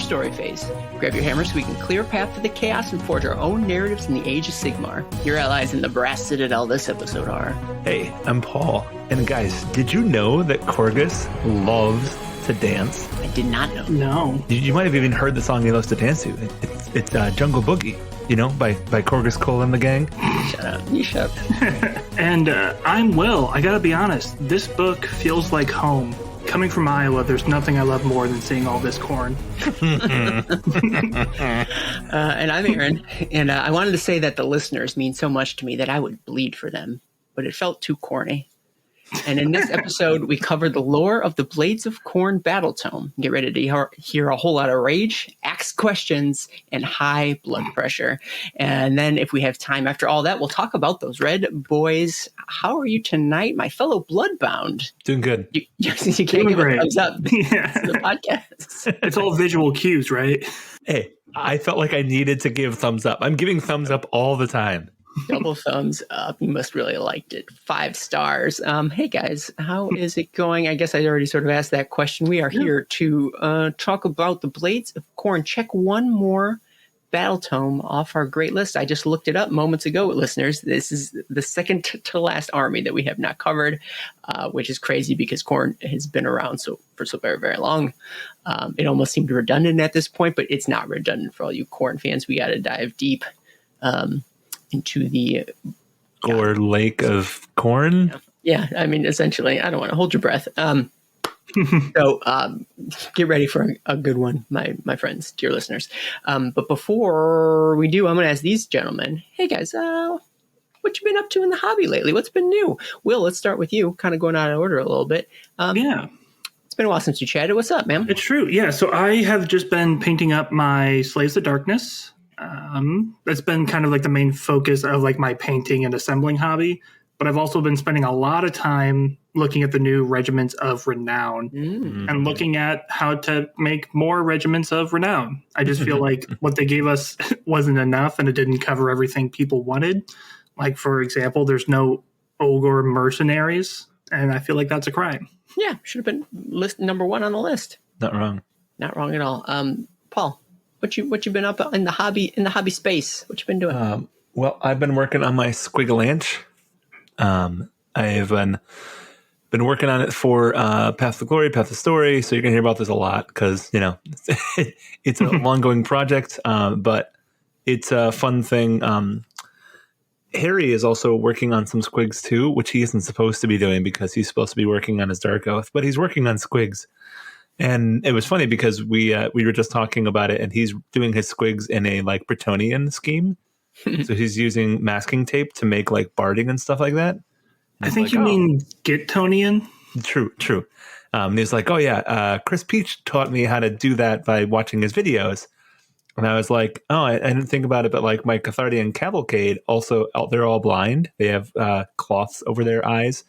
story phase. Grab your hammer so we can clear a path to the chaos and forge our own narratives in the Age of Sigmar. Your allies in the brass citadel this episode are... Hey, I'm Paul. And guys, did you know that Corgus loves to dance? I did not know. No. You might have even heard the song he loves to dance to. It's Jungle Boogie, you know, by Corgus Cole and the gang. Shut up. You shut up. And I'm Will. I gotta be honest, this book feels like home. Coming from Iowa, there's nothing I love more than seeing all this corn. And I'm Aaron, and I wanted to say that the listeners mean so much to me that I would bleed for them, but it felt too corny. And in this episode, we covered the lore of the Blades of Khorne Battletome. Get ready to hear a whole lot of rage, axe questions, and high blood pressure. And then if we have time after all that, we'll talk about those red boys. How are you tonight, my fellow bloodbound? Doing good. You can't give a thumbs up. Yeah. It's the podcast. It's all visual cues, right? Hey, I felt like I needed to give thumbs up. I'm giving thumbs up all the time. Double thumbs up. You must really liked it. 5 stars. Hey guys, how is it going? I guess I already sort of asked that question. We are here to talk about the Blades of Khorne. Check one more Battletome off our great list. I just looked it up moments ago, listeners. This is the second to last army that we have not covered, which is crazy because Khorne has been around for so very, very long. It almost seemed redundant at this point, but it's not redundant for all you Khorne fans. We got to dive deep into the Or Lake of Corn. Yeah, I mean, essentially, I don't want to hold your breath. So get ready for a good one, my friends, dear listeners. But before we do, I'm going to ask these gentlemen, hey guys, what you been up to in the hobby lately? What's been new? Will, let's start with you, kind of going out of order a little bit. Yeah. It's been a while since you chatted. What's up, man? It's true. Yeah. So I have just been painting up my Slaves of Darkness. That's been kind of like the main focus of like my painting and assembling hobby. But I've also been spending a lot of time looking at the new regiments of renown and looking at how to make more regiments of renown. I just feel like what they gave us wasn't enough and it didn't cover everything people wanted. Like, for example, there's no ogre mercenaries, and I feel like that's a crime. Yeah, should have been list number 1 on the list. Not wrong. Not wrong at all. Paul, what you been up in the hobby space? What you been doing? Well, I've been working on my Squigalanch. I've been working on it for Path of Glory, Path of Story, so you're going to hear about this a lot because, you know, it's an ongoing project, but it's a fun thing. Harry is also working on some squigs too, which he isn't supposed to be doing because he's supposed to be working on his Dark Oath, but he's working on squigs. And it was funny because we were just talking about it, and he's doing his squigs in a like Bretonian scheme. So he's using masking tape to make like barding and stuff like that. And I think like, you mean Gittonian. True. And he's like, oh yeah, Chris Peach taught me how to do that by watching his videos. And I was like, oh, I didn't think about it, but like my Cathardian Cavalcade also, they're all blind. They have cloths over their eyes.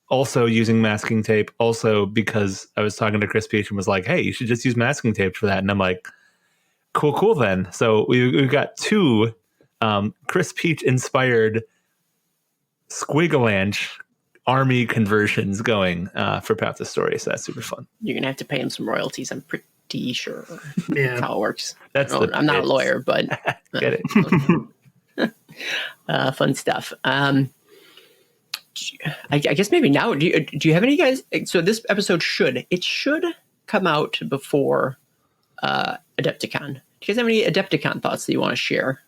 Also using masking tape. Also because I was talking to Chris Peach and was like, hey, you should just use masking tape for that. And I'm like, cool then. So we've got 2 Chris Peach inspired Squigalanch army conversions going for Path of Story. So that's super fun. You're going to have to pay him some royalties. I'm pretty sure yeah. That's how it works. I'm not a lawyer, but get it. Fun stuff. I guess maybe now, do you have any guys? So this episode should come out before Adepticon. Do you guys have any Adepticon thoughts that you want to share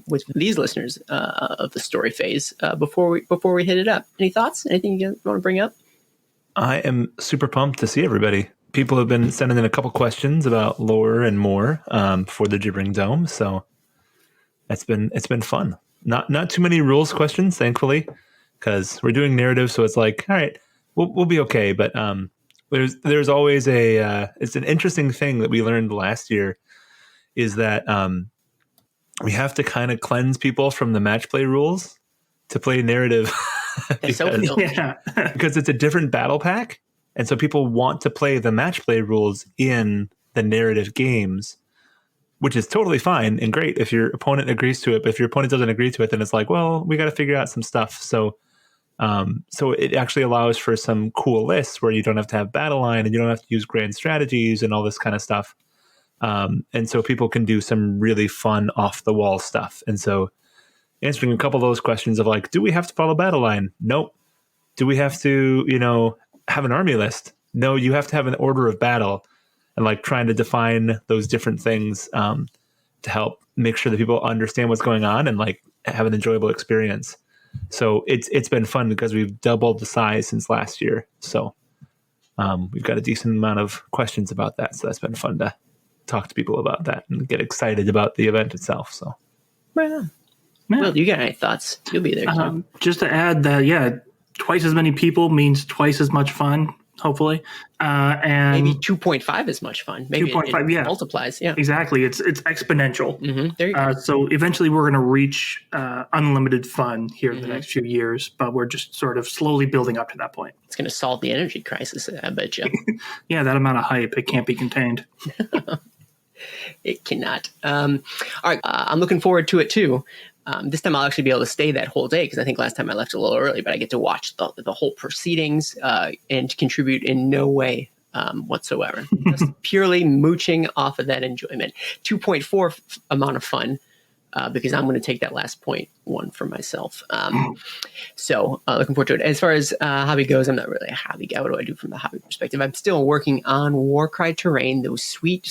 with these listeners of the story phase before we hit it up? Any thoughts? Anything you want to bring up? I am super pumped to see everybody. People have been sending in a couple questions about lore and more for the Gibbering Dome, so it's been fun. Not too many rules questions, thankfully, because we're doing narrative, so it's like, all right, we'll be okay. But there's always it's an interesting thing that we learned last year is that we have to kind of cleanse people from the match play rules to play narrative because it's a different battle pack. And so people want to play the match play rules in the narrative games, which is totally fine and great if your opponent agrees to it. But if your opponent doesn't agree to it, then it's like, well, we got to figure out some stuff. So it actually allows for some cool lists where you don't have to have battle line and you don't have to use grand strategies and all this kind of stuff. And so people can do some really fun off the wall stuff. And so answering a couple of those questions of like, do we have to follow battle line? Nope. Do we have to, have an army list? No, you have to have an order of battle, and like trying to define those different things to help make sure that people understand what's going on and like have an enjoyable experience. So it's been fun because we've doubled the size since last year. So we've got a decent amount of questions about that. So that's been fun to talk to people about that and get excited about the event itself. So, Well, Will, you got any thoughts? You'll be there too. Just to add that, twice as many people means twice as much fun, hopefully. And maybe 2.5 as much fun. Maybe 2.5, multiplies. Yeah, exactly. It's exponential. Mm-hmm. There you go. So eventually we're going to reach unlimited fun here in the next few years, but we're just sort of slowly building up to that point. It's going to solve the energy crisis, I bet you. Yeah, that amount of hype, it can't be contained. It cannot. All right, I'm looking forward to it too. This time I'll actually be able to stay that whole day because I think last time I left a little early, but I get to watch the whole proceedings and contribute in no way whatsoever. Just purely mooching off of that enjoyment. 2.4 amount of fun because I'm going to take that last 0.1 for myself. So looking forward to it. As far as hobby goes, I'm not really a hobby guy. What do I do from the hobby perspective? I'm still working on Warcry terrain, those sweet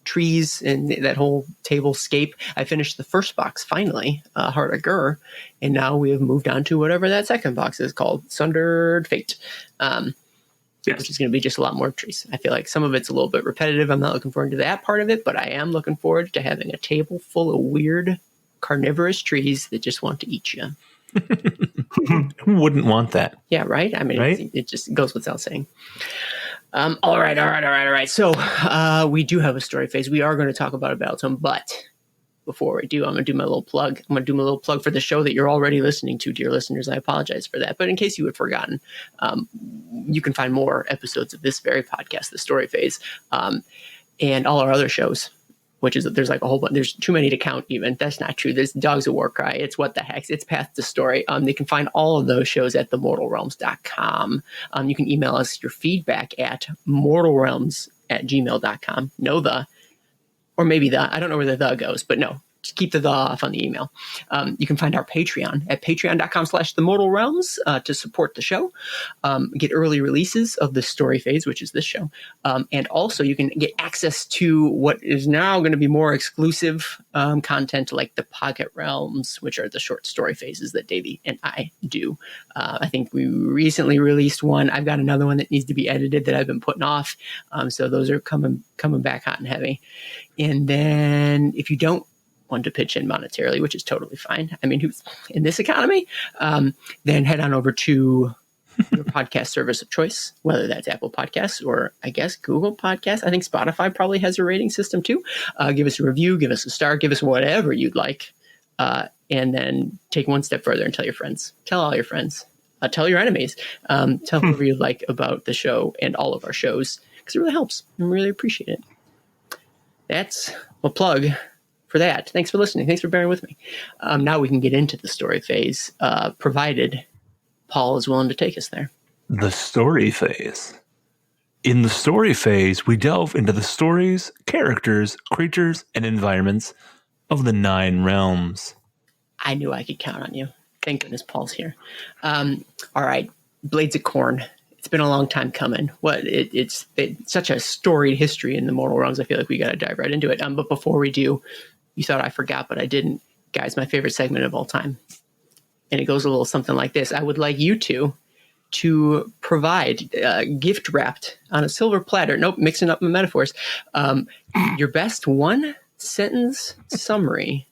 trees and that whole tablescape. I finished the first box finally, Heart of Gur, and now we have moved on to whatever that second box is called, Sundered Fate, which is going to be just a lot more trees. I feel like some of it's a little bit repetitive. I'm not looking forward to that part of it, but I am looking forward to having a table full of weird carnivorous trees that just want to eat you. Who wouldn't want that? Yeah, right? I mean, right? It just goes without saying. All right. So we do have a story phase. We are going to talk about a Battletome, but before we do, I'm going to do my little plug. I'm going to do my little plug for the show that you're already listening to, dear listeners. I apologize for that. But in case you had forgotten, you can find more episodes of this very podcast, The Story Phase, and all our other shows, which is there's like a whole bunch. There's too many to count even. That's not true. There's Dogs of Warcry. It's What the Heck. It's Path to Story. They can find all of those shows at themortalrealms.com. You can email us your feedback at mortalrealms@gmail.com. Or maybe I don't know where the goes, but no. Just keep the off on the email. You can find our Patreon at patreon.com/themortalrealms to support the show, get early releases of the story phase, which is this show. And also you can get access to what is now going to be more exclusive content like the Pocket Realms, which are the short story phases that Davy and I do. I think we recently released one. I've got another one that needs to be edited that I've been putting off. So those are coming back hot and heavy. And then if you don't want to pitch in monetarily, which is totally fine. I mean, who's in this economy? Then head on over to your podcast service of choice, whether that's Apple Podcasts or I guess Google Podcasts. I think Spotify probably has a rating system too. Give us a review, give us a star, give us whatever you'd like. And then take one step further and tell your friends. Tell all your friends. Tell your enemies. Tell whoever you'd like about the show and all of our shows because it really helps. I really appreciate it. That's a plug for that. Thanks for listening. Thanks for bearing with me. Now we can get into the story phase, provided Paul is willing to take us there. The story phase. In the story phase, we delve into the stories, characters, creatures, and environments of the 9 realms. I knew I could count on you. Thank goodness Paul's here. All right. Blades of Khorne. It's been a long time coming. It's such a storied history in the mortal realms. I feel like we got to dive right into it. But before we do, you thought I forgot, but I didn't. Guys, my favorite segment of all time. And it goes a little something like this. I would like you to provide gift wrapped on a silver platter. Nope, mixing up my metaphors. Your best one sentence summary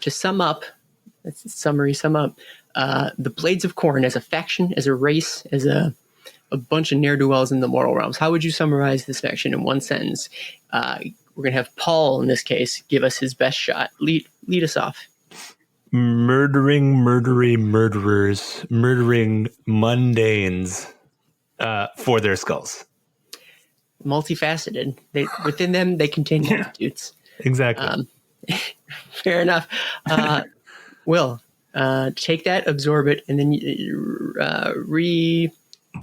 to sum up. Sum up the Blades of Khorne as a faction, as a race, as a bunch of ne'er-do-wells in the mortal realms. How would you summarize this faction in one sentence? We're going to have Paul, in this case, give us his best shot. Lead us off. Murdering murderers, murdering mundanes for their skulls. Multifaceted. Within them, they contain multitudes. Exactly. Fair enough. Will, take that, absorb it, and then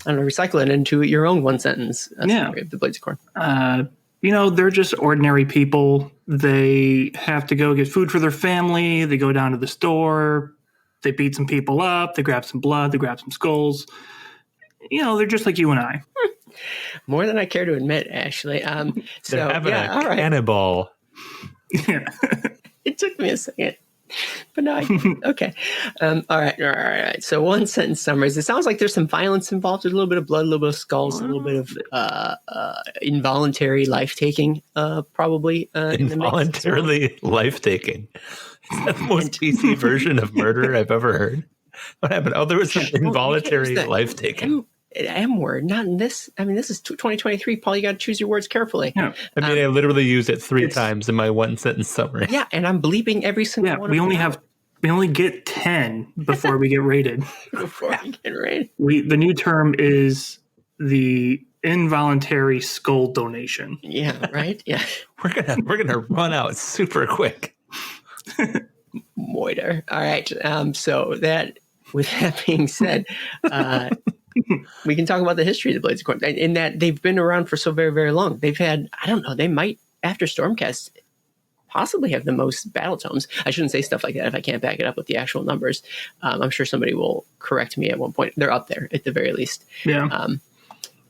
recycle it into your own one sentence summary of the Blades of Khorne. They're just ordinary people. They have to go get food for their family. They go down to the store. They beat some people up. They grab some blood. They grab some skulls. They're just like you and I. More than I care to admit, actually. They're So having yeah, a all right. cannibal. Yeah. It took me a second, but no, I get it. Okay. All right. So one sentence summaries. It sounds like there's some violence involved. There's a little bit of blood, a little bit of skulls, a little bit of involuntary life taking, probably in the mix. Involuntarily life-taking. Is that the most PC version of murder I've ever heard? What happened? Oh, there was some involuntary life-taking. M word, not in this. I mean, this is 2023, Paul. You got to choose your words carefully. Yeah. I mean, I literally used it 3 times in my one sentence summary. Yeah, and I'm bleeping every single one. We only get 10 before we get rated. Before we get rated. The new term is the involuntary skull donation. Yeah, right. Yeah, we're gonna run out super quick. Moiter. All right. So that, with that being said, we can talk about the history of the Blades of Khorne, in that they've been around for so very, very long. They've had, I don't know, they might, after Stormcast, possibly have the most battletomes. I shouldn't say stuff like that if I can't back it up with the actual numbers. I'm sure somebody will correct me at one point. They're up there at the very least. Yeah.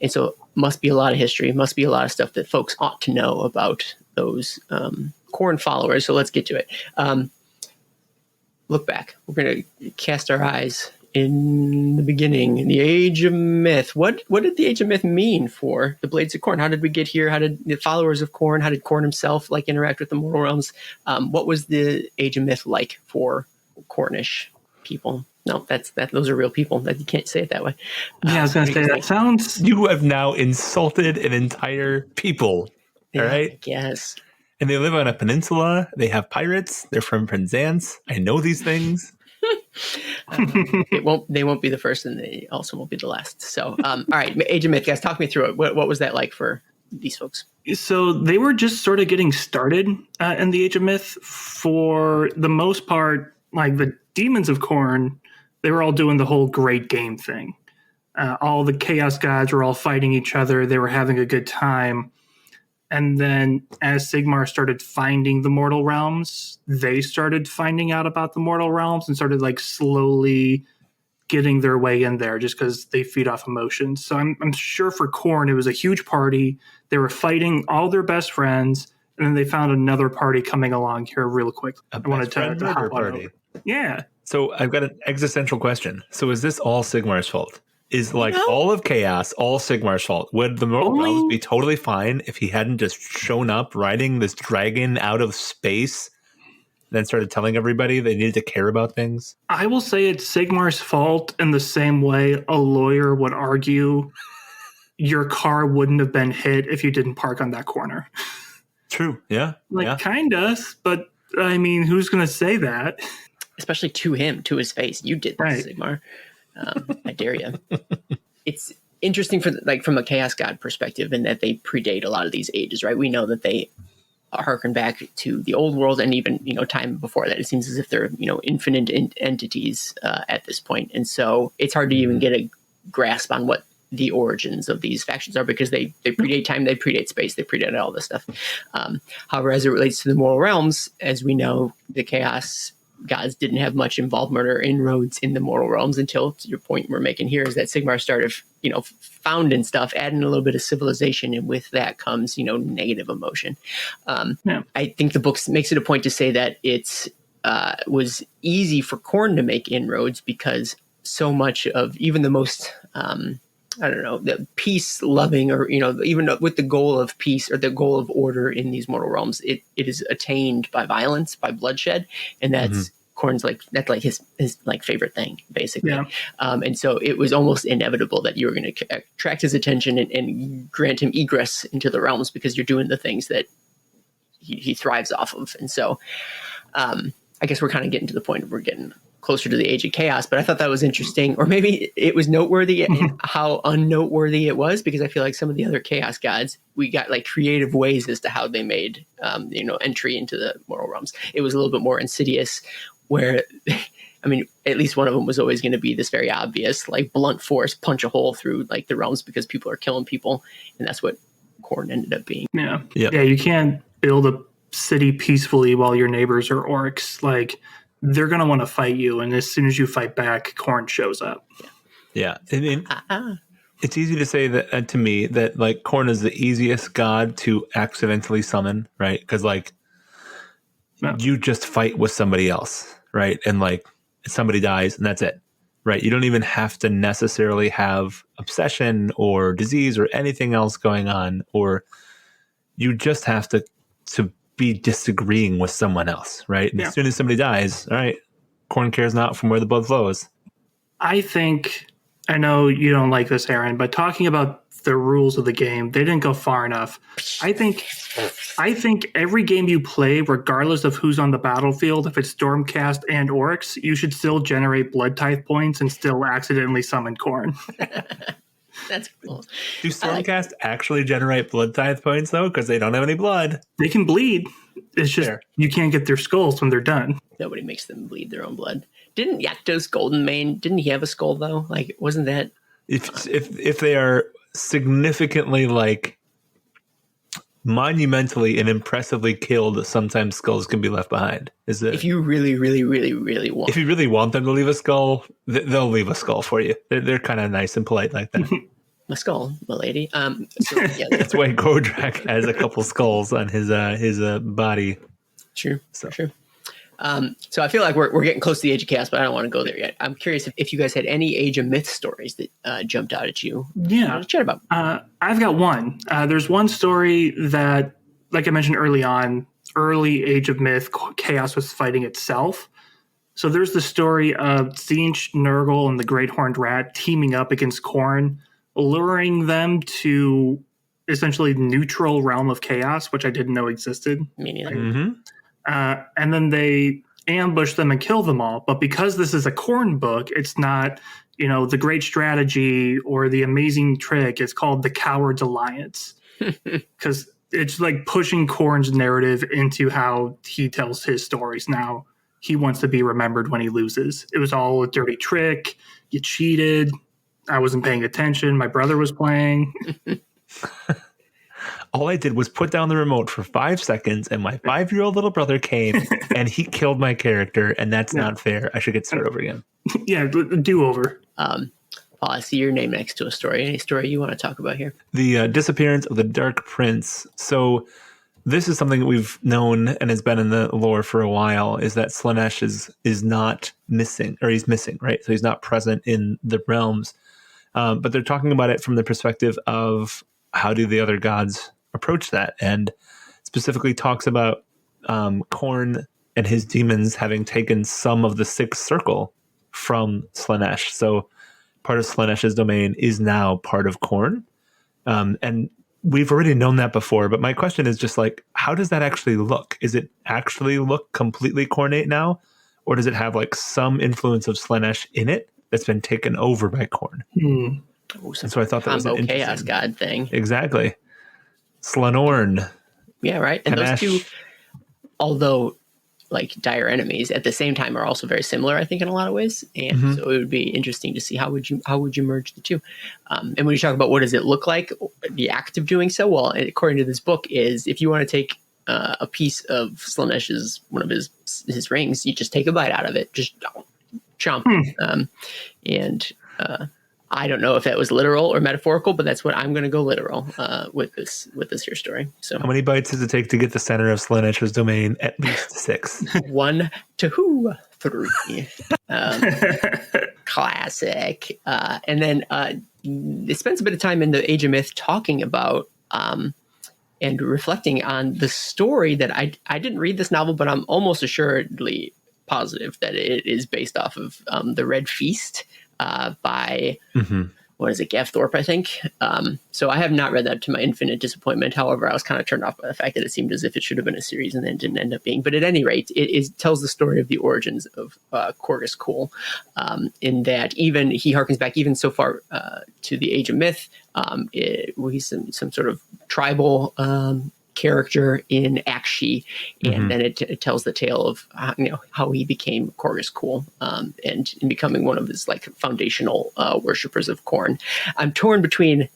And so must be a lot of history, must be a lot of stuff that folks ought to know about those Khorne followers. So let's get to it. Look back. We're going to cast our eyes in the beginning, in the Age of Myth. What did the Age of Myth mean for the Blades of Khorne? How did we get here? How did the followers of Khorne, how did Khorne himself interact with the mortal realms? What was the Age of Myth like for Cornish people? No, those are real people. You can't say it that way. Yeah, I was going to say that sounds. You have now insulted an entire people. All right. I guess. And they live on a peninsula. They have pirates. They're from Penzance. I know these things. They won't be the first, and they also won't be the last. So, all right, Age of Myth, guys, talk me through it. What was that like for these folks? So they were just sort of getting started in the Age of Myth. For the most part, like the demons of Khorne, they were all doing the whole great game thing. All the chaos gods were all fighting each other. They were having a good time. And then as Sigmar started finding the mortal realms, they started finding out about the mortal realms and started slowly getting their way in there just because they feed off emotions. So I'm sure for Khorne, it was a huge party. They were fighting all their best friends, and then they found another party coming along here real quick. I wanted to hop party. Yeah. So I've got an existential question. So is this all Sigmar's fault? Is all of chaos all Sigmar's fault? Would the mortal realms be totally fine if he hadn't just shown up riding this dragon out of space, then started telling everybody they needed to care about things? I will say it's Sigmar's fault in the same way a lawyer would argue your car wouldn't have been hit if you didn't park on that corner. True. Yeah. Kinda, but I mean, who's going to say that? Especially to him, to his face. You did this, right. Sigmar. I dare you. It's interesting from a chaos god perspective, in that they predate a lot of these ages, right? We know that they harken back to the old world, and even time before that. It seems as if they're infinite entities at this point, and so it's hard to even get a grasp on what the origins of these factions are, because they predate time, they predate space, they predate all this stuff. However, as it relates to the mortal realms, as we know, the chaos gods didn't have much involvement or inroads in the mortal realms until, to your point we're making here, is that Sigmar started, founding stuff, adding a little bit of civilization, and with that comes, negative emotion. I think the book makes it a point to say that it's was easy for Khorne to make inroads, because so much of even the most the peace loving, or even with the goal of peace or the goal of order in these mortal realms, it is attained by violence, by bloodshed, and that's Khorne's his favorite thing, basically. Yeah. And so it was almost inevitable that you were going to attract his attention and grant him egress into the realms, because you're doing the things that he thrives off of. And so I guess we're kind of getting to the point where we're getting closer to the Age of Chaos, but I thought that was interesting, or maybe it was noteworthy in how unnoteworthy it was, because I feel like some of the other Chaos gods, we got creative ways as to how they made entry into the mortal realms. It was a little bit more insidious, where at least one of them was always going to be this very obvious blunt force, punch a hole through the realms, because people are killing people, and that's what Khorne ended up being. Yeah. Yep. Yeah, you can't build a city peacefully while your neighbors are orcs. Like, they're going to want to fight you, and as soon as you fight back, Khorne shows up. Yeah. I mean, it's easy to say that to me that like Khorne is the easiest god to accidentally summon, right? Because like Yeah. you just fight with somebody else, right? And like somebody dies and that's it, right? You don't even have to necessarily have obsession or disease or anything else going on, or you just have to be disagreeing with someone else, right? And Yeah. as soon as somebody dies, all right, Khorne cares not from where the blood flows. I think, I know you don't like this, Aaron, but talking about the rules of the game, they didn't go far enough. I think every game you play, regardless of who's on the battlefield, if it's Stormcast and Orcs, you should still generate blood type points and still accidentally summon Khorne. That's cool. Do Stormcast actually generate blood tithe points though? Because they don't have any blood. They can bleed. It's just Fair. you can't get their skulls when they're done. Nobody makes them bleed their own blood. Didn't Yakto's Golden Mane? Didn't he have a skull though? Like, wasn't that? If they are significantly like monumentally and impressively killed, sometimes skulls can be left behind. Is it? If you really, really, really, really want. If you really want them to leave a skull, they'll leave a skull for you. They're kind of nice and polite like that. A skull, milady. So, yeah, That's why Godrak has a couple skulls on his body. True. So. True. So I feel like we're getting close to the Age of Chaos, but I don't want to go there yet. I'm curious if you guys had any Age of Myth stories that jumped out at you. Yeah. To chat about. I've got one. There's one story that, like I mentioned early on, early Age of Myth, chaos was fighting itself. So there's the story of Tzeentch, Nurgle, and the Great Horned Rat teaming up against Khorne, luring them to essentially neutral realm of chaos, which I didn't know existed. Me neither. Mm-hmm. And then they ambush them and kill them all. But because this is a Khorne book, it's not, the great strategy or the amazing trick. It's called the Coward's Alliance. Because it's like pushing Khorne's narrative into how he tells his stories now. He wants to be remembered when he loses. It was all a dirty trick. You cheated. I wasn't paying attention. My brother was playing. All I did was put down the remote for 5 seconds, and my 5-year-old little brother came, and he killed my character, and that's not fair. I should get started over again. Yeah, do over. Paul, I see your name next to a story. Any story you want to talk about here? The disappearance of the Dark Prince. So this is something that we've known and has been in the lore for a while, is that Slaanesh is not missing, or he's missing, right? So he's not present in the realms. But they're talking about it from the perspective of how do the other gods approach that, and specifically talks about Khorne and his demons having taken some of the Sixth Circle from Slaanesh. So part of Slaanesh's domain is now part of Khorne. And we've already known that before, but my question is just like, how does that actually look? Is it actually look completely Khornate now? Or does it have like some influence of Slaanesh in it that's been taken over by Khorne? Oh, And so I thought that was an combo chaos interesting god thing. Exactly. Slanorn. Yeah, right. And Kanash. those two, although like dire enemies, at the same time are also very similar, I think, in a lot of ways. And so it would be interesting to see how would you merge the two. And when you talk about what does it look like, the act of doing so, well, according to this book, is if you want to take a piece of Slaanesh's one of his rings, you just take a bite out of it, just chomp. I don't know if that was literal or metaphorical, but that's what I'm going to go literal with this here story. So How many bites does it take to get the center of Slaanesh's domain? At least 6. 1, 2, 3. Classic. And then it spends a bit of time in the Age of Myth talking about and reflecting on the story that I didn't read this novel, but I'm almost assuredly positive that it is based off of the Red Feast by what is it, Gav Thorpe, I think. So I have not read that, to my infinite disappointment. However, I was kind of turned off by the fact that it seemed as if it should have been a series and then didn't end up being. But at any rate, it tells the story of the origins of Corgus Cool, in that even he harkens back even so far to the Age of Myth. He's some sort of tribal character in Akshi, and then it tells the tale of how he became Corgus Cool, and in becoming one of his like foundational worshippers of Khorne. I'm torn between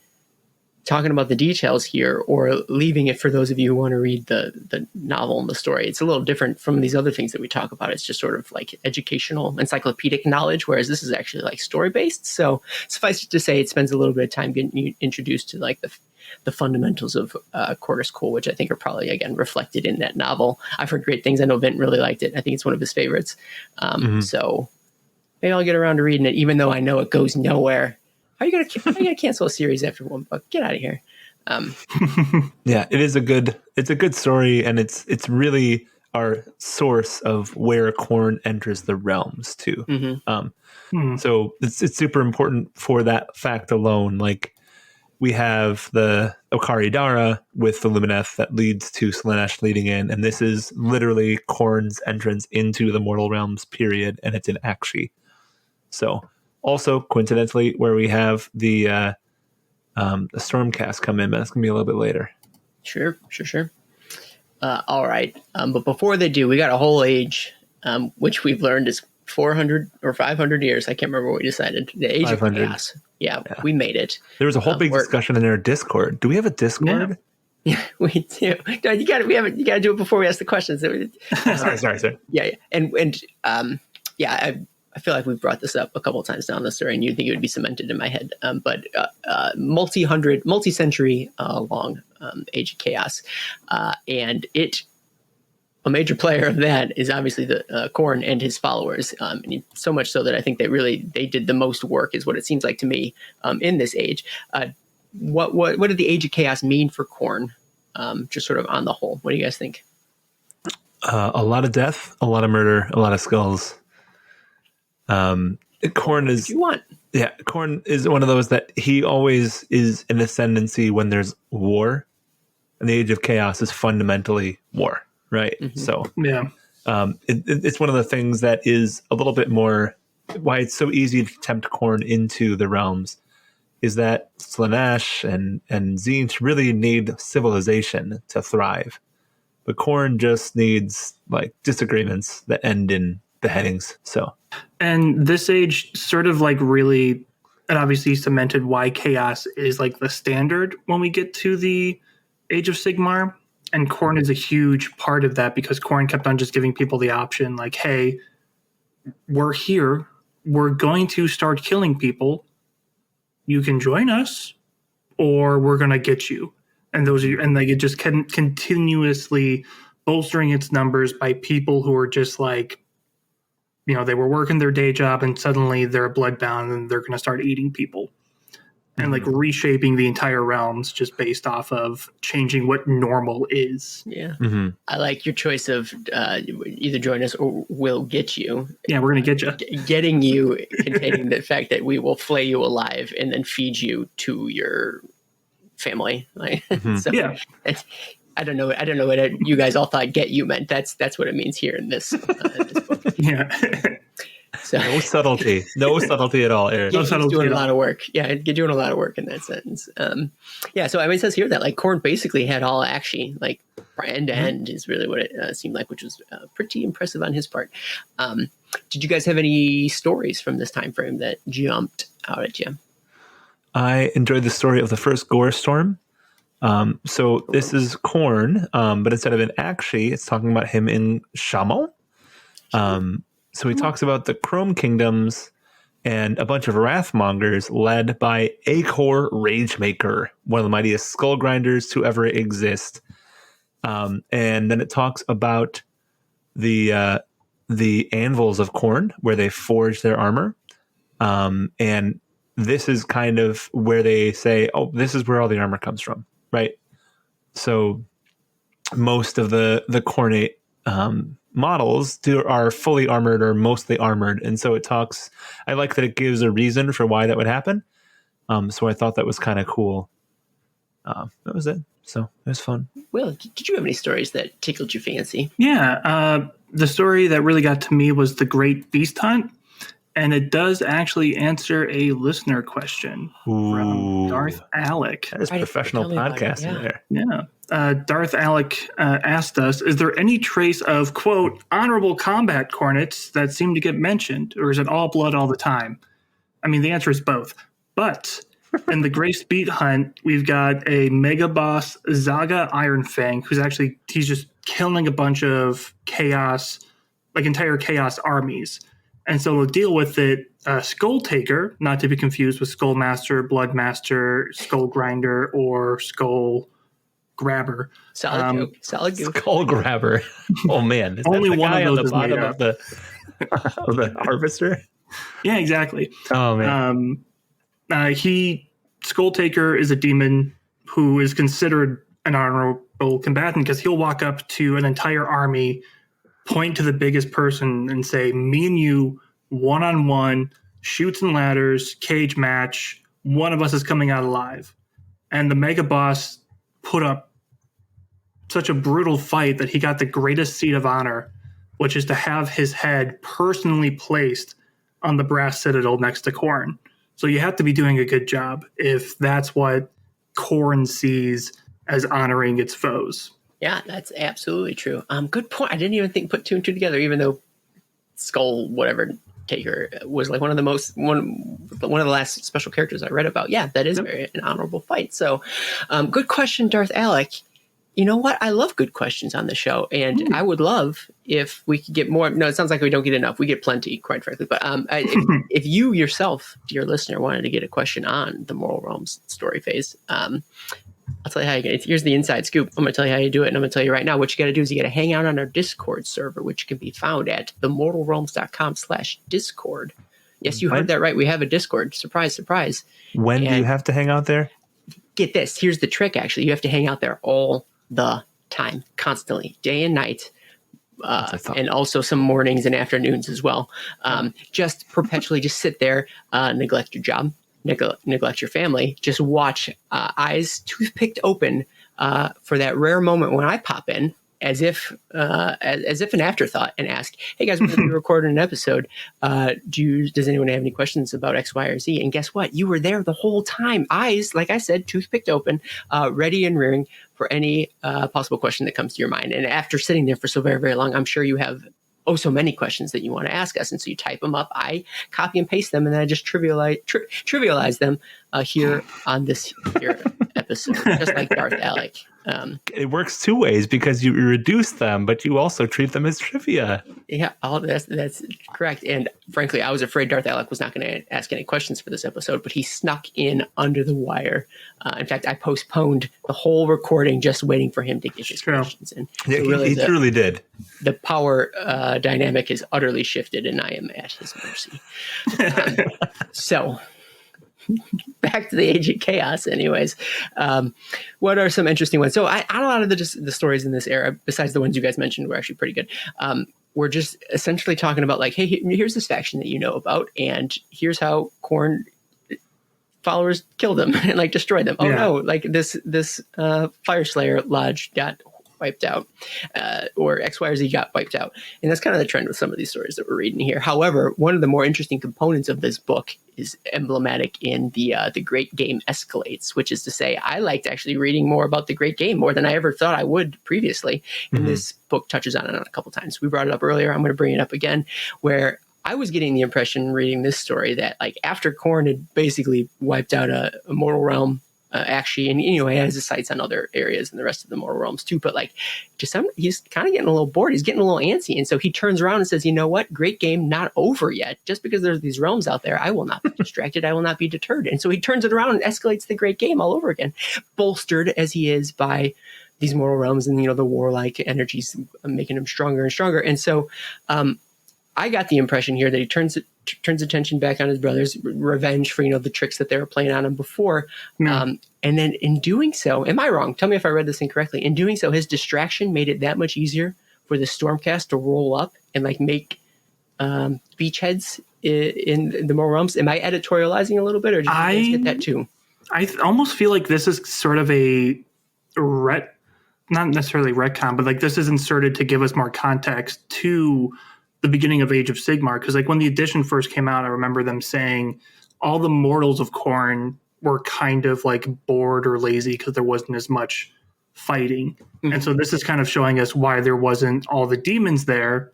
talking about the details here or leaving it for those of you who want to read the novel and the story. It's a little different from these other things that we talk about. It's just sort of like educational, encyclopedic knowledge, whereas this is actually like story-based. So suffice it to say, it spends a little bit of time getting you introduced to like the fundamentals of Khorne Cool, which I think are probably, again, reflected in that novel. I've heard great things. I know Vint really liked it. I think it's one of his favorites. So maybe I'll get around to reading it, even though I know it goes nowhere. How are you gonna cancel a series after one book? Get out of here. Yeah, it's a good story, and it's really our source of where Khorne enters the realms too. So it's super important for that fact alone. Like, we have the Okari Dara with the Lumineth that leads to Slaanesh leading in, and this is literally Khorne's entrance into the mortal realms, period, and it's in Akshi. So, also coincidentally, where we have the Stormcast come in, but that's gonna be a little bit later. Sure. All right, but before they do, we got a whole age, which we've learned is 400 or 500 years. I can't remember what we decided. The age 500. of chaos. Yeah, we made it. There was a whole big discussion in our Discord. Do we have a Discord? Yeah, we do. No, you got to do it before we ask the questions. Sorry. Yeah, and I feel like we've brought this up a couple of times down the story, and you'd think it would be cemented in my head. But multi-century long Age of Chaos, and a major player of that is obviously the Khorne and his followers, and so much so that I think they did the most work, is what it seems like to me, in this age. What did the Age of Chaos mean for Khorne, just sort of on the whole? What do you guys think? A lot of death, a lot of murder, a lot of skulls. Khorne is. You want? Yeah, Khorne is one of those that he always is an ascendancy when there's war, and the Age of Chaos is fundamentally war, right? So yeah, it's one of the things that is a little bit more why it's so easy to tempt Khorne into the realms, is that Slaanesh and Tzeentch really need civilization to thrive, but Khorne just needs like disagreements that end in beheadings. So, and this age sort of like really, it obviously cemented why chaos is like the standard when we get to the Age of Sigmar, and Khorne is a huge part of that, because Khorne kept on just giving people the option, like, hey, we're here, we're going to start killing people, you can join us, or we're going to get you. And those are, and like, it just continuously bolstering its numbers by people who are just like, you know, they were working their day job and suddenly they're bloodbound and they're going to start eating people, and like reshaping the entire realms just based off of changing what normal is. Yeah. I like your choice of either join us or we'll get you. Yeah, we're going to get you. Getting you containing the fact that we will flay you alive and then feed you to your family. Like, so Yeah. I don't know what you guys all thought "get you" meant. That's what it means here in this book. Yeah. So no subtlety at all, Aaron. He's doing a lot of work. Yeah, you're doing a lot of work in that sentence. So I mean, it says here that like Khorne basically had all Akshi, like end to end, is really what it seemed like, which was pretty impressive on his part. Did you guys have any stories from this time frame that jumped out at you? I enjoyed the story of the first Gore Storm. So this is Khorne, but instead of in Akshi, it's talking about him in Shamal. So he talks about the Chrome Kingdoms and a bunch of Wrathmongers led by Acor Ragemaker, one of the mightiest skull grinders to ever exist. And then it talks about the anvils of Khorne, where they forge their armor. And this is kind of where they say, oh, this is where all the armor comes from, right? So most of the Khorne models are fully armored or mostly armored, and so it talks. I like that it gives a reason for why that would happen. So I thought that was kind of cool. That was it. So it was fun. Will, did you have any stories that tickled your fancy? Yeah. The story that really got to me was the Great Beast Hunt, and it does actually answer a listener question from Darth Alec. That is professional podcasting there. Yeah. Darth Alec asked us, is there any trace of, quote, honorable combat cornets that seem to get mentioned, or is it all blood all the time? I mean, the answer is both. But In the Grace Beat Hunt, we've got a mega boss, Zaga Ironfang, he's just killing a bunch of chaos, like entire chaos armies. And so to deal with it, Skull Taker, not to be confused with Skull Master, Blood Master, Skull Grinder, or Skull Grabber. Solid joke. Solid goof. Skull Grabber. Oh man, is Only that the one guy of on those the is made bottom up. of the of the harvester? Yeah, exactly. Oh man. Skull Taker is a demon who is considered an honorable combatant because he'll walk up to an entire army, point to the biggest person, and say, "Me and you, 1-on-1, shoots and ladders, cage match. One of us is coming out alive." And the mega boss put up such a brutal fight that he got the greatest seat of honor, which is to have his head personally placed on the brass citadel next to Khorne. So you have to be doing a good job if that's what Khorne sees as honoring its foes. Yeah, that's absolutely true. Good point. I didn't even put two and two together, even though Skull whatever Taker was like one of the last special characters I read about. Yeah, that is very an honorable fight. So, good question, Darth Alec. You know what? I love good questions on the show, and I would love if we could get more. No, it sounds like we don't get enough. We get plenty, quite frankly. But if you yourself, dear listener, wanted to get a question on the Moral Realms story phase, I'll tell you how you get it. Here's the inside scoop. I'm going to tell you how you do it, and I'm going to tell you right now what you got to do is you got to hang out on our Discord server, which can be found at themortalrealms.com/Discord. Yes, you heard that right. We have a Discord. Surprise, surprise. When do you have to hang out there? Get this. Here's the trick, actually. You have to hang out there all the time, constantly, day and night, and also some mornings and afternoons as well. Just perpetually just sit there, neglect your job, neglect your family, just watch, eyes toothpicked open for that rare moment when I pop in as if an afterthought and ask, "Hey guys, we're going to be recording an episode. Does anyone have any questions about X, Y, or Z?" And guess what? You were there the whole time. Eyes, like I said, toothpicked open, ready and rearing for any possible question that comes to your mind. And after sitting there for so very, very long, I'm sure you have so many questions that you want to ask us. And so you type them up, I copy and paste them, and then I just trivialize them here on this here episode, just like Darth Alec. It works two ways because you reduce them, but you also treat them as trivia. Yeah, that's correct. And frankly, I was afraid Darth Alec was not going to ask any questions for this episode, but he snuck in under the wire. In fact, I postponed the whole recording just waiting for him to get his questions in. Yeah, so really he truly did. The power dynamic is utterly shifted, and I am at his mercy. So back to the Age of Chaos anyways. What are some interesting ones? So a lot of the stories in this era, besides the ones you guys mentioned, were actually pretty good. We're just essentially talking about like, hey, here's this faction that you know about, and here's how Khorne followers killed them and like destroyed them. Oh no, like this Fire Slayer Lodge got wiped out, or X, Y, or Z got wiped out. And that's kind of the trend with some of these stories that we're reading here. However, one of the more interesting components of this book is emblematic in the Great Game Escalates, which is to say, I liked actually reading more about the Great Game more than I ever thought I would previously. And this book touches on it a couple times. We brought it up earlier. I'm going to bring it up again, where I was getting the impression reading this story that like after Khorne had basically wiped out a mortal realm, actually, and he has his sights on other areas in the rest of the mortal realms too, but like he's kind of getting a little bored, he's getting a little antsy, and so he turns around and says, you know what, Great Game not over yet. Just because there's these realms out there, I will not be distracted, I will not be deterred. And so he turns it around and escalates the Great Game all over again, bolstered as he is by these mortal realms and the warlike energies making him stronger and stronger. And so I got the impression here that he turns attention back on his brothers, revenge for the tricks that they were playing on him before. And then in doing so, am I wrong? Tell me if I read this incorrectly. In doing so, his distraction made it that much easier for the Stormcast to roll up and like make beachheads in the more realms. Am I editorializing a little bit, or did you guys get that too? I almost feel like this is sort of a not necessarily retcon, but like this is inserted to give us more context to the beginning of Age of Sigmar, because like when the edition first came out, I remember them saying all the mortals of Khorne were kind of like bored or lazy because there wasn't as much fighting. And so this is kind of showing us why there wasn't all the demons there.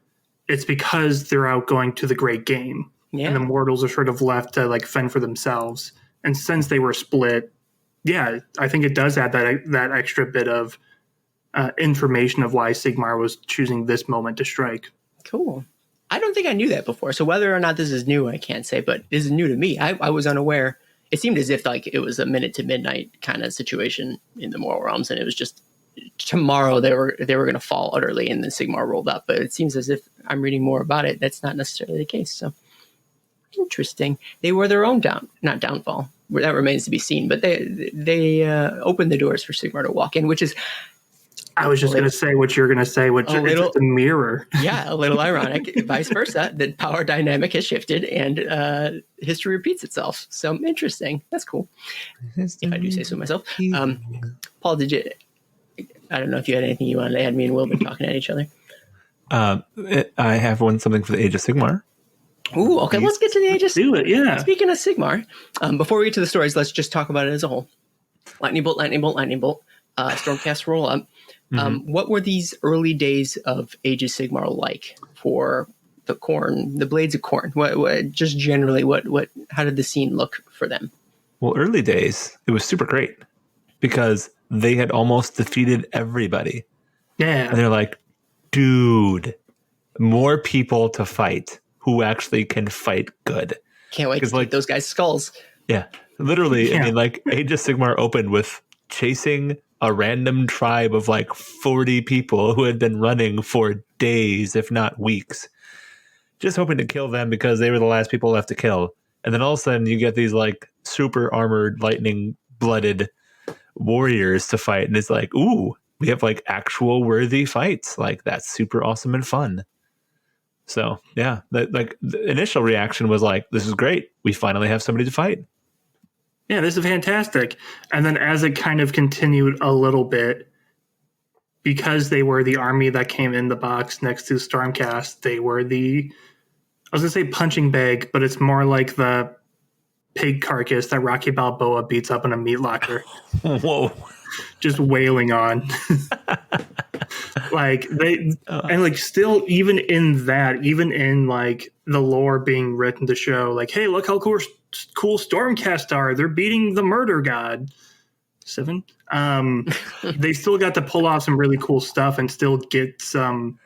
It's because they're out going to the Great Game, and the mortals are sort of left to like fend for themselves. And since they were split, yeah, I think it does add that extra bit of information of why Sigmar was choosing this moment to strike. Cool. I don't think I knew that before. So whether or not this is new, I can't say, but this is new to me. I was unaware. It seemed as if like it was a minute to midnight kind of situation in the Moral Realms, and it was just tomorrow they were going to fall utterly, and then Sigmar rolled up. But it seems as if I'm reading more about it. That's not necessarily the case. So interesting. They were their own not downfall. That remains to be seen. But they opened the doors for Sigmar to walk in, which is. I was just going to say what you're going to say, which is just a mirror. Yeah, a little ironic. Vice versa, the power dynamic has shifted and history repeats itself. So interesting. That's cool. If I do say so myself. Paul, did you? I don't know if you had anything you wanted to add. Me and Will been talking at each other. I have something for the Age of Sigmar. Ooh, okay. Let's get to the Age of Sigmar. Do it, yeah. Speaking of Sigmar, before we get to the stories, let's just talk about it as a whole. Lightning bolt, lightning bolt, lightning bolt. Stormcast roll up. What were these early days of Age of Sigmar like for the Blades of Khorne? What just generally, how did the scene look for them? Well, early days, it was super great because they had almost defeated everybody. Yeah. And they're like, dude, more people to fight who actually can fight good. Can't wait to take those guys' skulls. Yeah, literally. Yeah. I mean, like Age of Sigmar opened with chasing a random tribe of like 40 people who had been running for days, if not weeks, just hoping to kill them because they were the last people left to kill. And then all of a sudden you get these like super armored, lightning blooded warriors to fight. And it's like, ooh, we have like actual worthy fights. Like that's super awesome and fun. So yeah, the initial reaction was like, this is great. We finally have somebody to fight. Yeah, this is fantastic. And then as it kind of continued a little bit, because they were the army that came in the box next to Stormcast, they were I was going to say punching bag, but it's more like the pig carcass that Rocky Balboa beats up in a meat locker. Whoa. Just wailing on. Like and like still even in like the lore being written to show like, hey, look how cool Stormcast are. They're beating the murder god. 7. They still got to pull off some really cool stuff and still get some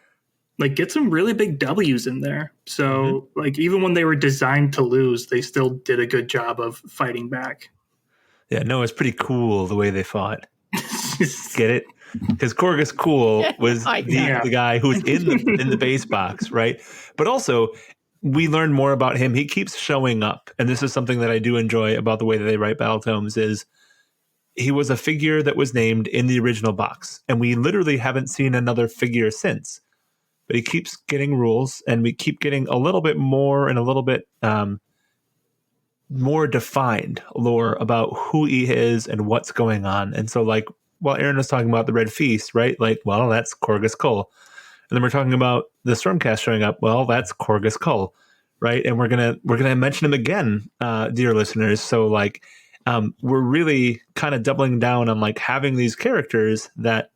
really big W's in there. So like even when they were designed to lose, they still did a good job of fighting back. Yeah, no, it's pretty cool the way they fought. Get it? Because Korgus Cool was the guy who was in the base box, right? But also, we learned more about him. He keeps showing up, and this is something that I do enjoy about the way that they write Battletomes is he was a figure that was named in the original box, and we literally haven't seen another figure since. But he keeps getting rules, and we keep getting a little bit more and a little bit more defined lore about who he is and what's going on. And so, like, while Aaron was talking about the Red Feast, right? Like, well, that's Korgus Kull. And then we're talking about the Stormcast showing up. Well, that's Korgus Kull, right? And we're gonna mention him again, dear listeners. So, like, we're really kind of doubling down on like having these characters that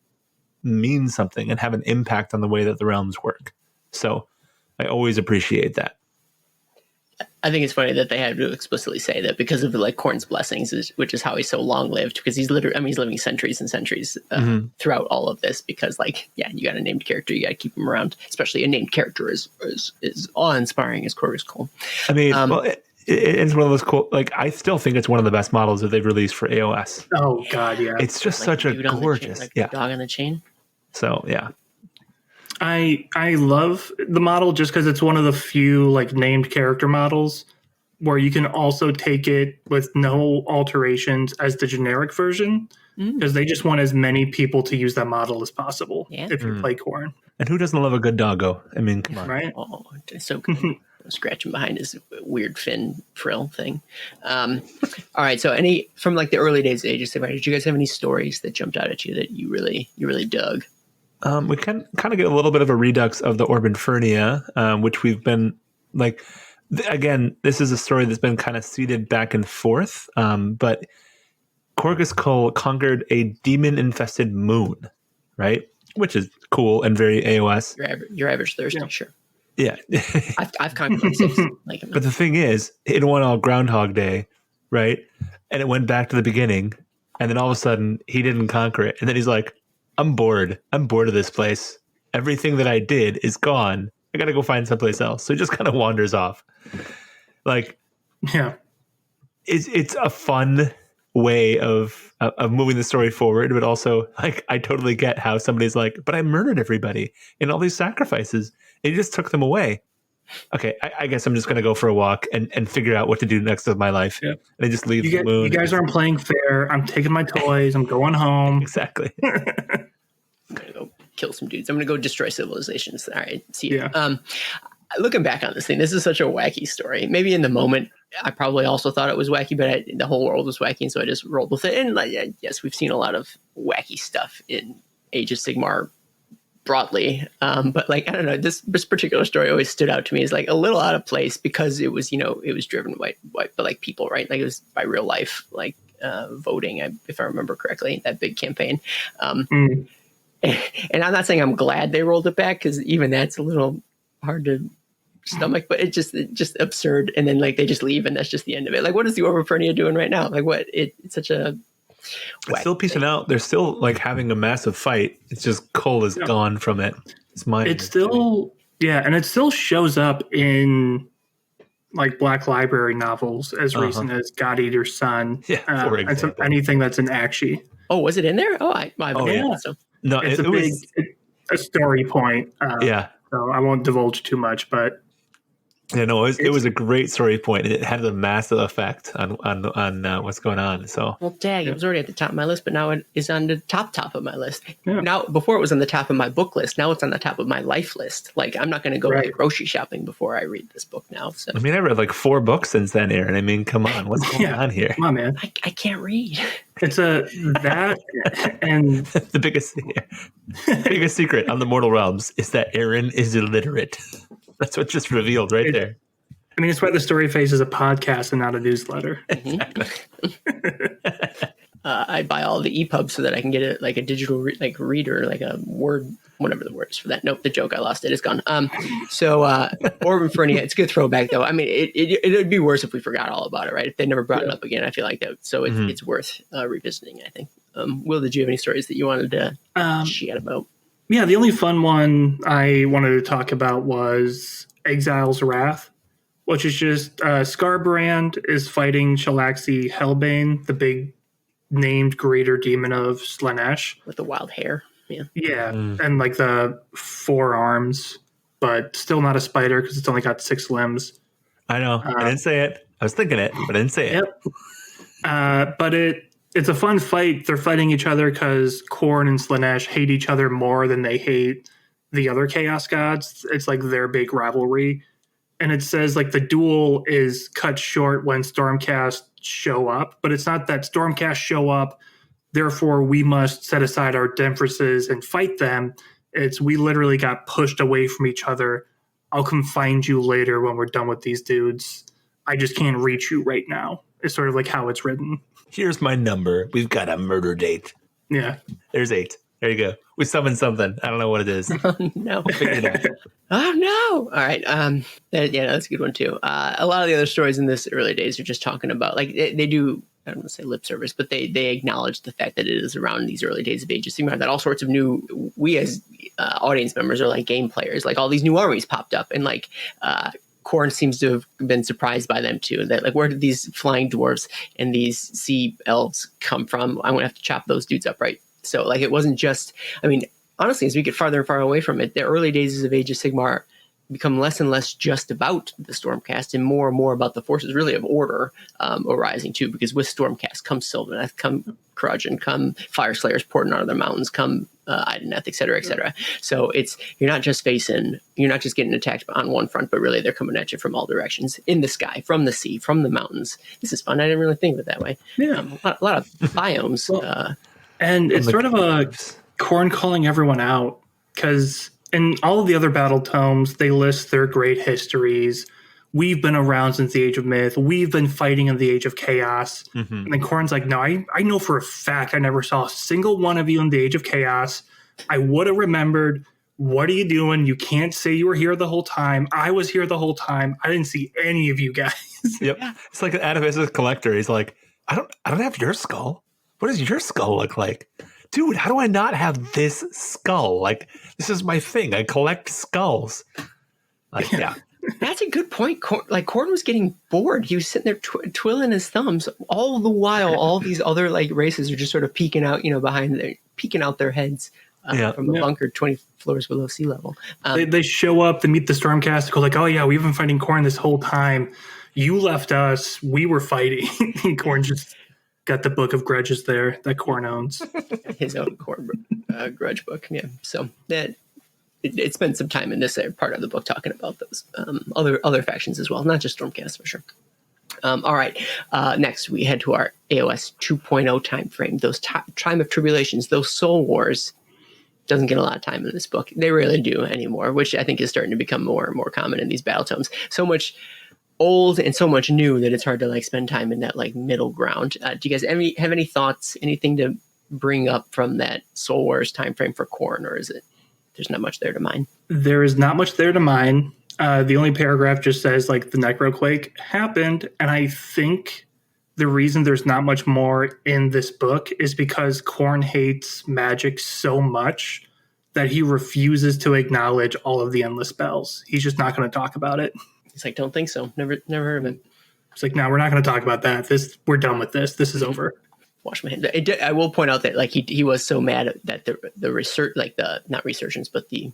mean something and have an impact on the way that the realms work. So, I always appreciate that. I think it's funny that they had to explicitly say that because of like Khorne's blessings, which is how he's so long lived, because he's he's living centuries and centuries throughout all of this. Because like, yeah, you got a named character, you got to keep him around. Especially a named character is awe inspiring as Korgus Kull. I mean, it's one of those cool. Like, I still think it's one of the best models that they've released for AOS. Oh God, yeah, it's just like such a gorgeous, the dog on the chain. So yeah. I love the model just because it's one of the few like named character models where you can also take it with no alterations as the generic version because they just want as many people to use that model as possible if you play Khorne. And who doesn't love a good doggo? I mean, come on. Right? Oh, it's so good. Scratching behind his weird fin frill thing. All right. So from like the early days of Age of Sigmar, did you guys have any stories that jumped out at you that you really dug? We can kind of get a little bit of a redux of the Orb Infernia, which we've been like, again, this is a story that's been kind of seeded back and forth. But Korgus Kull conquered a demon-infested moon, right? Which is cool and very AOS. Your average Thursday, sure. Yeah. I've conquered like 6. But the thing is, it won all Groundhog Day, right? and it went back to the beginning, and then all of a sudden he didn't conquer it, and then he's like, I'm bored of this place. Everything that I did is gone. I gotta go find someplace else. So he just kind of wanders off. Like, Yeah. it's a fun way of moving the story forward, but also like I totally get how somebody's like, but I murdered everybody in all these sacrifices, and you just took them away. Okay, I guess I'm just gonna go for a walk and figure out what to do next with my life. Yeah. And I just leave the moon. You guys aren't playing fair. I'm taking my toys. I'm going home. Exactly. I'm gonna go kill some dudes. I'm gonna go destroy civilizations. All right, see you. Yeah. Looking back on this thing, this is such a wacky story. Maybe in the moment, I probably also thought it was wacky, but the whole world was wacky, and so I just rolled with it. And yes, we've seen a lot of wacky stuff in Age of Sigmar broadly, but like I don't know, this particular story always stood out to me as like a little out of place because it was it was driven by like people, right? Like it was by real life, like voting, if I remember correctly, that big campaign. And I'm not saying I'm glad they rolled it back because even that's a little hard to stomach, but it's just absurd. And then like they just leave and that's just the end of it. Like what is the Overfernia doing right now? Like what? It's such a it's still piecing out. They're still like having a massive fight. It's just Cole is gone from it. It's still and it still shows up in like Black Library novels as recent as God Eater's Son. Yeah, for example. And anything that's an Akshi. Oh, was it in there? Oh, I haven't read it, so. No, it's a story point. So I won't divulge too much, but yeah, no, it was a great story point, and it had a massive effect on what's going on. So, well, dang, it was already at the top of my list, but now it is on the top of my list. Yeah. Now, before it was on the top of my book list, now it's on the top of my life list. Like, I'm not going to go like grocery shopping before I read this book now. So, I mean, I read like 4 books since then, Aaron. I mean, come on, what's going on here? Come on, man. I can't read. It's that and the biggest secret on the Mortal Realms is that Aaron is illiterate. That's what just revealed right there. I mean, it's why the Story Phase is a podcast and not a newsletter. Exactly. I buy all the EPUBs so that I can get it like a digital reader, like a Word, whatever the word is for that. Nope, the joke, I lost it. It's gone. Overfernia, it's a good throwback though. I mean, it'd be worse if we forgot all about it, right? If they never brought it up again, I feel like that. So it's worth revisiting, I think. Will, did you have any stories that you wanted to chat about? Yeah, the only fun one I wanted to talk about was Exile's Wrath, which is just Scarbrand is fighting Shalaxi Hellbane, the big named greater demon of Slaanesh. With the wild hair. Yeah. Yeah, and like the 4 arms, but still not a spider because it's only got 6 limbs. I know. I didn't say it. I was thinking it, but I didn't say it. Yep. But it's a fun fight. They're fighting each other because Khorne and Slaanesh hate each other more than they hate the other Chaos Gods. It's like their big rivalry. And it says like the duel is cut short when Stormcast show up, but it's not that Stormcast show up, therefore we must set aside our differences and fight them. It's we literally got pushed away from each other. I'll come find you later when we're done with these dudes. I just can't reach you right now. It's sort of like how it's written. Here's my number. We've got a murder date. Yeah. There's 8. There you go. We summoned something. I don't know what it is. Oh, no. Oh, no. All right. That's a good one, too. A lot of the other stories in this early days are just talking about, like, they do, I don't want to say lip service, but they acknowledge the fact that it is around these early days of Age of Sigmar that all sorts of new, we as audience members are like game players, like all these new armies popped up, and like Khorne seems to have been surprised by them too. That like, where did these flying dwarves and these sea elves come from? I'm gonna have to chop those dudes up, right? So like, it wasn't just. I mean, honestly, as we get farther and farther away from it, the early days of Age of Sigmar become less and less just about the Stormcast and more about the forces really of order arising too. Because with Stormcast comes Sylvaneth, come Corrosion, come Fire Slayers pouring out of their mountains, come Ideneth, et cetera, et cetera. So you're not just getting attacked on one front, but really they're coming at you from all directions, in the sky, from the sea, from the mountains. This is fun. I didn't really think of it that way. Yeah. A lot of biomes. Well, and it's sort of a Khorne calling everyone out, because in all of the other battle tomes, they list their great histories. We've been around since the Age of Myth. We've been fighting in the Age of Chaos. Mm-hmm. And then Khorne's like, no, I know for a fact I never saw a single one of you in the Age of Chaos. I would have remembered. What are you doing? You can't say you were here the whole time. I was here the whole time. I didn't see any of you guys. Yep. Yeah. It's like an Atavis's collector. He's like, I don't have your skull. What does your skull look like? Dude, how do I not have this skull? Like, this is my thing. I collect skulls. Like, yeah. That's a good point. Khorne was getting bored. He was sitting there twiddling his thumbs all the while. All these other like races are just sort of peeking out, peeking out their heads from a bunker 20 floors below sea level. They show up, they meet the Stormcast, go like, "Oh yeah, we've been fighting Khorne this whole time. You left us. We were fighting." Khorne just got the book of grudges there that Khorne owns. His own Khorne grudge book. Yeah. So that. It spent some time in this part of the book talking about those other factions as well, not just Stormcast for sure. All right, next we head to our AOS 2.0 time frame. Those time of tribulations, those soul wars, doesn't get a lot of time in this book. They really do anymore, which I think is starting to become more and more common in these battle tomes. So much old and so much new that it's hard to like spend time in that like middle ground. Do you guys have any thoughts, anything to bring up from that soul wars time frame for Khorne, or is it? There's not much there to mine. There is not much there to mine. The only paragraph just says like the necroquake happened. And I think the reason there's not much more in this book is because Khorne hates magic so much that he refuses to acknowledge all of the endless spells. He's just not going to talk about it. He's like, don't think so. Never heard of it. It's like, no, we're not going to talk about that. We're done with this. This is over. Wash my hands. I will point out that like he was so mad that the research, like the not resurgence, but the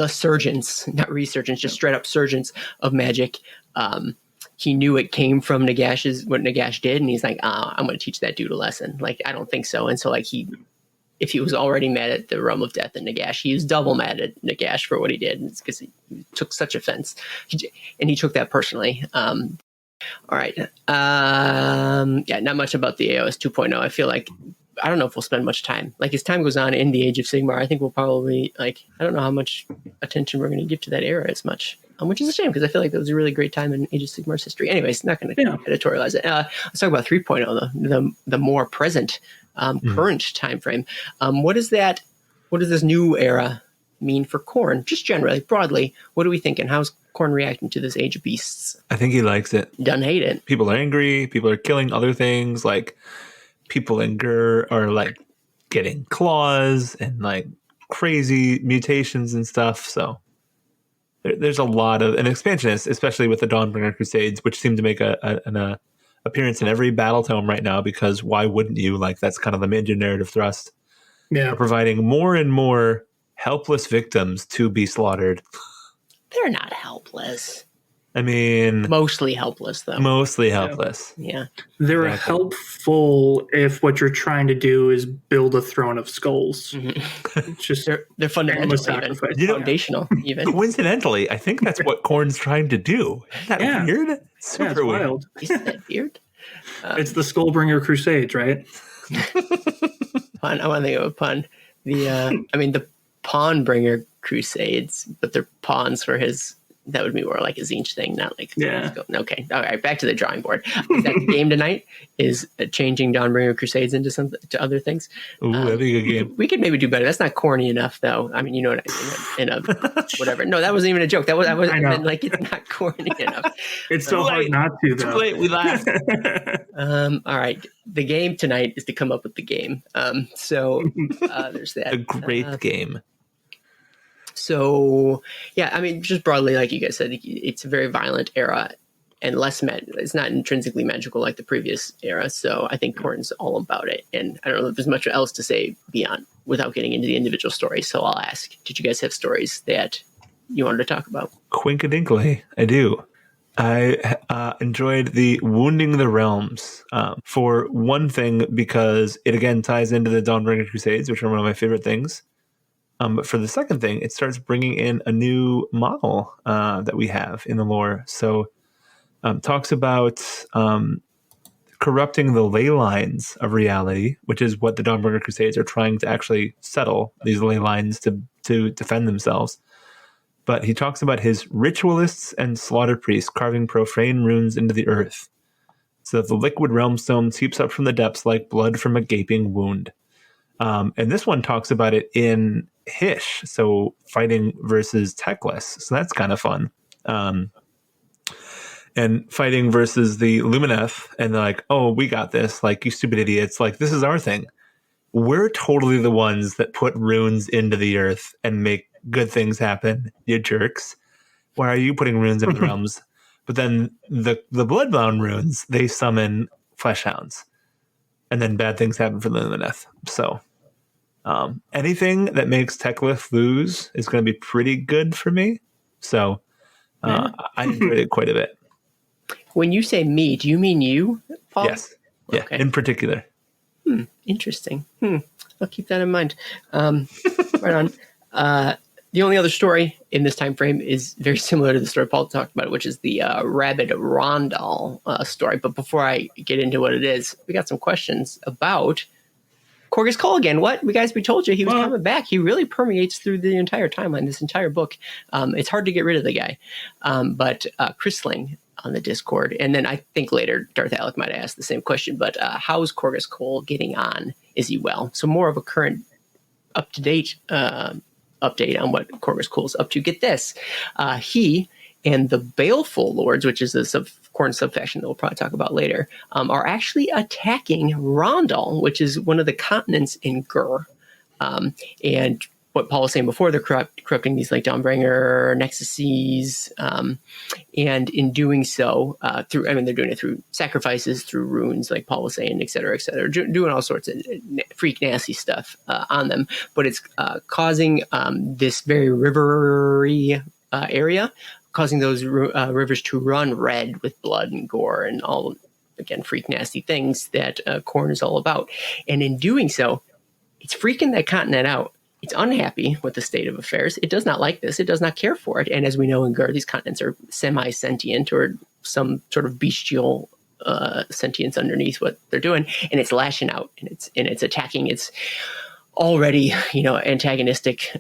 surgence, not resurgence, just straight up surgence of magic. He knew it came from what Nagash did, and he's like, I'm going to teach that dude a lesson. Like, I don't think so. And so like if he was already mad at the realm of death and Nagash, he was double mad at Nagash for what he did. It's because he took such offense, and he took that personally. All right. Not much about the AOS 2.0. I feel like, I don't know if we'll spend much time. Like, as time goes on in the Age of Sigmar, I think we'll probably, I don't know how much attention we're going to give to that era as much, which is a shame because I feel like that was a really great time in Age of Sigmar's history. Anyways, not going to editorialize it. Let's talk about 3.0, though, the more present, current time frame. What does this new era mean for Khorne? Just generally, broadly, what are we thinking? How's Khorne reacting to this Age of Beasts? I think he likes it. Doesn't hate it. People are angry. People are killing other things. Like, people in Gur are like getting claws and like crazy mutations and stuff. So there's a lot of an expansionist, especially with the Dawnbringer Crusades, which seem to make an appearance in every battle tome right now, because why wouldn't you? Like, that's kind of the major narrative thrust. Yeah. We're providing more and more helpless victims to be slaughtered. They're not helpless. I mean, mostly helpless, though. Mostly helpless. Yeah. They're helpful if what you're trying to do is build a throne of skulls. Mm-hmm. It's just they're fundamental, foundational, even. Coincidentally, I think that's what Khorne's trying to do. Isn't that weird? Super wild. Isn't that weird? It's the Skullbringer Crusades, right? Pun. I want to think of a pun. The Pawnbringer Crusades, but they're pawns for his. That would be more like a Zinch thing, not like Okay, all right. Back to the drawing board. Is that the game tonight? Is changing Dawnbringer Crusades into to other things? Ooh, that'd be a good game. We could maybe do better. That's not corny enough, though. I mean, you know what I mean? In a whatever. No, that wasn't even a joke. I meant like it's not corny enough. It's so hard not to. Though. Too late. We laughed. All right. The game tonight is to come up with the game. So there's that. A great game. So, yeah, I mean, just broadly, like you guys said, it's a very violent era and it's not intrinsically magical like the previous era. So I think Khorne's all about it. And I don't know if there's much else to say beyond without getting into the individual stories. So I'll ask, did you guys have stories that you wanted to talk about? Quinkadinkly, I do. I enjoyed the Wounding the Realms for one thing, because it again ties into the Dawnbringer Crusades, which are one of my favorite things. But for the second thing, it starts bringing in a new model that we have in the lore. So talks about corrupting the ley lines of reality, which is what the Dawnbringer Crusades are trying to actually settle, these ley lines to defend themselves. But he talks about his ritualists and slaughter priests carving profane runes into the earth, so that the liquid realm stone seeps up from the depths like blood from a gaping wound. And this one talks about it in Hish, so fighting versus Teclis. So that's kind of fun. and fighting versus the Lumineth, and they're like, "Oh, we got this! Like, you stupid idiots! Like, this is our thing. We're totally the ones that put runes into the earth and make good things happen. You jerks! Why are you putting runes into the realms?" But then the Bloodbound runes, they summon flesh hounds, and then bad things happen for the Lumineth. So anything that makes Teclith lose is going to be pretty good for me. So I enjoyed it quite a bit. When you say me, do you mean you, Paul? Yes. Yeah, Okay. in particular. Interesting. I'll keep that in mind. Right on. The only other story in this time frame is very similar to the story Paul talked about, which is the Rabid Rondal story. But before I get into what it is, we got some questions about Corgus Cole again. What? We told you he was coming back. He really permeates through the entire timeline, this entire book. It's hard to get rid of the guy. But Chris Sling on the Discord, and then I think later Darth Alec might ask the same question, but how's Corgus Cole getting on? Is he well? So more of a current, up-to-date update on what Corgus Cole's up to. Get this. He and the Baleful Lords, which is a Khorne subfaction that we'll probably talk about later, are actually attacking Rondal, which is one of the continents in Gur. And what Paul was saying before, they're corrupting these like Dawnbringer nexuses, and in doing so, they're doing it through sacrifices, through runes, like Paul was saying, et cetera, doing all sorts of freak nasty stuff on them. But it's causing this very rivery area, causing those rivers to run red with blood and gore and all, again, freak nasty things that Khorne is all about. And in doing so, it's freaking that continent out. It's unhappy with the state of affairs. It does not like this. It does not care for it. And as we know in Gur, these continents are semi-sentient or some sort of bestial sentience underneath what they're doing. And it's lashing out and it's attacking its already, antagonistic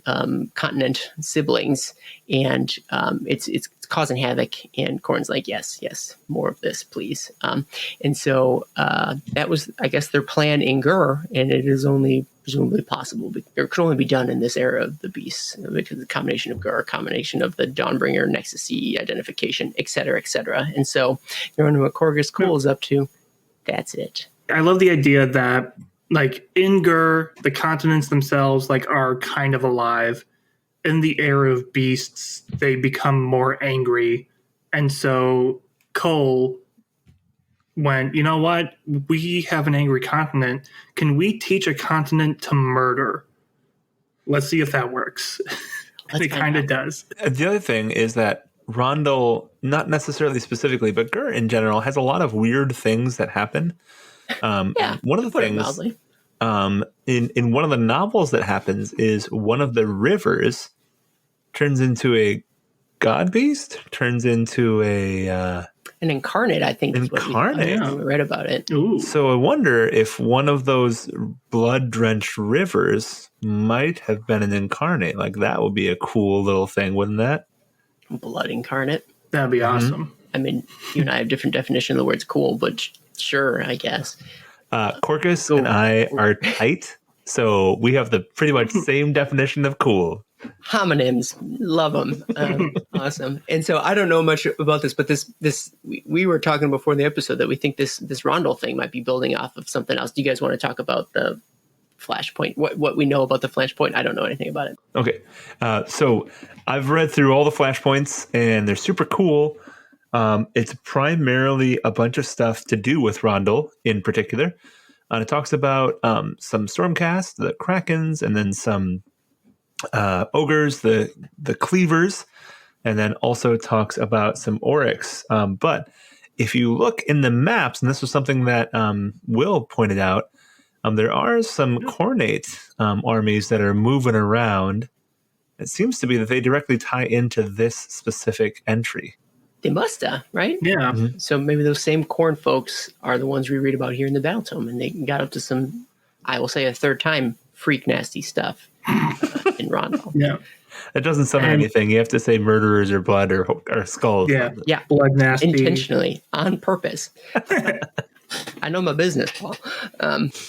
continent siblings. And it's causing havoc. And Khorne's like, yes, more of this, please. And so that was, I guess, their plan in Gur. And it is only presumably possible. It could only be done in this era of the beasts, because the combination of Gur, combination of the Dawnbringer, Nexus E identification, et cetera, et cetera. And so you're wondering what Corgus Cole is up to. That's it. I love the idea that, like, in Gur, the continents themselves, like, are kind of alive. In the era of beasts, they become more angry. And so Cole went, you know what? We have an angry continent. Can we teach a continent to murder? Let's see if that works. And it kind of does. The other thing is that Rondal, not necessarily specifically, but Gur in general, has a lot of weird things that happen. One of the things in one of the novels that happens is one of the rivers turns into a god beast, turns into an incarnate, I think. Incarnate. We read about it. Ooh. So I wonder if one of those blood-drenched rivers might have been an incarnate. Like, that would be a cool little thing, wouldn't that? Blood incarnate. That'd be awesome. I mean, you and I have different definition of the words cool, but sure, I guess. Corcus and I are tight, so we have the pretty much same definition of cool. Homonyms, love them. Awesome. And so I don't know much about this, but we were talking before the episode that we think this Rondal thing might be building off of something else. Do you guys want to talk about the Flashpoint? What we know about the Flashpoint? I don't know anything about it. Okay, so I've read through all the Flashpoints, and they're super cool. It's primarily a bunch of stuff to do with Rondal in particular. And it talks about some Stormcast, the Krakens, and then some ogres, the cleavers, and then also talks about some oryx. But if you look in the maps, and this was something that Will pointed out, there are some Khornate armies that are moving around. It seems to be that they directly tie into this specific entry. They must have, right? Yeah. Mm-hmm. So maybe those same Khorne folks are the ones we read about here in the Battletome, and they got up to some, I will say a third time, freak nasty stuff in Rondal. Yeah. That doesn't summon anything. You have to say murderers or blood or skulls. Yeah. Yeah. Blood nasty. Intentionally, on purpose. I know my business, Paul.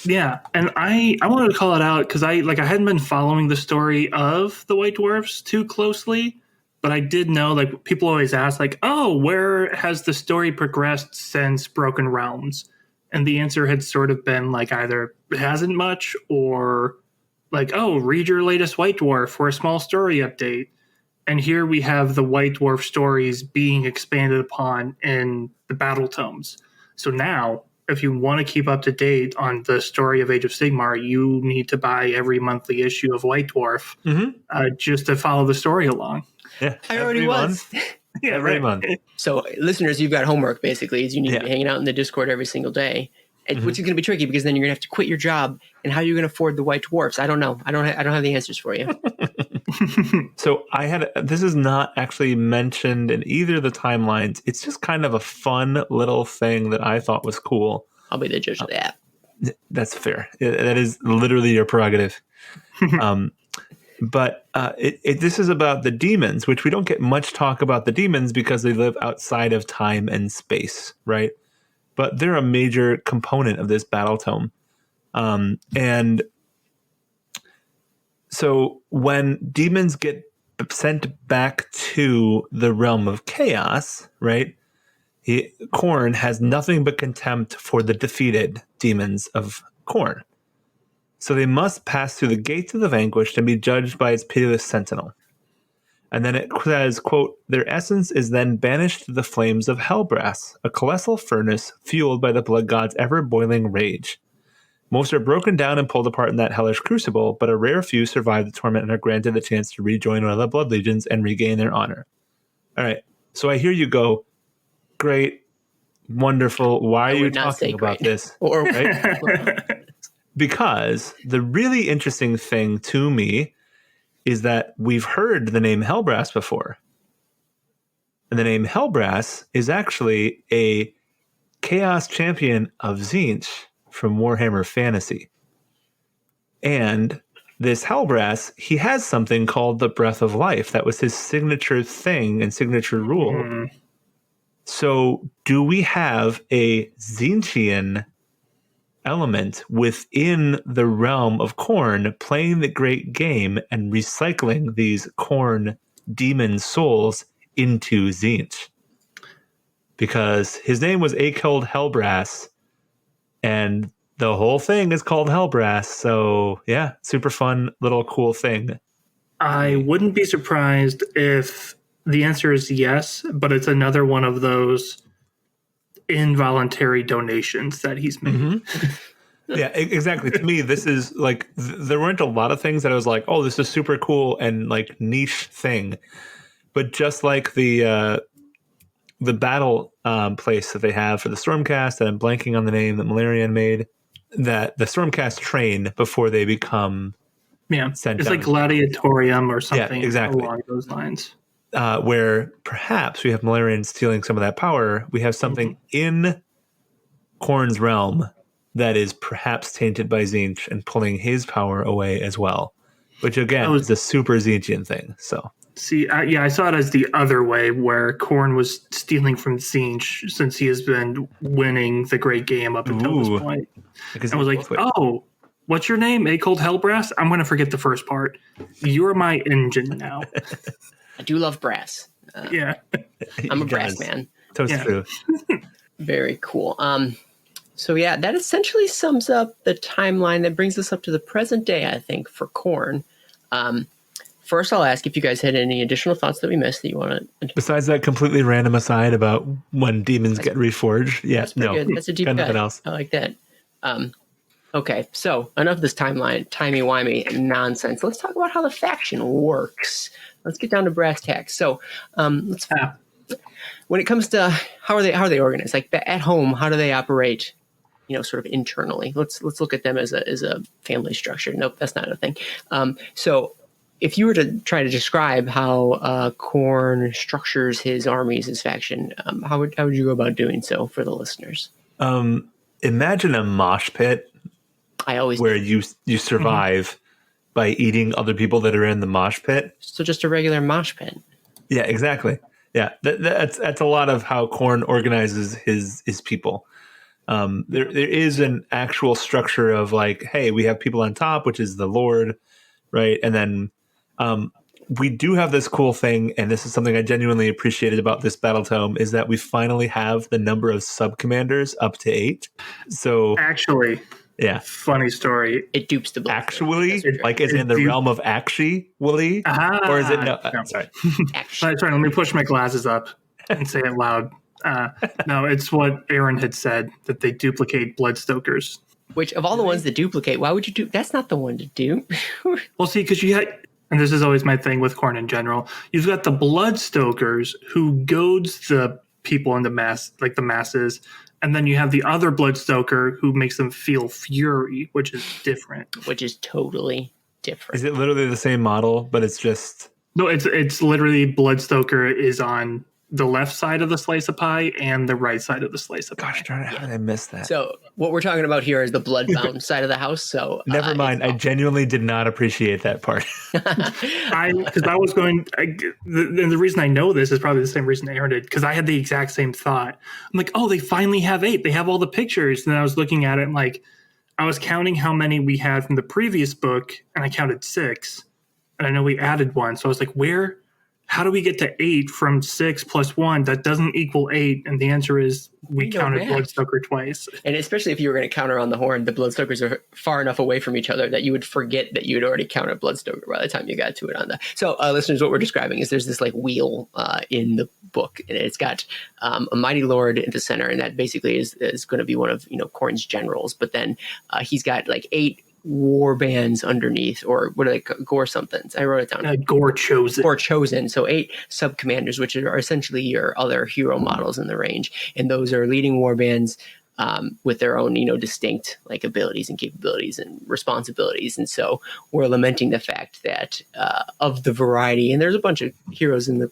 Yeah, and I wanted to call it out because I hadn't been following the story of the White Dwarfs too closely, But I did know, like, people always ask, like, oh, where has the story progressed since Broken Realms? And the answer had sort of been, like, either it hasn't much or, like, oh, read your latest White Dwarf for a small story update. And here we have the White Dwarf stories being expanded upon in the Battletomes. So now, if you want to keep up to date on the story of Age of Sigmar, you need to buy every monthly issue of White Dwarf just to follow the story along. Yeah, I already was. Yeah, every month. So, listeners, you've got homework basically. Is you need to be hanging out in the Discord every single day, which is going to be tricky because then you're going to have to quit your job. And how are you going to afford the White Dwarfs? I don't know. I don't have the answers for you. So this is not actually mentioned in either of the timelines. It's just kind of a fun little thing that I thought was cool. I'll be the judge of that. That's fair. That is literally your prerogative. But this is about the demons, which we don't get much talk about the demons because they live outside of time and space, right? But they're a major component of this battle tome. And so when demons get sent back to the realm of chaos, right? Khorne has nothing but contempt for the defeated demons of Khorne. So they must pass through the gates of the vanquished and be judged by its pitiless sentinel. And then it says, quote, their essence is then banished to the flames of Hellbrass, a colossal furnace fueled by the blood god's ever-boiling rage. Most are broken down and pulled apart in that hellish crucible, but a rare few survive the torment and are granted the chance to rejoin one of the blood legions and regain their honor. All right, so I hear you go, great, wonderful, why are you talking about this? Or right? Because the really interesting thing to me is that we've heard the name Hellbrass before. And the name Hellbrass is actually a chaos champion of Tzeentch from Warhammer Fantasy. And this Hellbrass, he has something called the Breath of Life. That was his signature thing and signature rule. Mm. So do we have a Tzeentchian element within the realm of Khorne playing the great game and recycling these Khorne demon souls into Tzeentch? Because his name was Akold Hellbrass, and the whole thing is called Hellbrass. So yeah, super fun little cool thing. I wouldn't be surprised if the answer is yes, but it's another one of those involuntary donations that he's made. Mm-hmm. Yeah, exactly. To me, this is like, there weren't a lot of things that I was like, oh, this is super cool and like niche thing. But just like the battle place that they have for the Stormcast, and I'm blanking on the name that Malarian made, that the Stormcast train before they become sent it's down. like Gladiatorium or something exactly. along those lines. Where perhaps we have Malarian stealing some of that power. We have something in Khorne's realm that is perhaps tainted by Tzeentch and pulling his power away as well, which again is a super Tzeentchian thing. So see, I saw it as the other way, where Khorne was stealing from Tzeentch since he has been winning the great game up until this point. I was like, oh, what's your name? Akold Hellbrass? I'm going to forget the first part. You're my engine now. I do love brass. Yeah. I'm a brass man. That's true. Very cool. So yeah, that essentially sums up the timeline that brings us up to the present day, I think, for Khorne. First, I'll ask if you guys had any additional thoughts that we missed that you want to... Besides that completely random aside about when demons get reforged. Yeah, good. That's a deep cut. Nothing else. I like that. Okay, so enough of this timey-wimey nonsense. Let's talk about how the faction works. Let's get down to brass tacks. So when it comes to how are they organized? Like at home, how do they operate? Sort of internally. Let's look at them as a family structure. Nope, that's not a thing. So if you were to try to describe how Khorne structures his armies, his faction, how would you go about doing so for the listeners? Imagine a mosh pit. Where you survive by eating other people that are in the mosh pit. So just a regular mosh pit. Yeah, exactly. Yeah, that's a lot of how Khorne organizes his people. There is an actual structure of like, hey, we have people on top, which is the Lord, right? And then we do have this cool thing, and this is something I genuinely appreciated about this Battletome, is that we finally have the number of sub-commanders up to 8. So, Actually, yeah. funny story. It dupes the blood. Actually? That's for sure. Like, is it in the realm of actually? Or is it no? No. Sorry. Actually, Sorry, let me push my glasses up and say it loud. No, it's what Aaron had said, that they duplicate Bloodstokers. which of all the ones that duplicate, why would you do? That's not the one to do. Well, see, because you had, and this is always my thing with Khorne in general, you've got the Bloodstokers who goads the people in the mass, like the masses, and then you have the other Bloodstoker who makes them feel fury, which is different. Which is totally different. Is it literally the same model, but it's just... No, it's literally Bloodstoker is on the left side of the slice of pie and the right side of the slice of pie. Gosh darn it, how did I miss that? So what we're talking about here is the bloodbound side of the house. So Never mind. I genuinely did not appreciate that part. Because I was going, and the reason I know this is probably the same reason Aaron did, because I had the exact same thought. I'm like, oh, they finally have 8. They have all the pictures. And then I was looking at it and like, I was counting how many we had from the previous book, and I counted 6. And I know we added 1. So I was like, how do we get to 8 from 6 plus 1? That doesn't equal 8. And the answer is we counted Bloodstoker twice. And especially if you were going to counter on the Horn, the Bloodstokers are far enough away from each other that you would forget that you had already counted Bloodstoker by the time you got to it on the. So listeners, what we're describing is there's this like wheel in the book, and it's got a mighty lord in the center, and that basically is going to be one of Khorne's generals. But then he's got like 8 war bands underneath, or what are they, gore somethings? I wrote it down. Gore chosen. Gore chosen. So 8 sub commanders, which are essentially your other hero models in the range, and those are leading war bands with their own distinct like abilities and capabilities and responsibilities. And so we're lamenting the fact that of the variety, and there's a bunch of heroes in the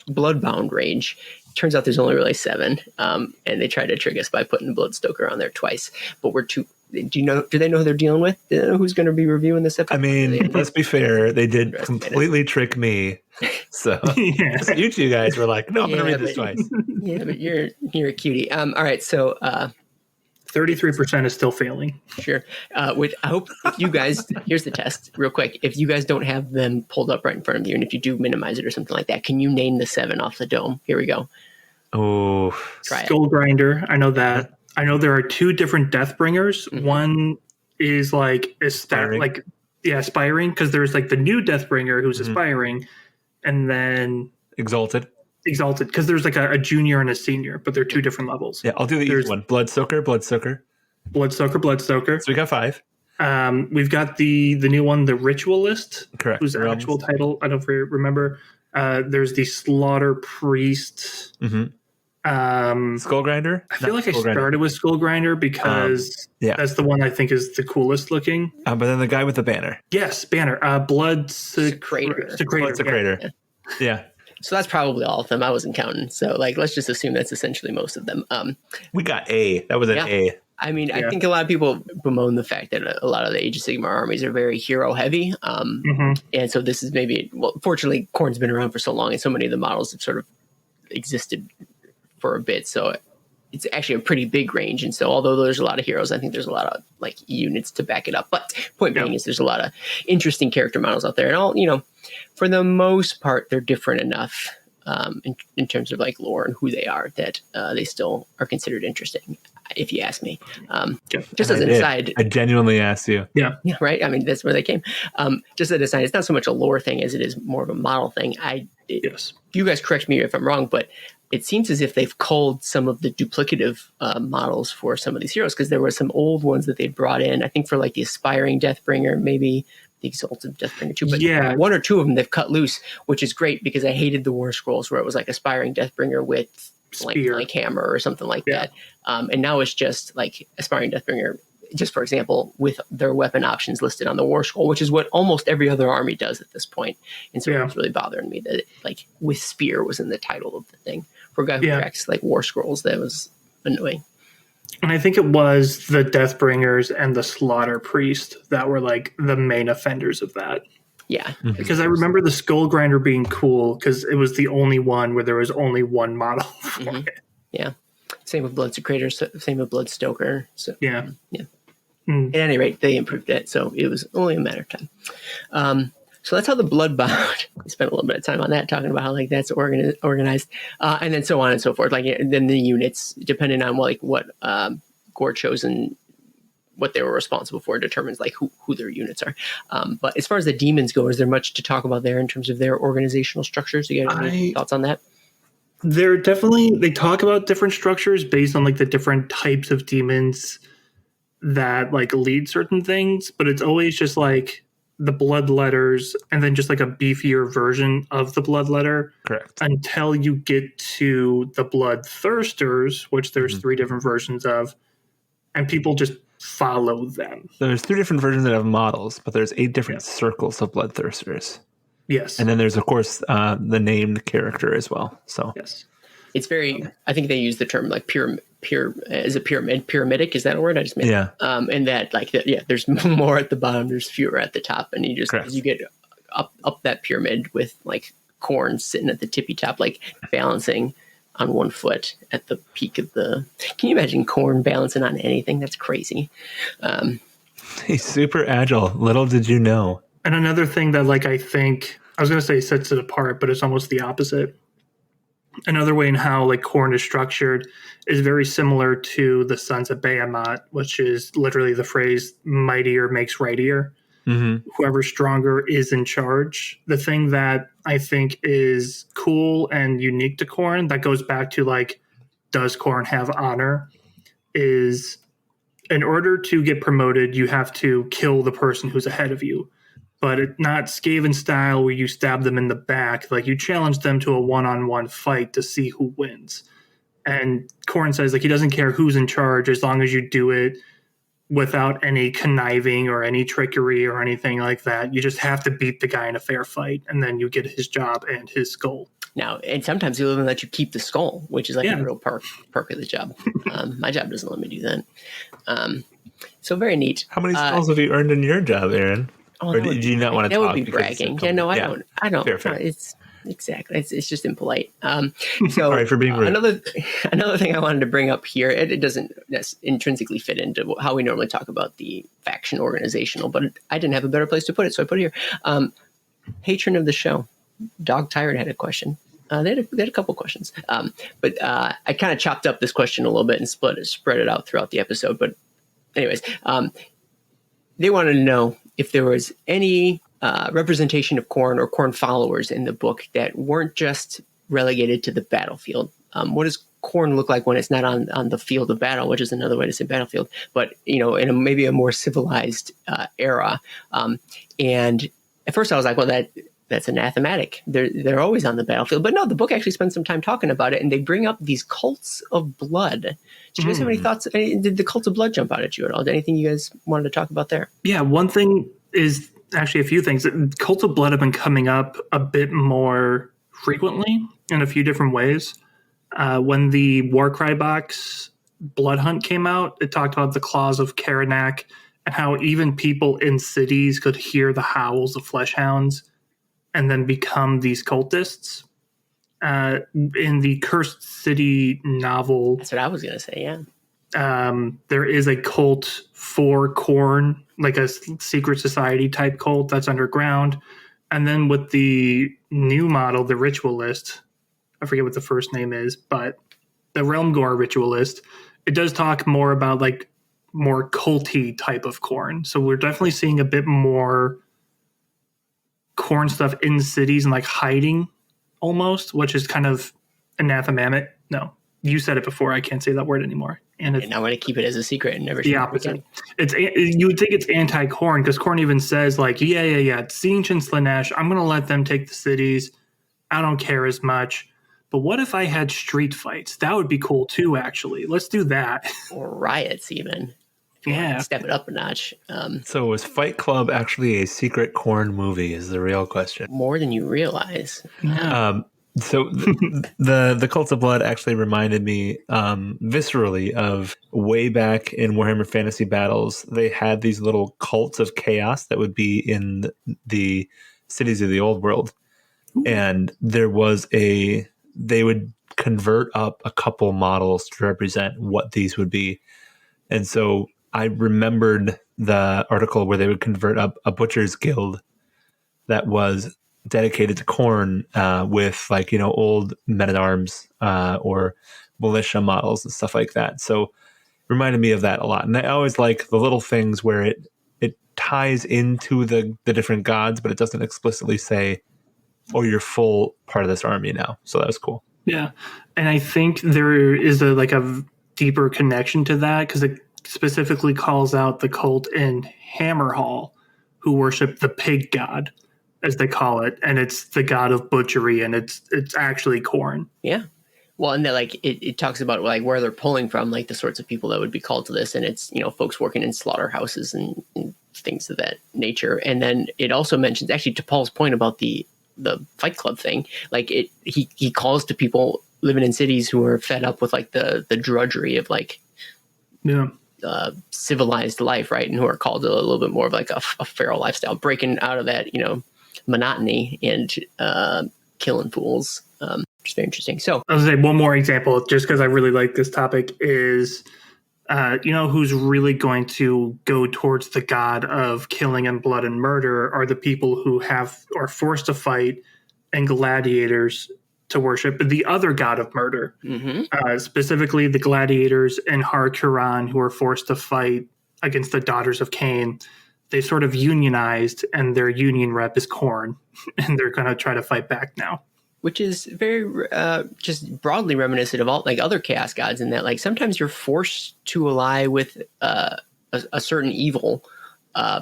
Bloodbound range. Turns out there's only really 7, and they tried to trick us by putting Bloodstoker on there twice, but we're too. Do they know who they're dealing with? Do they know who's going to be reviewing this episode? I mean, let's be fair. They did completely trick me. So you two guys were like, no, I'm going to read this twice. Yeah, but you're a cutie. All right. So 33% is still failing. Sure. I hope if you guys, here's the test real quick. If you guys don't have them pulled up right in front of you, and if you do minimize it or something like that, can you name the 7 off the dome? Here we go. Oh, try Skull Grinder. I know that. I know there are 2 different Deathbringers. Mm-hmm. One is like aspiring, because there's like the new Deathbringer who's aspiring, and then Exalted, because there's like a junior and a senior, but they're 2 different levels. Yeah, I'll do the easy one. Bloodstoker. So we got 5. We've got the new one, the Ritualist. Correct. Whose actual title I don't remember. There's the Slaughter Priest. Mm-hmm. Skull Grinder. I feel like I started with Skull Grinder because that's the one I think is the coolest looking. But then the guy with the banner. Yes, banner. Secrator. Yeah. So that's probably all of them. I wasn't counting. So let's just assume that's essentially most of them. We got A. That was an A. I mean, I think a lot of people bemoan the fact that a lot of the Age of Sigmar armies are very hero heavy. And so this is fortunately, Khorne's been around for so long, and so many of the models have sort of existed for a bit, so it's actually a pretty big range. And so although there's a lot of heroes, I think there's a lot of units to back it up. But point being is there's a lot of interesting character models out there, and all for the most part they're different enough in terms of lore and who they are that they still are considered interesting, if you ask me. Just as an aside, I genuinely asked you. Yeah, right. I mean, that's where they came. Just as an aside, it's not so much a lore thing as it is more of a model thing. You guys correct me if I'm wrong, but it seems as if they've culled some of the duplicative models for some of these heroes, because there were some old ones that they'd brought in, I think for the Aspiring Deathbringer, maybe the Exalted Deathbringer too, but 1 or 2 of them they've cut loose, which is great because I hated the War Scrolls where it was Aspiring Deathbringer with blank hammer or something like that. And now it's just Aspiring Deathbringer, just for example, with their weapon options listed on the War Scroll, which is what almost every other army does at this point. And so it's really bothering me that with Spear was in the title of the thing. For a guy who tracks War Scrolls, that was annoying. And I think it was the Deathbringers and the Slaughter Priest that were the main offenders of that. Yeah. Mm-hmm. Because I remember the Skull Grinder being cool because it was the only one where there was only one model for it. Yeah. Same with Bloodstoker, same with Bloodstoker. So, At Mm. any rate, they improved it, so it was only a matter of time. So that's how the Bloodbound. We spent a little bit of time on that, talking about how like that's organized, and then so on and so forth. Like then the units, depending on what Gore chose and what they were responsible for, determines like who their units are. But as far as the demons go, is there much to talk about there in terms of their organizational structures? Do you have any thoughts on that? They talk about different structures based on like the different types of demons that like lead certain things, but it's always just like the bloodletters and then just like a beefier version of the bloodletter. Correct. Until you get to the bloodthirsters, which there's 3 different versions of, and people just follow them. There's 3 different versions that have models, but there's 8 different circles of bloodthirsters. Yes. And then there's, of course, the named character as well. So yes. It's very, I think they use the term like pyramidic. Is that a word? I just made yeah. And that like, there's more at the bottom, there's fewer at the top. And you just, as you get up that pyramid with like Khorne sitting at the tippy top, like balancing on one foot at the peak of can you imagine Khorne balancing on anything? That's crazy. He's super agile. Little did you know. And another thing that like, I think I was going to say sets it apart, but it's almost the opposite. Another way in how like Khorne is structured is very similar to the Sons of Behemoth, which is literally the phrase "mightier makes rightier." Mm-hmm. Whoever's stronger is in charge. The thing that I think is cool and unique to Khorne that goes back to like, does Khorne have honor? Is in order to get promoted, you have to kill the person who's ahead of you. But it's not Skaven style where you stab them in the back. Like you challenge them to a one-on-one fight to see who wins. And Khorne says like he doesn't care who's in charge as long as you do it without any conniving or any trickery or anything like that. You just have to beat the guy in a fair fight, and then you get his job and his skull. Now, and sometimes he'll even let you keep the skull, which is like a real perk of the job. My job doesn't let me do that. So very neat. How many skulls have you earned in your job, Aaron? Or did you not want to talk? That would be bragging. Yeah, no, I don't. Fair. It's exactly. It's just impolite. So sorry for being rude. Another thing I wanted to bring up here. It doesn't intrinsically fit into how we normally talk about the faction organizational, but I didn't have a better place to put it, so I put it here. Patron of the show, Dog Tired had a question. They had a couple questions, but I kind of chopped up this question a little bit and spread it out throughout the episode. But anyways, they wanted to know if there was any representation of Khorne or Khorne followers in the book that weren't just relegated to the battlefield. What does Khorne look like when it's not on the field of battle, which is another way to say battlefield, but in maybe a more civilized era? And at first I was like, well, that's anathematic. They're always on the battlefield. But no, the book actually spends some time talking about it, and they bring up these cults of blood. Did you guys have any thoughts? Did the cult of blood jump out at you at all? Did anything you guys wanted to talk about there? Yeah, one thing is actually a few things. Cult of blood have been coming up a bit more frequently in a few different ways. When the Warcry box Blood Hunt came out, it talked about the claws of Karanak and how even people in cities could hear the howls of fleshhounds and then become these cultists. In the Cursed City novel, that's what I was going to say. Yeah, there is a cult for Khorne, like a secret society type cult that's underground. And then with the new model, the Ritualist, I forget what the first name is, but the Realmgore Ritualist, it does talk more about like more culty type of Khorne. So we're definitely seeing a bit more Khorne stuff in cities and like hiding almost, which is kind of anathematic. No, you said it before. I can't say that word anymore. And I want to keep it as a secret and never. The opposite. You would think it's anti-Khorne because Khorne even says like, yeah. Tzeentch and Slaanesh, I'm going to let them take the cities. I don't care as much. But what if I had street fights? That would be cool too. Actually, let's do that. Or riots even. Yeah, step it up a notch. So was Fight Club actually a secret Khorne movie is the real question. More than you realize. So the Cult of Blood actually reminded me viscerally of way back in Warhammer Fantasy Battles. They had these little cults of chaos that would be in the cities of the old world. Ooh. And there was they would convert up a couple models to represent what these would be. And so I remembered the article where they would convert up a butcher's guild that was dedicated to Khorne, with like, old men-at-arms or militia models and stuff like that. So it reminded me of that a lot. And I always like the little things where it ties into the different gods, but it doesn't explicitly say, oh, you're full part of this army now. So that was cool. Yeah. And I think there is a deeper connection to that, because it specifically calls out the cult in Hammerhall who worship the pig god, as they call it, and it's the god of butchery, and it's actually Khorne. Yeah. Well, and then like it talks about like where they're pulling from, like the sorts of people that would be called to this, and it's folks working in slaughterhouses and things of that nature. And then it also mentions, actually, to Paul's point about the Fight Club thing, like he calls to people living in cities who are fed up with like the drudgery of like civilized life, right, and who are called to a little bit more of like a feral lifestyle, breaking out of that monotony and killing fools. Which is very interesting. So I was going to say one more example, just because I really like this topic, is who's really going to go towards the god of killing and blood and murder are the people who are forced to fight, and gladiators to worship the other god of murder. Mm-hmm. Specifically the gladiators in Har Kuran, who are forced to fight against the daughters of Cain. They sort of unionized, and their union rep is Khorne, and they're going to try to fight back now. Which is very just broadly reminiscent of all like other chaos gods, in that like sometimes you're forced to ally with a certain evil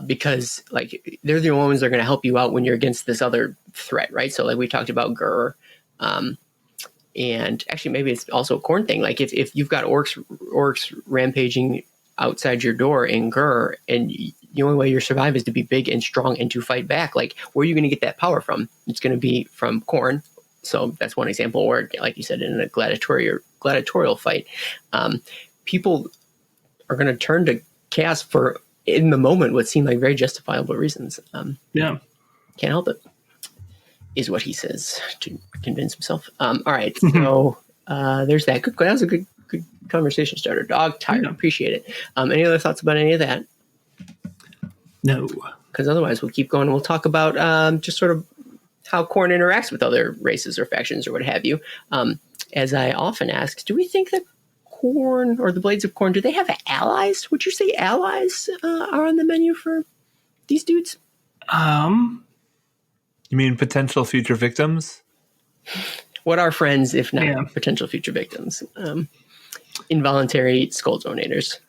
because like they're the only ones that are going to help you out when you're against this other threat, right? So like we talked about Gur, and actually maybe it's also a Khorne thing. Like if you've got orcs rampaging outside your door in Gur, and the only way you survive is to be big and strong and to fight back, like where are you going to get that power from? It's going to be from Khorne. So that's one example. Or like you said, in a gladiatorial fight, people are going to turn to chaos for, in the moment, what seem like very justifiable reasons. Can't help it, is what he says to convince himself. All right, so there's that. Good. That was a good conversation starter. Dog tired. Appreciate it. Any other thoughts about any of that? No, because otherwise we'll keep going. We'll talk about just sort of how Khorne interacts with other races or factions or what have you. As I often ask, do we think that Khorne or the Blades of Khorne, do they have allies? Would you say allies are on the menu for these dudes? You mean potential future victims? What are friends if not potential future victims? Involuntary skull donators.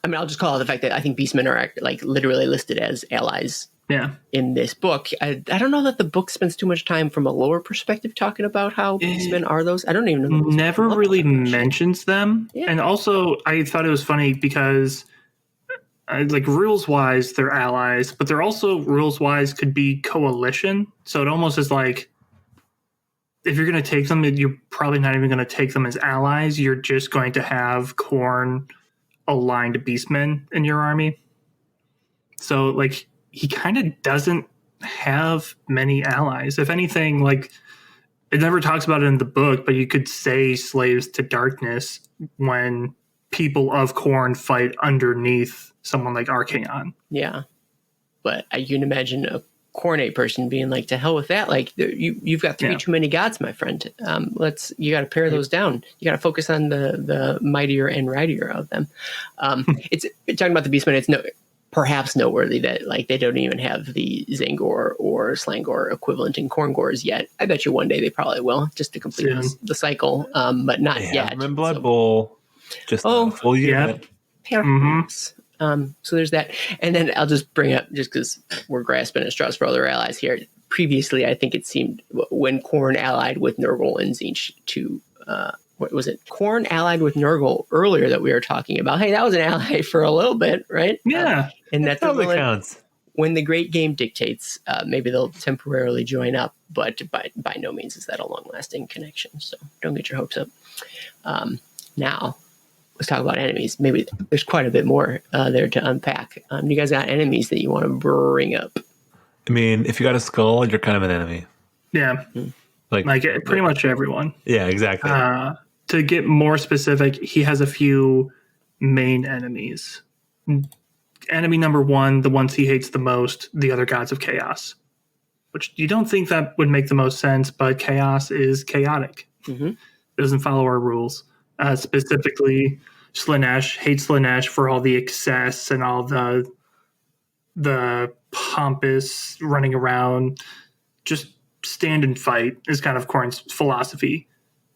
I mean, I'll just call out the fact that I think beastmen are like literally listed as allies. In this book. I don't know that the book spends too much time from a lower perspective talking about how beastmen are those. I don't even know. Never really mentions them. And also, I thought it was funny because like rules-wise, they're allies, but they're also rules-wise could be coalition. So it almost is like, if you're going to take them, you're probably not even going to take them as allies. You're just going to have Khorne aligned beastmen in your army. So like, he kind of doesn't have many allies. If anything, like, it never talks about it in the book, but you could say slaves to darkness when people of Khorne fight underneath someone like Archaon. Yeah. But I can imagine a Khorne person being like, to hell with that. Like, you've got too many gods, my friend. You got to pare those down. You got to focus on the mightier and rightier of them. It's talking about the beastmen. It's perhaps noteworthy that like they don't even have the Zangor or Slangor equivalent in Khorngors yet. I bet you one day they probably will, just to complete the cycle, but not yet. In Blood Bowl, just a full unit. Perhaps. So there's that. And then I'll just bring up, just because we're grasping at straws for other allies here, previously I think it seemed when Khorne allied with Nurgle and Tzeentch to what was it? Khorne allied with Nurgle earlier that we were talking about. Hey, that was an ally for a little bit, right? Yeah. And that totally counts. When the great game dictates, maybe they'll temporarily join up, but by no means is that a long-lasting connection. So don't get your hopes up. Now, let's talk about enemies. Maybe there's quite a bit more there to unpack. You guys got enemies that you want to bring up? I mean, if you got a skull, you're kind of an enemy. Yeah. Like pretty much everyone. Yeah, exactly. To get more specific, he has a few main enemies. Enemy number one, the ones he hates the most, the other gods of chaos. which you don't think that would make the most sense, but chaos is chaotic. Mm-hmm. It doesn't follow our rules. Specifically, Slaanesh hates Slaanesh for all the excess and all the pompous running around. Just stand and fight is kind of Khorne's philosophy.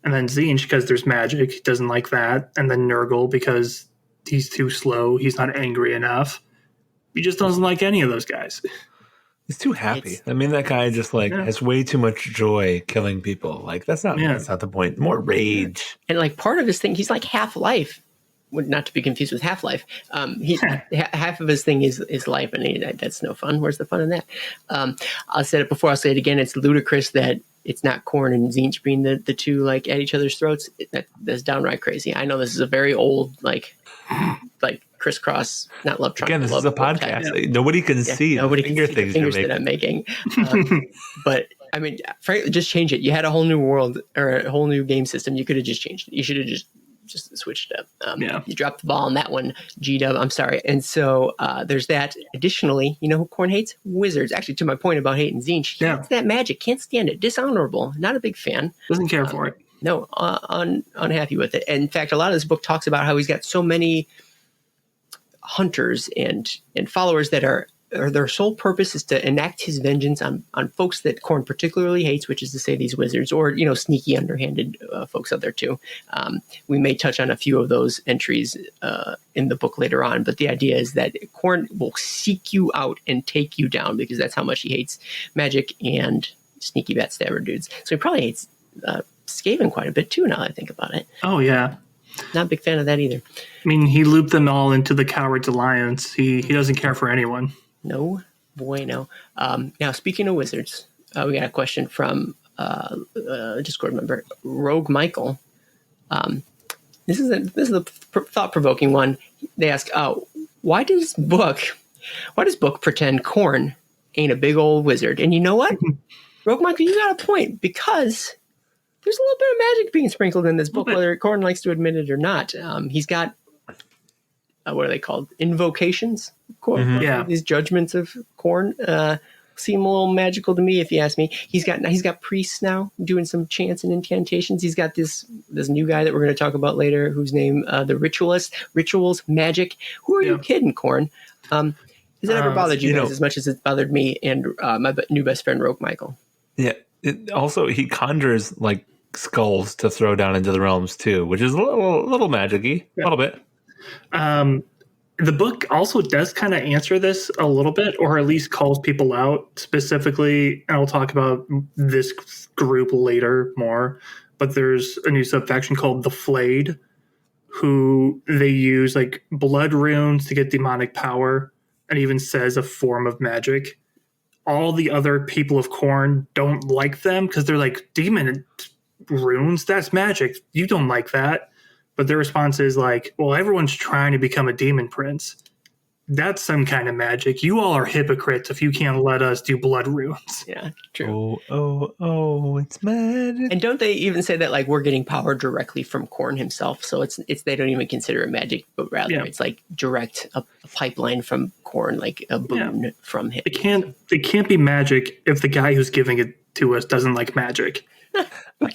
And then Tzeentch, because there's magic, he doesn't like that. And then Nurgle, because he's too slow, he's not angry enough. He just doesn't like any of those guys. He's too happy. I mean, that guy just has way too much joy killing people. Like that's not the point. More rage. And like part of his thing, he's like Half-Life. Not to be confused with Half-Life. Half of his thing is life, and that's no fun. Where's the fun in that? I said it before. I'll say it again. It's ludicrous that it's not Khorne and Tzeentch being the two like at each other's throats. That's downright crazy. I know this is a very old like crisscross, not love triangle. Again, this is a podcast. Yeah. Nobody can see nobody the can finger see things the fingers that I'm making. But I mean, frankly, just change it. You had a whole new world or a whole new game system. You could have just changed it. You should have just switched it up. You dropped the ball on that one, G-Dub. I'm sorry. And so there's that. Additionally, you know who Khorne hates? Wizards. Actually, to my point about hating Tzeentch, he hates that magic. Can't stand it. Dishonorable. Not a big fan. Doesn't care for it. No, unhappy with it. And in fact, a lot of this book talks about how he's got so many hunters and followers that are their sole purpose is to enact his vengeance on folks that Khorne particularly hates, which is to say these wizards or, sneaky, underhanded folks out there too. We may touch on a few of those entries in the book later on, but the idea is that Khorne will seek you out and take you down because that's how much he hates magic and sneaky backstabber dudes. So he probably hates Skaven quite a bit too, now that I think about it. Oh, yeah. Not a big fan of that either. I mean, he looped them all into the Cowards Alliance. He doesn't care for anyone. No bueno. Now, speaking of wizards, we got a question from Discord member Rogue Michael. This is a thought-provoking one. They ask, why does book pretend Khorne ain't a big old wizard? And you know what, Rogue Michael, you got a point because there's a little bit of magic being sprinkled in this book, whether Khorne likes to admit it or not. He's got what are they called? Invocations. These judgments of Khorne seem a little magical to me, if you ask me. He's got priests now doing some chants and incantations. He's got this new guy that we're going to talk about later, whose name the rituals magic. Who are you kidding, Khorne? Has it ever bothered you guys as much as it bothered me and my new best friend Rogue Michael? Yeah. Also, he conjures like skulls to throw down into the realms too, which is a little magic-y, a little bit. The book also does kind of answer this a little bit, or at least calls people out specifically. And I'll talk about this group later more, but there's a new subfaction called the Flayed, who they use like blood runes to get demonic power, and even says a form of magic. All the other people of Khorne don't like them because they're like, demon runes, that's magic. You don't like that. But their response is like, well, everyone's trying to become a demon prince. That's some kind of magic. You all are hypocrites if you can't let us do blood runes. Yeah, true. Oh, it's magic. And don't they even say that like we're getting power directly from Khorne himself? So it's they don't even consider it magic, but rather it's like direct a pipeline from Khorne, like a boon from him. It can't be magic if the guy who's giving it to us doesn't like magic.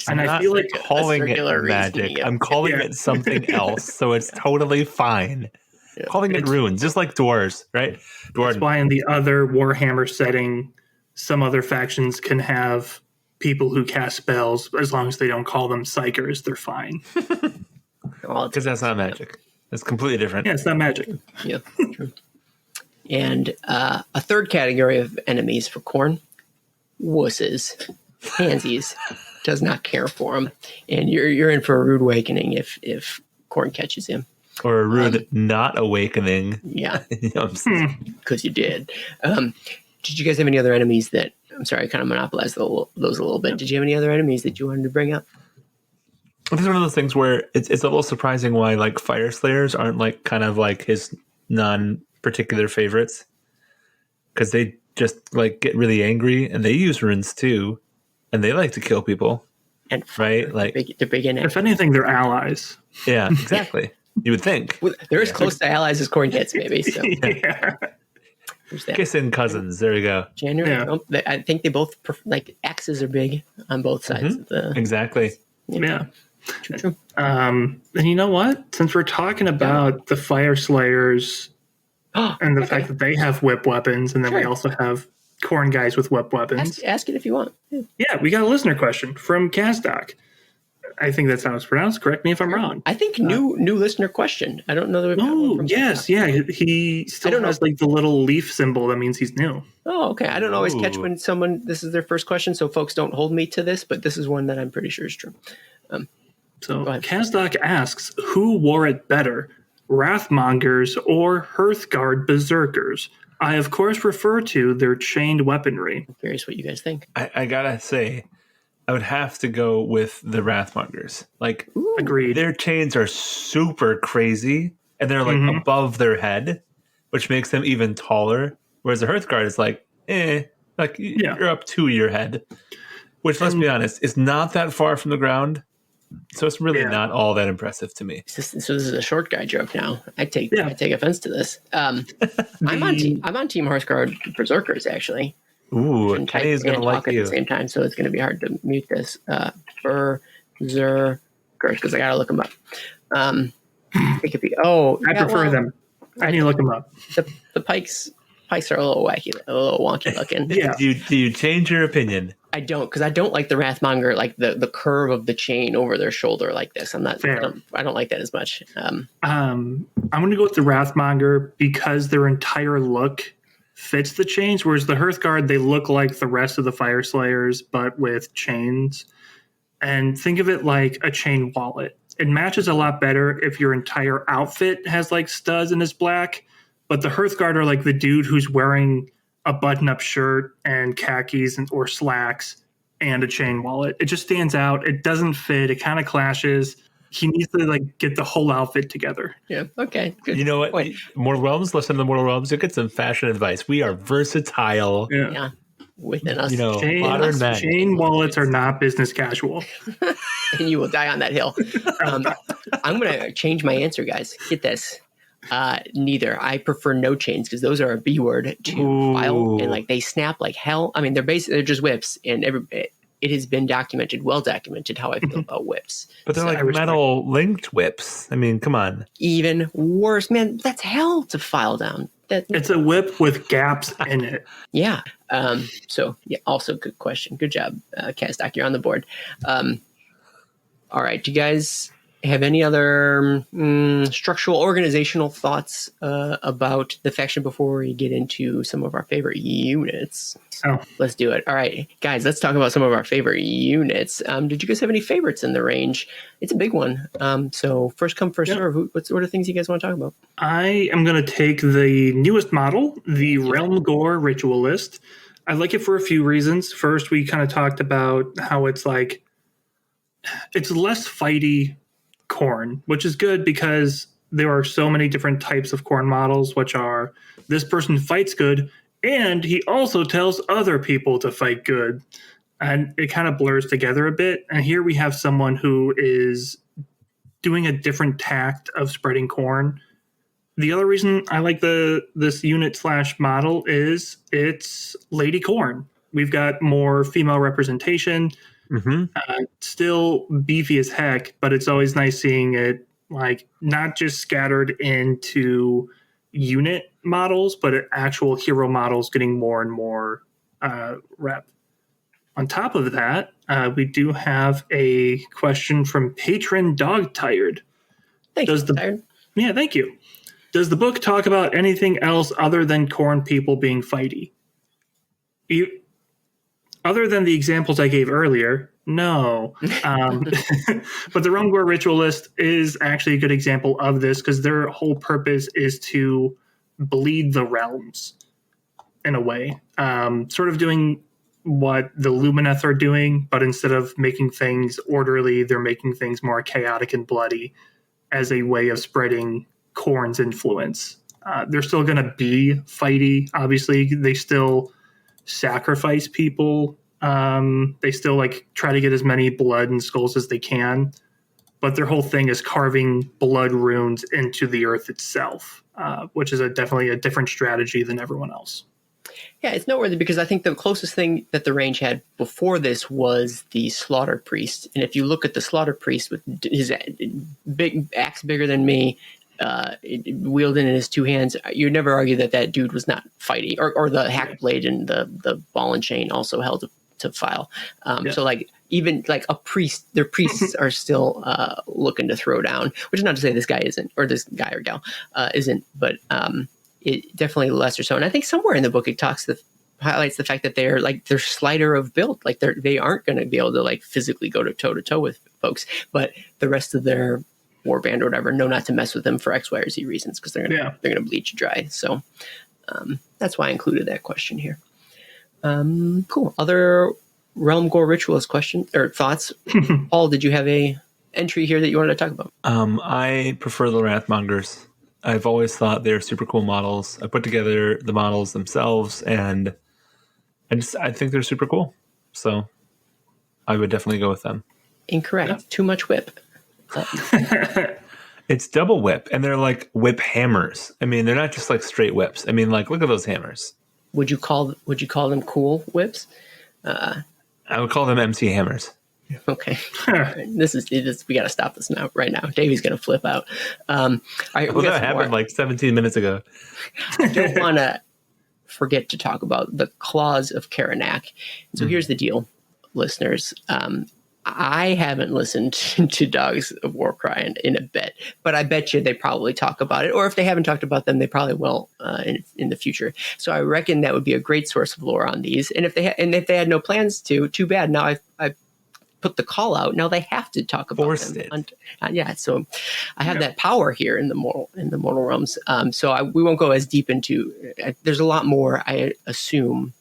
And I feel like calling it magic. I'm calling it something else, so it's totally fine. Yeah. Calling it runes, just like dwarves, right? That's why in the other Warhammer setting, some other factions can have people who cast spells as long as they don't call them psychers, they're fine. Because that's not magic. It's completely different. Yeah, it's not magic. Yeah, true. And a third category of enemies for Khorne, wusses, pansies. Does not care for him, and you're in for a rude awakening if Khorne catches him, or a rude not awakening. Yeah, because you did. Did you guys have any other enemies that? I'm sorry, I kind of monopolized those a little bit. Did you have any other enemies that you wanted to bring up? This is one of those things where it's a little surprising why like Fire Slayers aren't like kind of like his non-particular favorites, because they just like get really angry and they use runes too. And they like to kill people, and right? Like they're big in it. If anything, they're allies. Yeah, exactly. You would think they're as close to allies as Khorne gets, maybe. So. Who's that? Kissing cousins. There you go. January. Yeah. Oh, I think they both like axes are big on both sides of the. Exactly. Yeah. True. And you know what? Since we're talking about the Fire Slayers and the fact that they have whip weapons, and then we Sure. also have Khorne guys with whip weapons. Ask it if you want. Yeah. Yeah, we got a listener question from Kazdak. I think that's how it's pronounced. Correct me if I'm wrong. I think new listener question. I don't know that we've got one Oh, from yes. Scott. Yeah. He still has like the little leaf symbol that means he's new. Oh, okay. I don't always catch Ooh. when someone this is their first question, so folks don't hold me to this, but this is one that I'm pretty sure is true. So ahead. Kazdak asks, who wore it better, Wrathmongers or Hearthguard Berserkers? I, of course, refer to their chained weaponry. I'm curious what you guys think. I gotta say, I would have to go with the Wrathmongers. Like, Agreed. their chains are super crazy, and they're like above their head, which makes them even taller. Whereas the Hearthguard is like, you're up to your head. Which, let's be honest, is not that far from the ground. So it's really not all that impressive to me. So this is a short guy joke now. I take offense to this. I'm on Team Hearthguard Berserkers actually. Ooh, And Kenny is type going to and like talk at you. the same time, so it's going to be hard to mute this. Berserkers, because I got to look them up. It could be. Oh, I prefer them. I need to look them up. The pikes are a little wacky, a little wonky looking. Yeah. Do you change your opinion? I don't, because I don't like the Wrathmonger, like the curve of the chain over their shoulder like this. I'm not. I don't like that as much. I'm going to go with the Wrathmonger because their entire look fits the chains, whereas the Hearthguard, they look like the rest of the Fire Slayers, but with chains. And think of it like a chain wallet. It matches a lot better if your entire outfit has like studs and is black, but the Hearthguard are like the dude who's wearing a button-up shirt and khakis or slacks and a chain wallet. It just stands out. It doesn't fit. It kind of clashes. He needs to like get the whole outfit together. Yeah. Okay. Good. You know what? Point. Mortal Realms, listen to the Mortal Realms. You'll get some fashion advice. We are versatile. Yeah. Within us, Modern men. Chain wallets are not business casual. and you will die on that hill. I'm going to change my answer, guys. Get this. Neither. I prefer no chains because those are a B word to file, and like they snap like hell. I mean, they're just whips, and it has been well documented how I feel about whips. But they're like metal linked whips. I mean, come on. Even worse, man. That's hell to file down. It's a whip with gaps in it. Yeah. So yeah. Also, good question. Good job, Kazdak. You're on the board. All right. Do you guys have any other structural organizational thoughts about the faction before we get into some of our favorite units? Oh. Let's do it. All right, guys, let's talk about some of our favorite units. Did you guys have any favorites in the range? It's a big one. So first come, first serve. What are things you guys want to talk about? I am going to take the newest model, the Realm Gore Ritualist. I like it for a few reasons. First, we kind of talked about how it's less fighty Khorne, which is good because there are so many different types of Khorne models, which are this person fights good, and he also tells other people to fight good. And it kind of blurs together a bit. And here we have someone who is doing a different tact of spreading Khorne. The other reason I like this unit / model is it's Lady Khorne. We've got more female representation. Still beefy as heck, but it's always nice seeing it like not just scattered into unit models, but actual hero models getting more and more rep. On top of that, we do have a question from patron Dog Tired. Thanks, Tired. Yeah, thank you. Does the book talk about anything else other than Khorne people being fighty? Other than the examples I gave earlier, no. But the Realm Gore Ritualist is actually a good example of this because their whole purpose is to bleed the realms in a way. Sort of doing what the Lumineth are doing, but instead of making things orderly, they're making things more chaotic and bloody as a way of spreading Khorne's influence. They're still going to be fighty. Obviously, they still sacrifice people. They still try to get as many blood and skulls as they can, but their whole thing is carving blood runes into the earth itself, which is definitely a different strategy than everyone else. Yeah, it's noteworthy because I think the closest thing that the range had before this was the Slaughter Priest. And if you look at the Slaughter Priest with his big axe bigger than me, wielding in his two hands, you'd never argue that dude was not fighting. Or the hack blade and the ball and chain also held to file. So like even like a priest, their priests are still looking to throw down, which is not to say this guy isn't, or this guy or gal isn't, but it definitely lesser so. And I think somewhere in the book it highlights the fact that they're slighter of build, like they aren't going to be able to like physically go toe to toe with folks, but the rest of their warband or whatever know not to mess with them for X, Y, or Z reasons because they're gonna bleed you dry. So that's why I included that question here. Cool. Other Realm Gore Ritualist question or thoughts? Paul, did you have a entry here that you wanted to talk about? I prefer the Wrathmongers. I've always thought they're super cool models. I put together the models themselves, and I think they're super cool. So I would definitely go with them. Incorrect. Yeah. Too much whip. It's double whip, and they're like whip hammers. I mean, they're not just like straight whips. I mean, like look at those hammers. Would you call them cool whips? I would call them MC hammers. Okay. This is we got to stop this now, right now. Davy's going to flip out. All right, well, that happened like 17 minutes ago. I don't want to forget to talk about the Claws of Karanak. So here's the deal, listeners. I haven't listened to Dogs of Warcry in a bit, but I bet you they probably talk about it. Or if they haven't talked about them, they probably will in the future. So I reckon that would be a great source of lore on these. And if they had no plans to, too bad. Now I put the call out. Now they have to talk about them. Yeah, so I have that power here in the mortal realms. So we won't go as deep into. There's a lot more, I assume,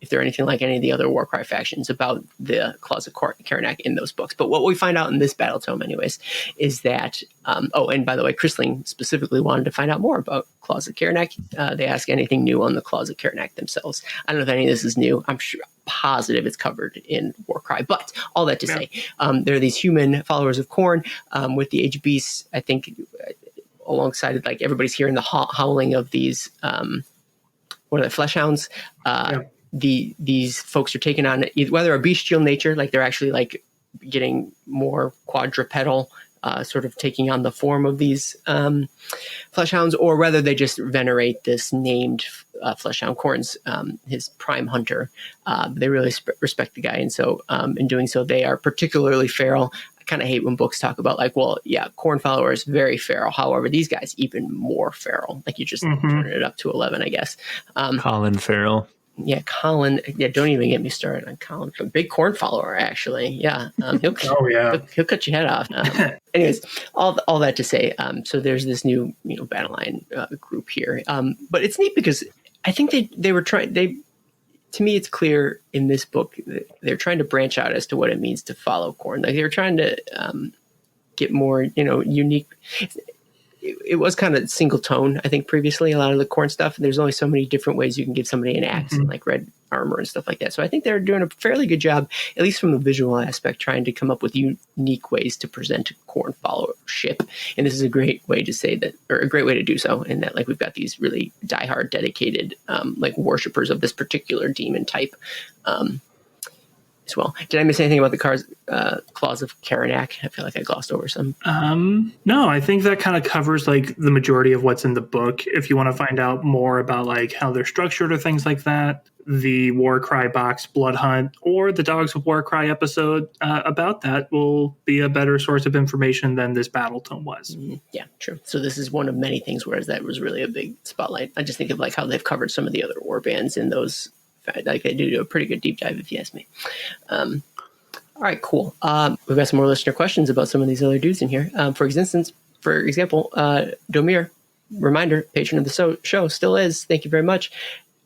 if they're anything like any of the other Warcry factions, about the Claws of Karanak in those books. But what we find out in this battle tome, anyways, is that, and by the way, Chrisling specifically wanted to find out more about Claws of Karanak. They ask anything new on the Claws of Karanak themselves. I don't know if any of this is new. I'm positive it's covered in Warcry. But all that to say, there are these human followers of Khorne with the Age of Beasts, I think, alongside like everybody's hearing the howling of these, what are they, Fleshhounds? These folks are taking on whether a bestial nature, like they're actually like getting more quadrupedal, sort of taking on the form of these Fleshhounds, or whether they just venerate this named Fleshhound, Khorne's his prime hunter. They really respect the guy, and so in doing so, they are particularly feral. I kind of hate when books talk about like, well, yeah, Khorne followers very feral. However, these guys even more feral. Like you just turn it up to 11, I guess. Colin Farrell. Yeah, Colin. Yeah, don't even get me started on Colin. A big Khorne follower, actually. Yeah, he'll cut your head off. Anyways, all that to say, so there's this new battle line group here, but it's neat because I think they were trying. To me, it's clear in this book that they're trying to branch out as to what it means to follow Khorne. Like they're trying to get more, unique. It was kind of single tone, I think, previously, a lot of the Khorne stuff. There's only so many different ways you can give somebody an axe and like red armor and stuff like that. So I think they're doing a fairly good job, at least from the visual aspect, trying to come up with unique ways to present Khorne followership. And this is a great way to say that, or a great way to do so, in that like we've got these really diehard, dedicated like worshippers of this particular demon type as well. Did I miss anything about the Claws of Karanak? I feel like I glossed over some. No, I think that kind of covers like the majority of what's in the book. If you want to find out more about like how they're structured or things like that, the Warcry box, Blood Hunt, or the Dogs of Warcry episode about that will be a better source of information than this battle tome was. Yeah, true. So this is one of many things, whereas that was really a big spotlight. I just think of like how they've covered some of the other war bands in those. Like they do a pretty good deep dive, if you ask me. All right, cool. We've got some more listener questions about some of these other dudes in here. For example, Domir, reminder, patron of the show, still is. Thank you very much.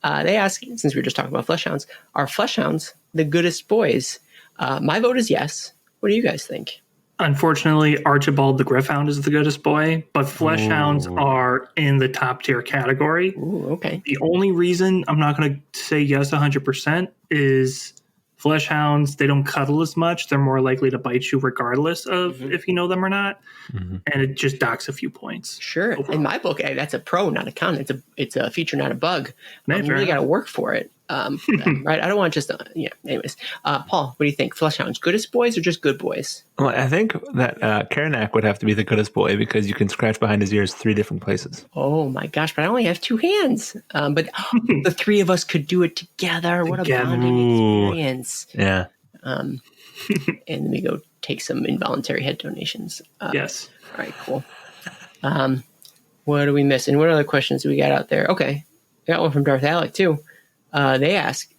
They ask, since we were just talking about Fleshhounds, are Fleshhounds the goodest boys? My vote is yes. What do you guys think? Unfortunately, Archibald the Gryph-hound is the goodest boy, but Fleshhounds are in the top tier category. Ooh, okay. The only reason I'm not going to say yes 100% is Flesh hounds, they don't cuddle as much. They're more likely to bite you regardless of if you know them or not. And it just docks a few points. Sure. overall. In my book, that's a pro, not a con. It's a feature, not a bug. You Fair really got to enough. work for it. Right? I don't want just anyways. Paul, what do you think? Flesh hounds, goodest boys or just good boys? Well, I think that Karanak would have to be the goodest boy because you can scratch behind his ears 3 different places. Oh my gosh, but I only have 2 hands. But the 3 of us could do it together. What a bonding experience. Yeah. And then we go take some involuntary head donations. Yes. All right, cool. What are we missing? What other questions do we got out there? Okay. I got one from Darth Alec too. They ask,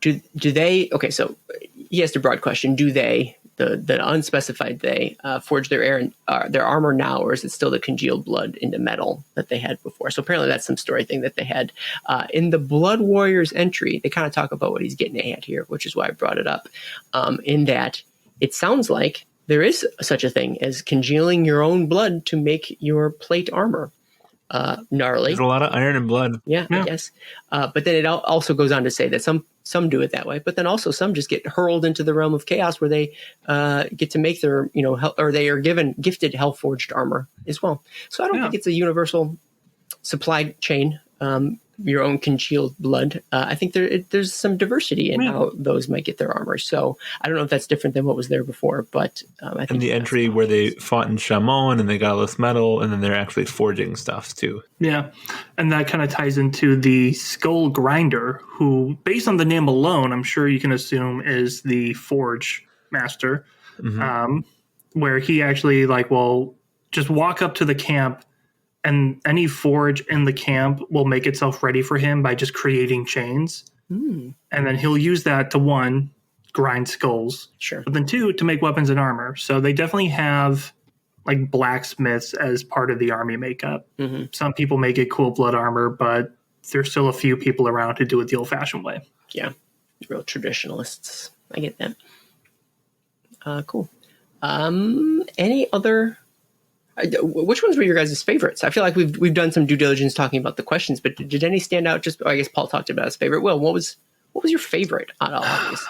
do they, okay, so he asked a broad question. Do they, the unspecified they, forge their armor now, or is it still the congealed blood into metal that they had before? So apparently that's some story thing that they had. In the Blood Warriors entry, they kind of talk about what he's getting at here, which is why I brought it up, in that it sounds like there is such a thing as congealing your own blood to make your plate armor. Gnarly. There's a lot of iron and blood. Yeah, I guess. But then it also goes on to say that some do it that way, but then also some just get hurled into the realm of chaos where they get to make their, or they are gifted hell-forged armor as well. So I don't think it's a universal supply chain, your own congealed blood. I think there's some diversity in how those might get their armor. So I don't know if that's different than what was there before, but I think in the entry where they fought in Chamon and they got all this metal, and then they're actually forging stuff too. Yeah. And that kind of ties into the Skull Grinder, who, based on the name alone, I'm sure you can assume is the forge master, where he actually will just walk up to the camp, and any forge in the camp will make itself ready for him by just creating chains. And then he'll use that to, 1, grind skulls. Sure. But then 2, to make weapons and armor. So they definitely have blacksmiths as part of the army makeup. Some people may get cool blood armor, but there's still a few people around who do it the old-fashioned way. Yeah. Real traditionalists. I get that. Cool. Any other... Which ones were your guys' favorites? I feel like we've done some due diligence talking about the questions, but did any stand out? I guess Paul talked about his favorite. Will, what was your favorite out of all these?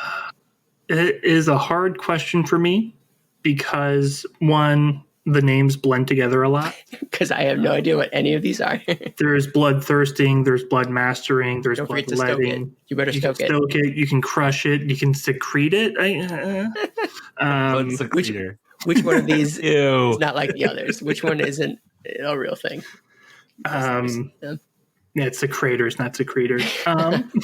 It is a hard question for me because, 1, the names blend together a lot. Because I have no idea what any of these are. There's blood thirsting, there's blood mastering, there's Don't blood forget to stoke letting. it. You better You stoke can it. stoke it. You can crush it. You can secrete it. Blood secretor. Which one of these Ew. is not like the others? Which one isn't a real thing? Yeah, it's secretors, not secretors. But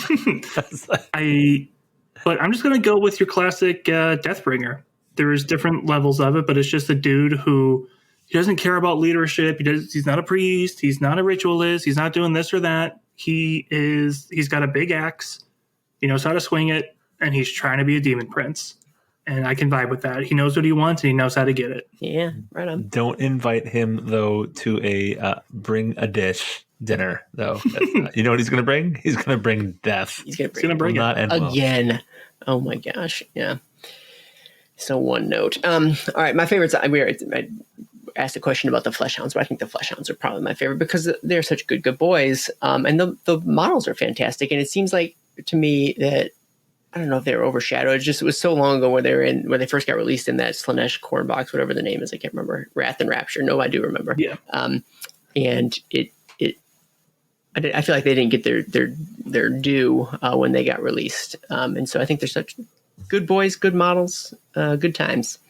I'm just going to go with your classic Deathbringer. There's different levels of it, but it's just a dude who he doesn't care about leadership. He's not a priest. He's not a ritualist. He's not doing this or that. He's got a big axe. He knows how to swing it, and he's trying to be a demon prince. And I can vibe with that. He knows what he wants, and he knows how to get it. Yeah, right on. Don't invite him though to a bring a dish dinner though. You know what he's going to bring? He's going to bring death. He's going gonna bring Will it not end well. again. Oh my gosh, yeah. So one note. All right, my favorites. I asked a question about the flesh hounds, but I think the flesh hounds are probably my favorite because they're such good boys. And the models are fantastic. And it seems like to me that I don't know if they were overshadowed. It was so long ago when they first got released in that Slanesh corn box, whatever the name is. I can't remember. Wrath and Rapture. No, I do remember. Yeah. And I feel like they didn't get their due when they got released. And so I think they're such good boys, good models, good times.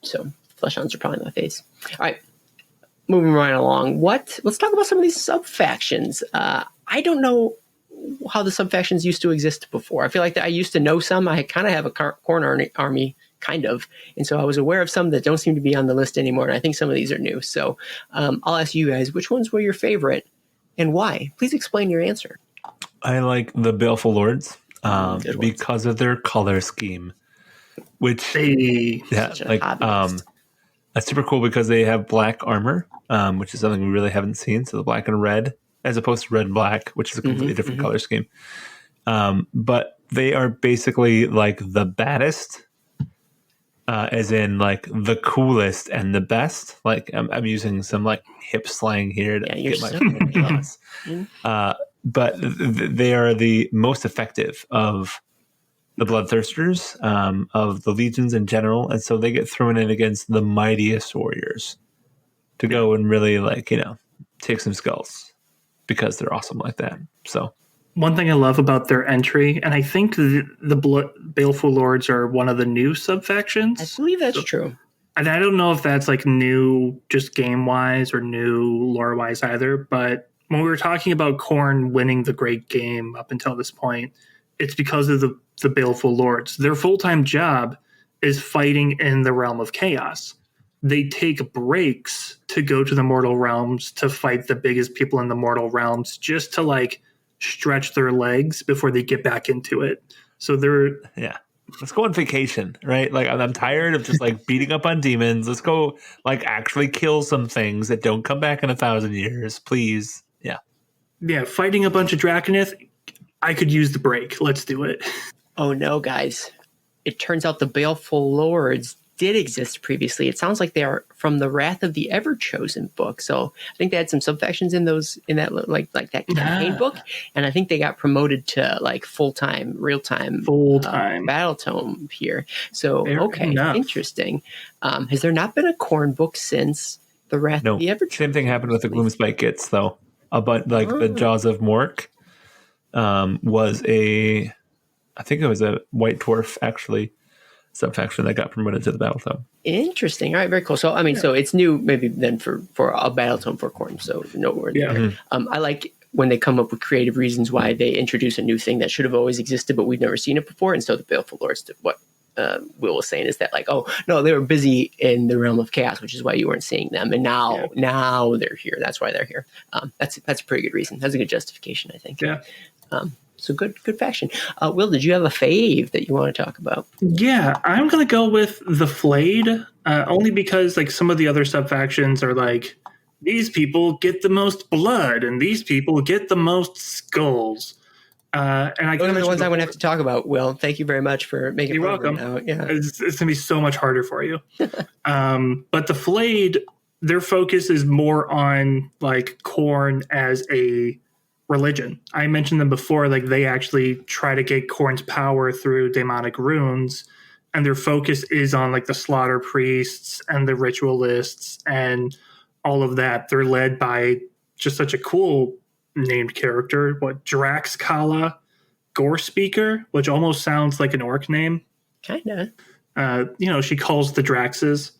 So flesh hounds are probably my face. All right, moving right along. Let's talk about some of these sub factions. I don't know how the sub factions used to exist before. I feel like that I used to know some. I kind of have a corn army, kind of, and so I was aware of some that don't seem to be on the list anymore. And I think some of these are new. So I'll ask you guys, which ones were your favorite and why? Please explain your answer. I like the Baleful Lords because of their color scheme, which that's super cool because they have black armor, which is something we really haven't seen. So the black and red, as opposed to red and black, which is a completely different color scheme. But they are basically like the baddest, as in like the coolest and the best. Like I'm using some like hip slang here to get my point across. But they are the most effective of the bloodthirsters of the legions in general, and so they get thrown in against the mightiest warriors to go and really take some skulls because they're awesome like that. So One thing I love about their entry, and I think the Baleful Lords are one of the new subfactions. I believe that's true. And I don't know if that's like new just game wise or new lore wise either, but when we were talking about Khorne winning the great game up until this point, it's because of the Baleful Lords. Their full-time job is fighting in the realm of chaos. They take breaks to go to the mortal realms to fight the biggest people in the mortal realms just to like stretch their legs before they get back into it. So they're let's go on vacation, right? Like I'm tired of just like beating up on demons. Let's go like actually kill some things that don't come back in 1,000 years, please. Yeah, fighting a bunch of Draconith. I could use the break. Let's do it. Oh no, guys. It turns out the Baleful Lords did exist previously. It sounds like they are from the Wrath of the Everchosen book. So I think they had some subfactions in that like that campaign book, and I think they got promoted to like full-time Battletome here. So interesting. Has there not been a Khorne book since the Wrath of the Everchosen? Same thing happened with the Gloomspite Gits though. But like the Jaws of Mork was I think it was a White Dwarf actually subfaction that got promoted to the Battletome. Interesting. All right, very cool. So, I mean, so it's new maybe then for a Battletome for Khorne, so noteworthy. Yeah. Mm-hmm. I like when they come up with creative reasons why they introduce a new thing that should have always existed, but we've never seen it before. And so the Baleful Lords did what Will was saying is that like, oh, no, they were busy in the realm of chaos, which is why you weren't seeing them. And now they're here. That's why they're here. That's a pretty good reason. That's a good justification, I think. Yeah. So good faction. Will, did you have a fave that you want to talk about? Yeah, I'm going to go with the Flayed, only because like some of the other subfactions are like, these people get the most blood and these people get the most skulls. And I those are the ones I would have to talk about, Will. Thank you very much for making it. You're welcome. Yeah. It's going to be so much harder for you. But the Flayed, their focus is more on like Khorne as a religion. I mentioned them before, like they actually try to get Khorne's power through demonic runes, and their focus is on like the slaughter priests and the ritualists and all of that. They're led by just such a cool named character, Draxkala Gore Speaker, which almost sounds like an orc name. Kinda. She calls the Draxes,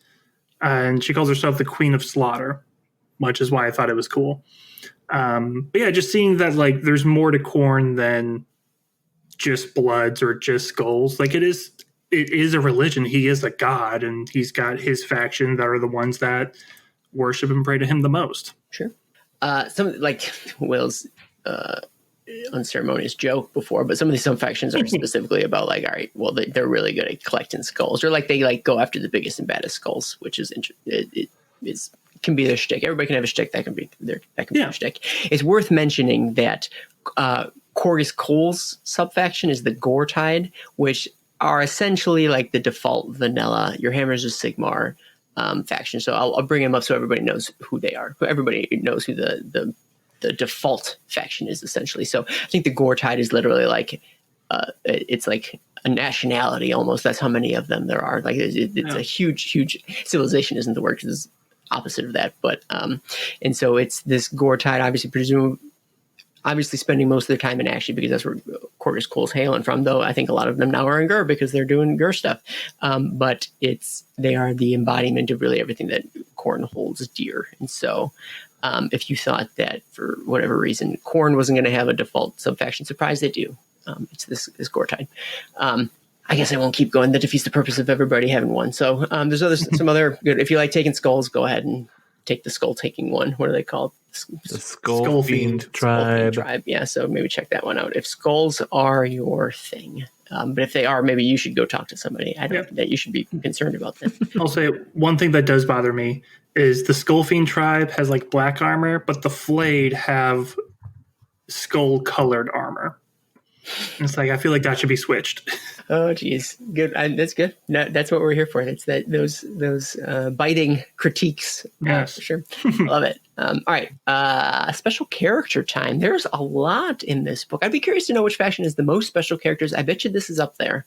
and she calls herself the Queen of Slaughter, which is why I thought it was cool. But yeah, just seeing that like there's more to Khorne than just bloods or just skulls. Like it is a religion. He is a god, and he's got his faction that are the ones that worship and pray to him the most. Sure. Some like Will's unceremonious joke before, but some of these subfactions are specifically about like, all right, well they're really good at collecting skulls, or like they like go after the biggest and baddest skulls, which is it can be their shtick. Everybody can have a shtick. That can be their shtick. It's worth mentioning that Corgus Cole's subfaction is the Gore Tide, which are essentially like the default vanilla Your Hammers of Sigmar faction. So I'll bring them up so everybody knows who they are. Everybody knows who the default faction is essentially. So I think the Gore Tide is literally like it's like a nationality almost. That's how many of them there are. Like it's a huge civilization isn't the word, because it's opposite of that, but and so it's this Gore Tide, obviously spending most of their time in Ashley, because that's where Corgus Cole's hailing from, though I think a lot of them now are in Gur because they're doing Gur stuff. But they are the embodiment of really everything that Khorne holds dear. And so if you thought that for whatever reason Khorne wasn't going to have a default subfaction, surprise, they do. It's this Gore Tide. I guess I won't keep going. That defeats the purpose of everybody having one. So there's some other good. If you like taking skulls, go ahead and take the skull taking one. What are they called? The Skull Fiend Tribe. Yeah, so maybe check that one out if skulls are your thing. But if they are, maybe you should go talk to somebody. I don't think that you should be concerned about them. I'll say one thing that does bother me is the Skull Fiend Tribe has like black armor, but the Flayed have skull colored armor. And it's like, I feel like that should be switched. Oh, geez, good. That's good. No, that's what we're here for. It's those biting critiques. Yes. For sure. Love it. All right. Special character time. There's a lot in this book. I'd be curious to know which faction is the most special characters. I bet you this is up there.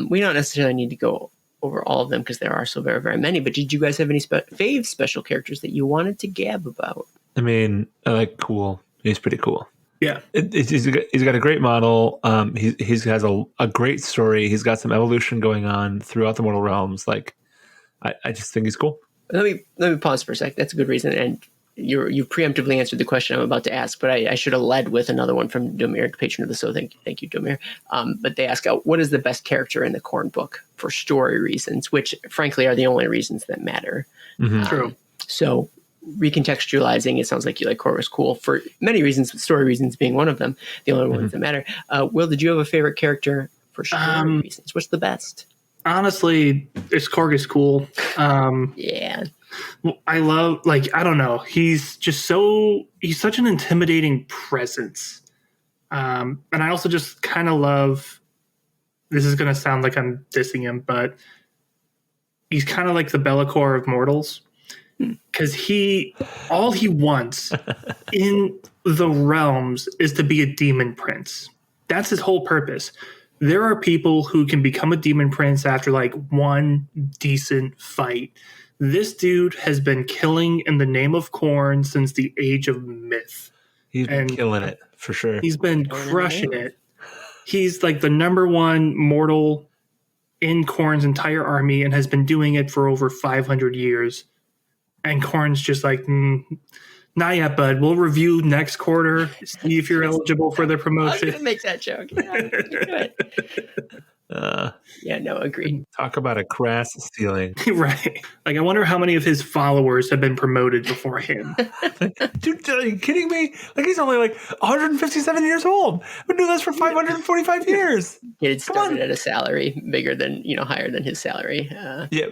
We don't necessarily need to go over all of them because there are so very, very many. But did you guys have any fave special characters that you wanted to gab about? I mean, I like Cool. He's pretty cool. Yeah. He's got a great model. He has a great story. He's got some evolution going on throughout the Mortal Realms. Like, I just think he's cool. Let me pause for a sec. That's a good reason. And you preemptively answered the question I'm about to ask, but I should have led with another one from Domir, patron of the show. Thank you, Domir. But they ask, what is the best character in the Khorne book for story reasons, which frankly are the only reasons that matter. Mm-hmm. True. So recontextualizing, it sounds like you like Korva's cool for many reasons, story reasons being one of them, the only ones that matter. Will, did you have a favorite character for story reasons? What's the best? Honestly, it's Korva's cool. Yeah. I love, like, I don't know. He's such an intimidating presence. And I also just kind of love, this is going to sound like I'm dissing him, but he's kind of like the Be'lakor of mortals. Because all he wants in the realms is to be a demon prince. That's his whole purpose. There are people who can become a demon prince after like one decent fight. This dude has been killing in the name of Khorne since the age of myth. He's been killing it for sure. He's been crushing it. He's like the number one mortal in Khorne's entire army and has been doing it for over 500 years. And Khorne's just like, not yet, bud. We'll review next quarter, see if you're eligible for the promotion. I was going to make that joke. Yeah, no, agreed. Talk about a crass ceiling. Right. Like, I wonder how many of his followers have been promoted before him. Dude, are you kidding me? Like, he's only like 157 years old. I've been doing this for 545 years. He had started at a salary bigger than, higher than his salary. Yeah.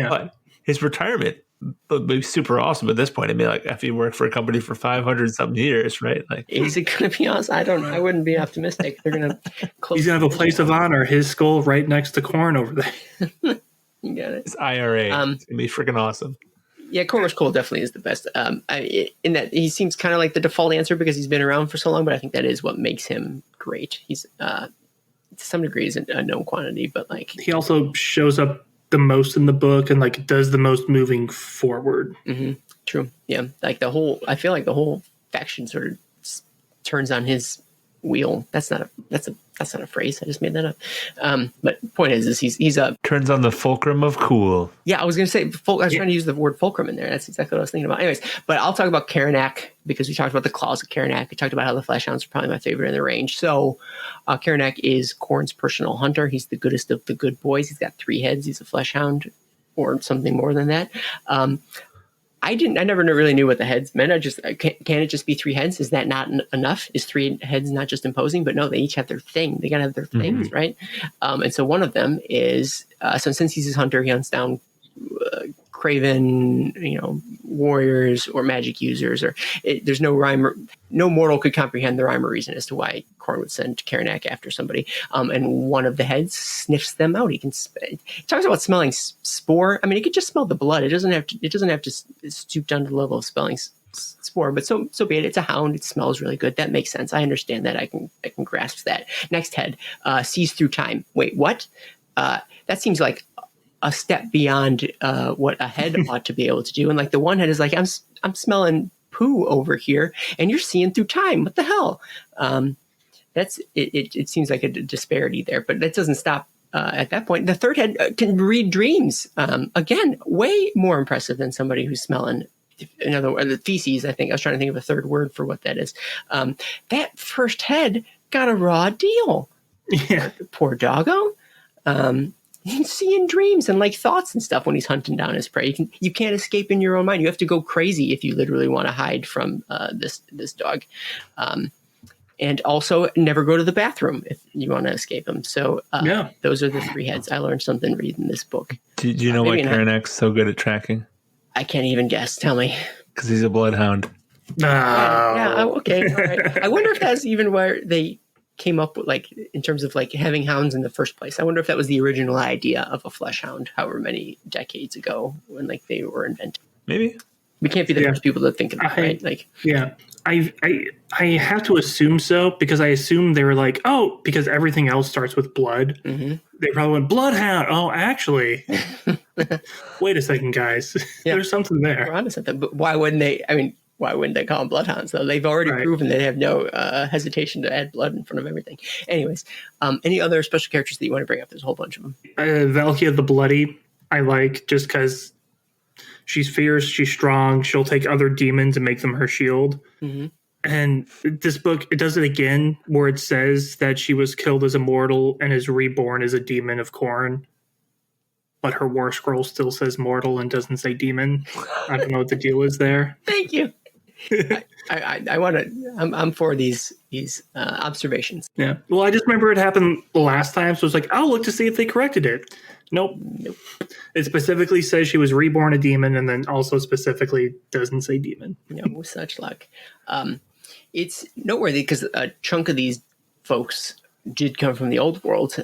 But his retirement would be super awesome at this point. I mean, like, after you work for a company for 500 something years, right? Like, is it going to be awesome? I wouldn't be optimistic. They're going to close. He's going to have a place of honor, his skull right next to Khorne over there. You got it. His IRA. It's going to be freaking awesome. Yeah, Korva's Cole definitely is the best. In that he seems kind of like the default answer because he's been around for so long, but I think that is what makes him great. He's to some degree is a known quantity, but like he also shows up the most in the book and like does the most moving forward. Mm-hmm. True. Yeah. Like I feel like the whole faction sort of turns on his wheel. That's not a phrase. I just made that up. But point is he's a turns on the fulcrum of cool. Yeah, I was going to say, I was trying to use the word fulcrum in there. That's exactly what I was thinking about. Anyways, but I'll talk about Karanak because we talked about the claws of Karanak. We talked about how the Fleshhounds are probably my favorite in the range. So Karanak is Khorne's personal hunter. He's the goodest of the good boys. He's got 3 heads. He's a Fleshhound or something more than that. I never really knew what the heads meant. Can it just be 3 heads? Is that not enough? Is 3 heads not just imposing? But no, they each have their thing. They gotta have their things, right? And so one of them is, so since he's his hunter, he hunts down craven, warriors or magic users, or there's no rhyme. No mortal could comprehend the rhyme or reason as to why Khorne would send Karanak after somebody. And one of the heads sniffs them out. He talks about smelling spore. I mean, he could just smell the blood. It doesn't have to stoop down to the level of smelling spore. But so be it. It's a hound. It smells really good. That makes sense. I understand that. I can grasp that. Next head sees through time. Wait, what? That seems like a step beyond what a head ought to be able to do. And like the one head is like, I'm smelling poo over here and you're seeing through time. What the hell? It seems like a disparity there, but that doesn't stop at that point. The third head can read dreams. Again, way more impressive than somebody who's smelling. In other words, the feces, I think. I was trying to think of a third word for what that is. That first head got a raw deal. Yeah. Poor doggo. He's seeing dreams and like thoughts and stuff when he's hunting down his prey. You can't escape in your own mind. You have to go crazy if you literally want to hide from this dog. And also never go to the bathroom if you want to escape him. So those are the 3 heads. I learned something reading this book. Do you know why Karanak's so good at tracking? I can't even guess. Tell me. Because he's a bloodhound. No. Yeah, okay. All right. I wonder if that's even where they came up with, like, in terms of like having hounds in the first place. I wonder if that was the original idea of a flesh hound, however many decades ago when like they were invented. Maybe. We can't be the first people to think of it, right? Like, yeah, I have to assume so, because I assume they were like, oh, because everything else starts with blood. mm-hmm. They probably went bloodhound. Oh, actually, wait a second, guys. Yeah. There's something there. We're onto something, but why wouldn't they? I mean, why wouldn't they call them bloodhounds? Though they've already proven they have no hesitation to add blood in front of everything. Anyways, any other special characters that you want to bring up? There's a whole bunch of them. Valkia the Bloody, I like, just because she's fierce, she's strong. She'll take other demons and make them her shield. Mm-hmm. And this book, it does it again, where it says that she was killed as a mortal and is reborn as a demon of Khorne. But her war scroll still says mortal and doesn't say demon. I don't know what the deal is there. Thank you. I want to. I'm for these observations. Yeah. Well, I just remember it happened the last time, so it's like, I'll look to see if they corrected it. Nope. It specifically says she was reborn a demon, and then also specifically doesn't say demon. No such luck. It's noteworthy because a chunk of these folks did come from the old world,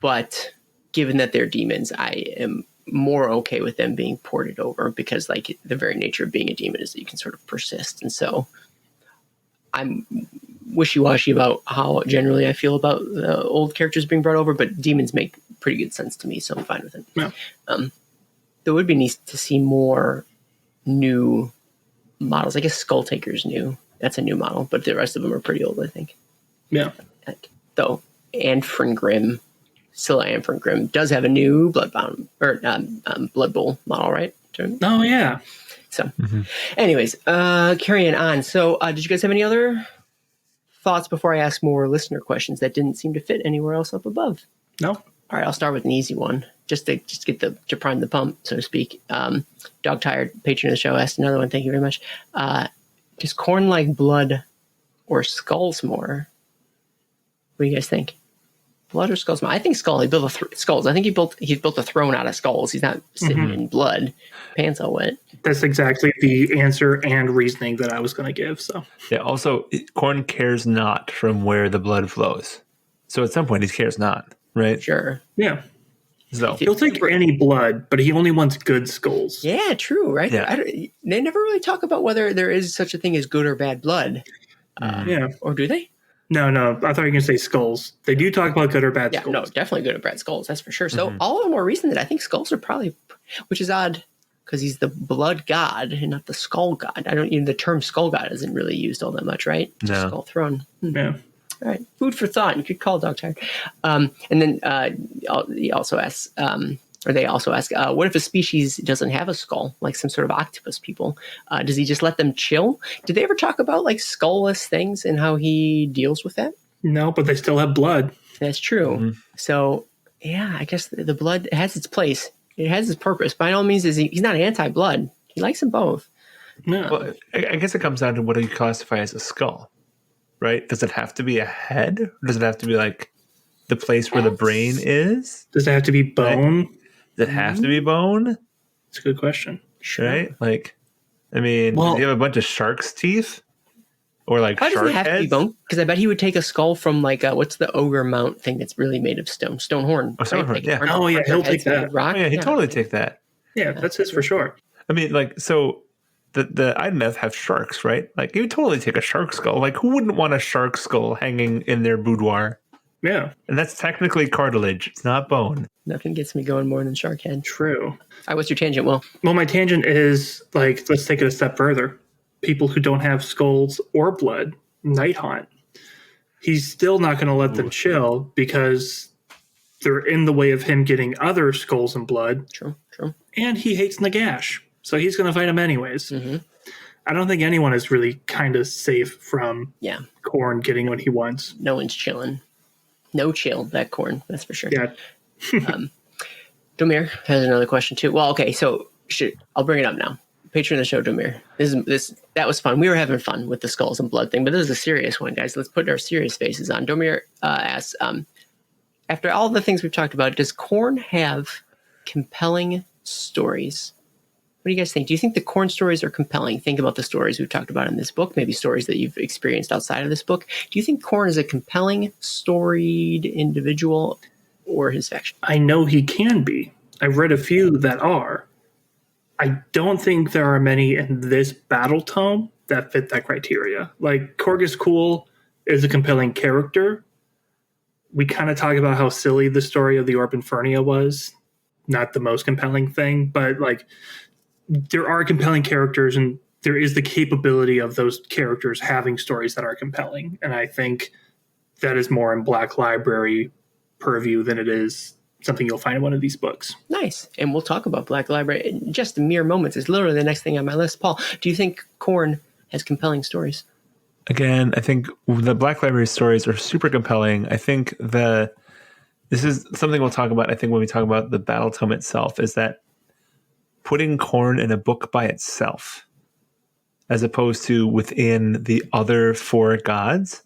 but given that they're demons, I am more okay with them being ported over, because like the very nature of being a demon is that you can sort of persist. And so I'm wishy-washy about how generally I feel about the old characters being brought over, but demons make pretty good sense to me, so I'm fine with it. Yeah. It would be nice to see more new models. I guess Skull Taker's new. That's a new model, but the rest of them are pretty old, I think. Yeah. Though Anfrin Grimm, Scylla Anfrin Grimm, does have a new Bloodbound or Blood Bowl model, right? Oh yeah. So, anyways, carrying on. So, did you guys have any other thoughts before I ask more listener questions that didn't seem to fit anywhere else up above? No. All right, I'll start with an easy one, just to get to prime the pump, so to speak. Dog Tired, patron of the show, asked another one. Thank you very much. Does Khorne like blood or skulls more? What do you guys think? Blood or skulls more? I think skull. He built skulls. I think he built a throne out of skulls. He's not sitting in blood, pants all wet. That's exactly the answer and reasoning that I was going to give. So Yeah. Also, Khorne cares not from where the blood flows. So at some point, he cares not, right? Sure. yeah, So he'll take any blood, but he only wants good skulls. Yeah, true, right? Yeah. They never really talk about whether there is such a thing as good or bad blood. Yeah. Or do they? No. I thought you were going to say skulls. They do talk about good or bad Yeah, skulls. no, definitely good or bad skulls, that's for sure. So all the more reason that I think skulls are probably, which is odd, because he's the blood god and not the skull god. The term skull god isn't really used all that much, right? No. Skull throne. Yeah. All right, food for thought. You could call Dog Tired. And then he also asks, they also ask, what if a species doesn't have a skull, like some sort of octopus people? Does he just let them chill? Did they ever talk about like skullless things and how he deals with that? No, but they still have blood. That's true. So, yeah, I guess the blood has its place. It has its purpose. By all means, he's not anti-blood. He likes them both. No. well, I guess it comes down to what do you classify as a skull, right? Does it have to be a head? Or does it have to be like the place where the brain is? Does it have to be bone? Does it have to be bone? That's a good question. Right? Like, I mean, Well- do you have a bunch of shark's teeth? Or like Why does shark it have to be heads? bone? Because I bet he would take a skull from like what's the ogre mount thing that's really made of stone? Stonehorn. Oh, Stonehorn, Like, yeah. aren't- Oh, yeah, aren't their he'll take heads made that. of rock? Oh, yeah, he'd totally take that. Yeah, that's his for sure. I mean, like, so the Idoneth have sharks, right? Like, you would totally take a shark skull. Like, who wouldn't want a shark skull hanging in their boudoir? Yeah, And that's technically cartilage. It's not bone. Nothing gets me going more than shark head. true. All right, what's your tangent, Will? Well, my tangent is like, let's take it a step further. People who don't have skulls or blood, Night Haunt. He's still not going to let them chill because they're in the way of him getting other skulls and blood, True. and he hates Nagash, so he's going to fight him anyways. I don't think anyone is really kind of safe from Yeah, Khorne getting what he wants. no one's chilling. No chill, that Khorne, that's for sure. Yeah, Domir has another question too. Well, okay, so I'll bring it up now. Patron of the show, Domir. That was fun. We were having fun with the skulls and blood thing, but this is a serious one, guys. Let's put our serious faces on. Domir asks, after all the things we've talked about, does Khorne have compelling stories? What do you guys think? Do you think the Khorne stories are compelling? Think about the stories we've talked about in this book, maybe stories that you've experienced outside of this book. Do you think Khorne is a compelling, storied individual or his faction? I know he can be. I've read a few that are. I don't think there are many in this battle tome that fit that criteria. Like, Korgus Cool is a compelling character. We kind of talk about how silly the story of the Orb Infernia was. Not the most compelling thing, but like, there are compelling characters, and there is the capability of those characters having stories that are compelling. And I think that is more in Black Library purview than it is something you'll find in one of these books. Nice. And we'll talk about Black Library in just a mere moments. It's literally the next thing on my list. Paul, do you think Khorne has compelling stories? Again, I think the Black Library stories are super compelling. I think this is something we'll talk about, I think, when we talk about the Battletome itself, is that putting Khorne in a book by itself, as opposed to within the other four gods,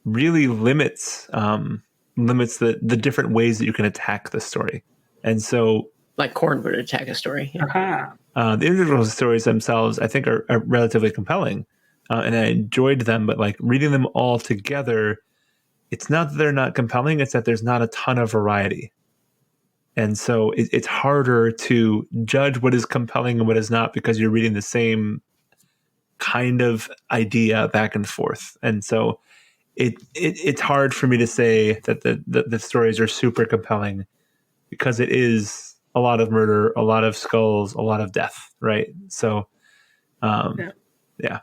really limits the different ways that you can attack the story. And so, like Khorne would attack a story. Aha. The individual stories themselves, I think, are relatively compelling, and I enjoyed them. But like reading them all together, it's not that they're not compelling; it's that there's not a ton of variety. And so it's harder to judge what is compelling and what is not, because you're reading the same kind of idea back and forth. And so it's hard for me to say that the stories are super compelling, because it is a lot of murder, a lot of skulls, a lot of death, right? So, yeah.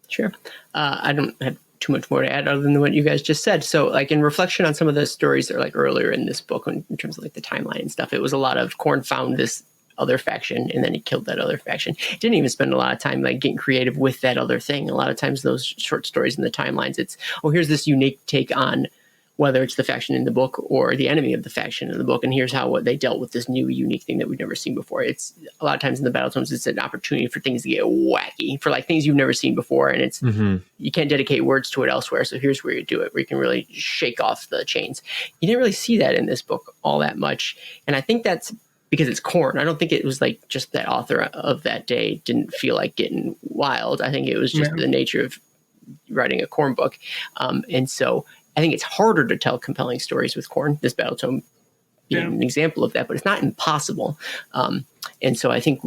Sure. I don't have too much more to add other than what you guys just said. So, like, in reflection on some of the stories that are like earlier in this book, in terms of like the timeline and stuff, it was a lot of Khorne found this other faction and then he killed that other faction. Didn't even spend a lot of time like getting creative with that other thing. A lot of times those short stories in the timelines, it's, oh, here's this unique take on whether it's the faction in the book or the enemy of the faction in the book, and here's how what they dealt with this new unique thing that we've never seen before. It's a lot of times in the Battletomes, it's an opportunity for things to get wacky, for like things you've never seen before, and it's you can't dedicate words to it elsewhere. So here's where you do it, where you can really shake off the chains. You didn't really see that in this book all that much, and I think that's because it's Khorne. I don't think it was like just that author of that day didn't feel like getting wild. I think it was just the nature of writing a Khorne book, and so I think it's harder to tell compelling stories with Khorne. This Battletome being an example of that, but it's not impossible. And so I think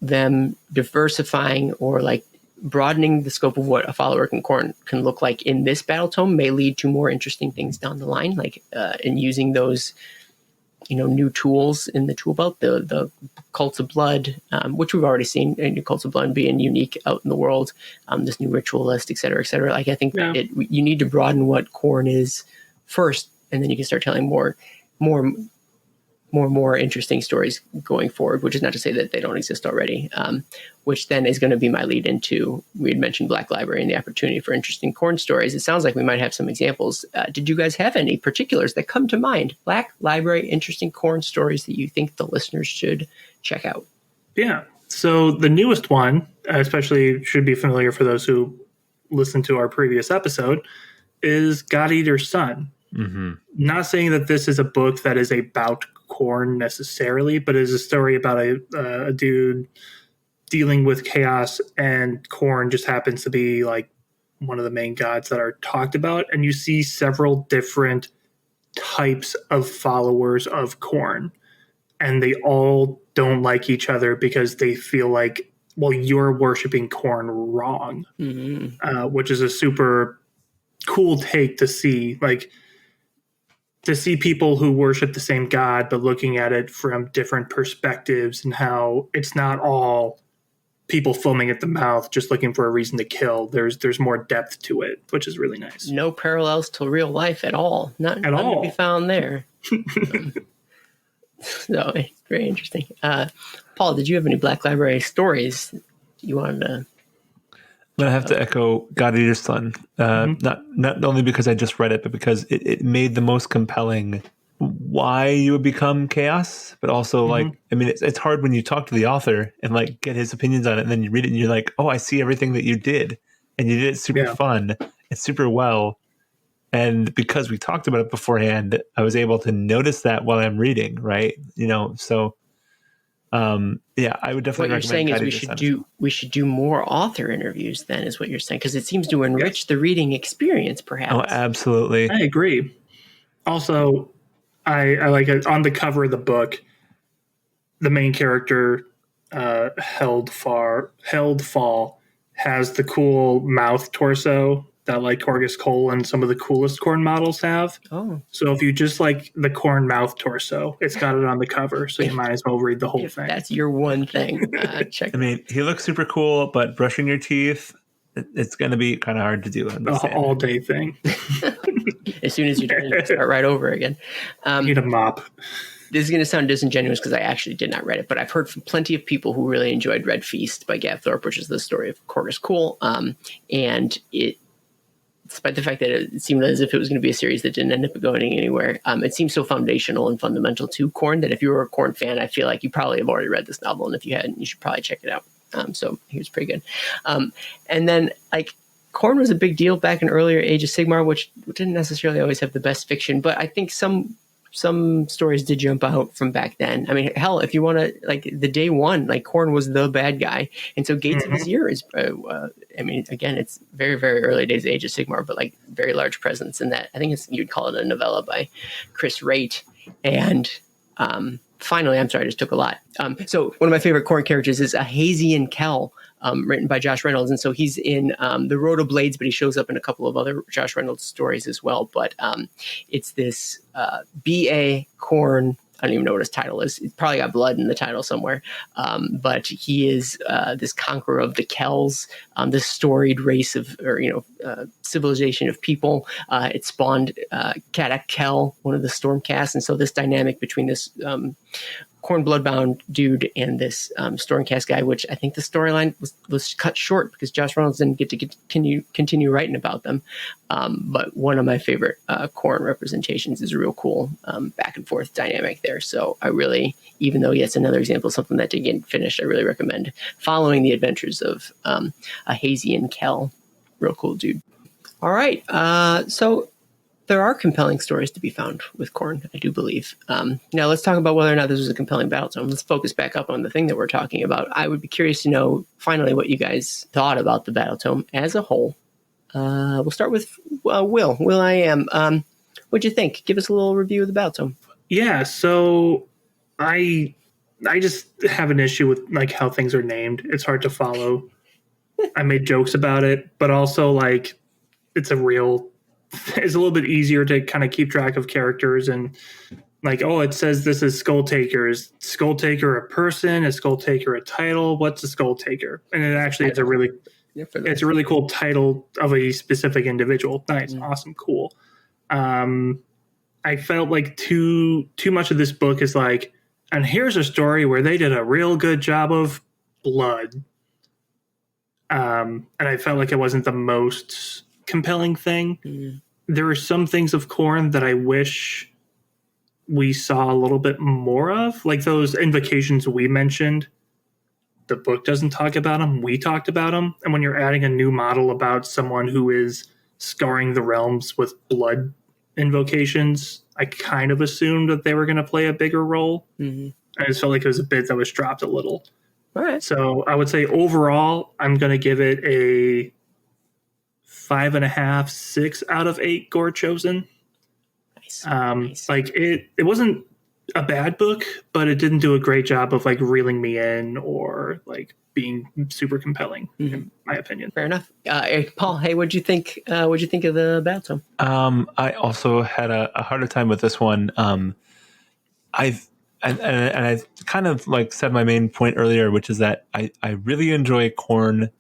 them diversifying or like broadening the scope of what a follower can look like in this Battletome may lead to more interesting things down the line, like in using those, new tools in the tool belt, the Cults of Blood, which we've already seen, Cults of Blood being unique out in the world, this new ritual list, et cetera, et cetera. Like, I think you need to broaden what Khorne is first, and then you can start telling more interesting stories going forward, which is not to say that they don't exist already, which then is going to be my lead into, we had mentioned Black Library and the opportunity for interesting Khorne stories. It sounds like we might have some examples. Did you guys have any particulars that come to mind? Black Library, interesting Khorne stories that you think the listeners should check out? Yeah. So the newest one, especially should be familiar for those who listened to our previous episode, is God Eater's Son. Mm-hmm. Not saying that this is a book that is about Khorne necessarily, but is a story about a dude dealing with chaos, and Khorne just happens to be like one of the main gods that are talked about, and you see several different types of followers of Khorne, and they all don't like each other because they feel like, well, you're worshiping Khorne wrong, which is a super cool take to see, like, to see people who worship the same God, but looking at it from different perspectives, and how it's not all people foaming at the mouth just looking for a reason to kill. There's more depth to it, which is really nice. No parallels to real life at all. Not to be found there. So it's very interesting. Paul, did you have any Black Library stories you wanted to? I have to echo God Eater's Son, not only because I just read it, but because it made the most compelling why you would become chaos, but also like, I mean, it's hard when you talk to the author and like get his opinions on it, and then you read it and you're like, oh, I see everything that you did, and you did it super fun and super well. And because we talked about it beforehand, I was able to notice that while I'm reading, right? So Yeah, I would definitely What you're saying recommend is Guided we should do more author interviews then, is what you're saying, because it seems to enrich Yes. the reading experience, Oh, perhaps. absolutely. I agree. Also, I like it on the cover of the book. The main character, held fall, has the cool mouth torso that like Corgus Cole and some of the coolest Khorne models have. Oh, So if you just like the Khorne mouth torso, it's got it on the cover, so you might as well read the whole if thing. that's your one thing, check. I mean, he looks super cool, but brushing your teeth, it's going to be kind of hard to do. I'm The just saying. all day thing. As soon as you're done, you start right over again. Need a mop. This is going to sound disingenuous because I actually did not read it, but I've heard from plenty of people who really enjoyed Red Feast by Gav Thorpe, which is the story of Corgus Cole. And it, despite the fact that it seemed as if it was going to be a series that didn't end up going anywhere, it seems so foundational and fundamental to Khorne that if you were a Khorne fan, I feel like you probably have already read this novel, and if you hadn't, you should probably check it out. So he was pretty good. And then, like, Khorne was a big deal back in earlier Age of Sigmar, which didn't necessarily always have the best fiction, but I think some stories did jump out from back then. I mean, hell, if you want to, like, the day one, like, Khorne was the bad guy, and so Gates of Azir is, I mean, again, it's very, very early days of Age of Sigmar, but like very large presence in that. I think you'd call it a novella by Chris Raitt. And finally, I'm sorry, I just took a lot. So one of my favorite Khorne characters is a Hazian Kell, written by Josh Reynolds. And so he's in the Road of Blades, but he shows up in a couple of other Josh Reynolds stories as well. But it's this B.A. Khorne. I don't even know what his title is. It's probably got blood in the title somewhere. But he is this conqueror of the Kells, this storied race of, or, civilization of people. It spawned Kadak Kell, one of the Stormcasts. And so this dynamic between this Khorne Bloodbound dude and this Stormcast guy, which I think the storyline was cut short because Josh Reynolds didn't get to continue writing about them. But one of my favorite Khorne representations is a real cool back and forth dynamic there. So I really, even though it's another example of something that didn't get finished, I really recommend following the adventures of a Hazian Kell. Real cool dude. All right. So there are compelling stories to be found with Khorne, I do believe. Now let's talk about whether or not this was a compelling Battletome. Let's focus back up on the thing that we're talking about. I would be curious to know, finally, what you guys thought about the Battletome as a whole. We'll start with Will. Will, I am. What'd you think? Give us a little review of the Battletome. Yeah, so I just have an issue with like how things are named. It's hard to follow. I made jokes about it, but also like it's a little bit easier to kind of keep track of characters and like, oh, it says this is Skull Taker. Is Skull Taker a person? Is Skull Taker a title? What's a Skull Taker? And it actually it's a really cool title of a specific individual. Nice, awesome, cool. I felt like too much of this book is like, and here's a story where they did a real good job of blood. And I felt like it wasn't the most compelling thing. There are some things of Khorne that I wish we saw a little bit more of, like those invocations we mentioned. The book doesn't talk about them. We talked about them. And when you're adding a new model about someone who is scarring the realms with blood invocations, I kind of assumed that they were going to play a bigger role. I just felt like it was a bit that was dropped a little. All right. So I would say overall, I'm going to give it a 5.5, 6 out of 8 Gore Chosen. Nice. Like it wasn't a bad book, but it didn't do a great job of like reeling me in or like being super compelling, in my opinion. Fair enough. Paul, hey, what'd you think? What'd you think of the Battletome? I also had a harder time with this one. I've kind of like said my main point earlier, which is that I really enjoy Khorne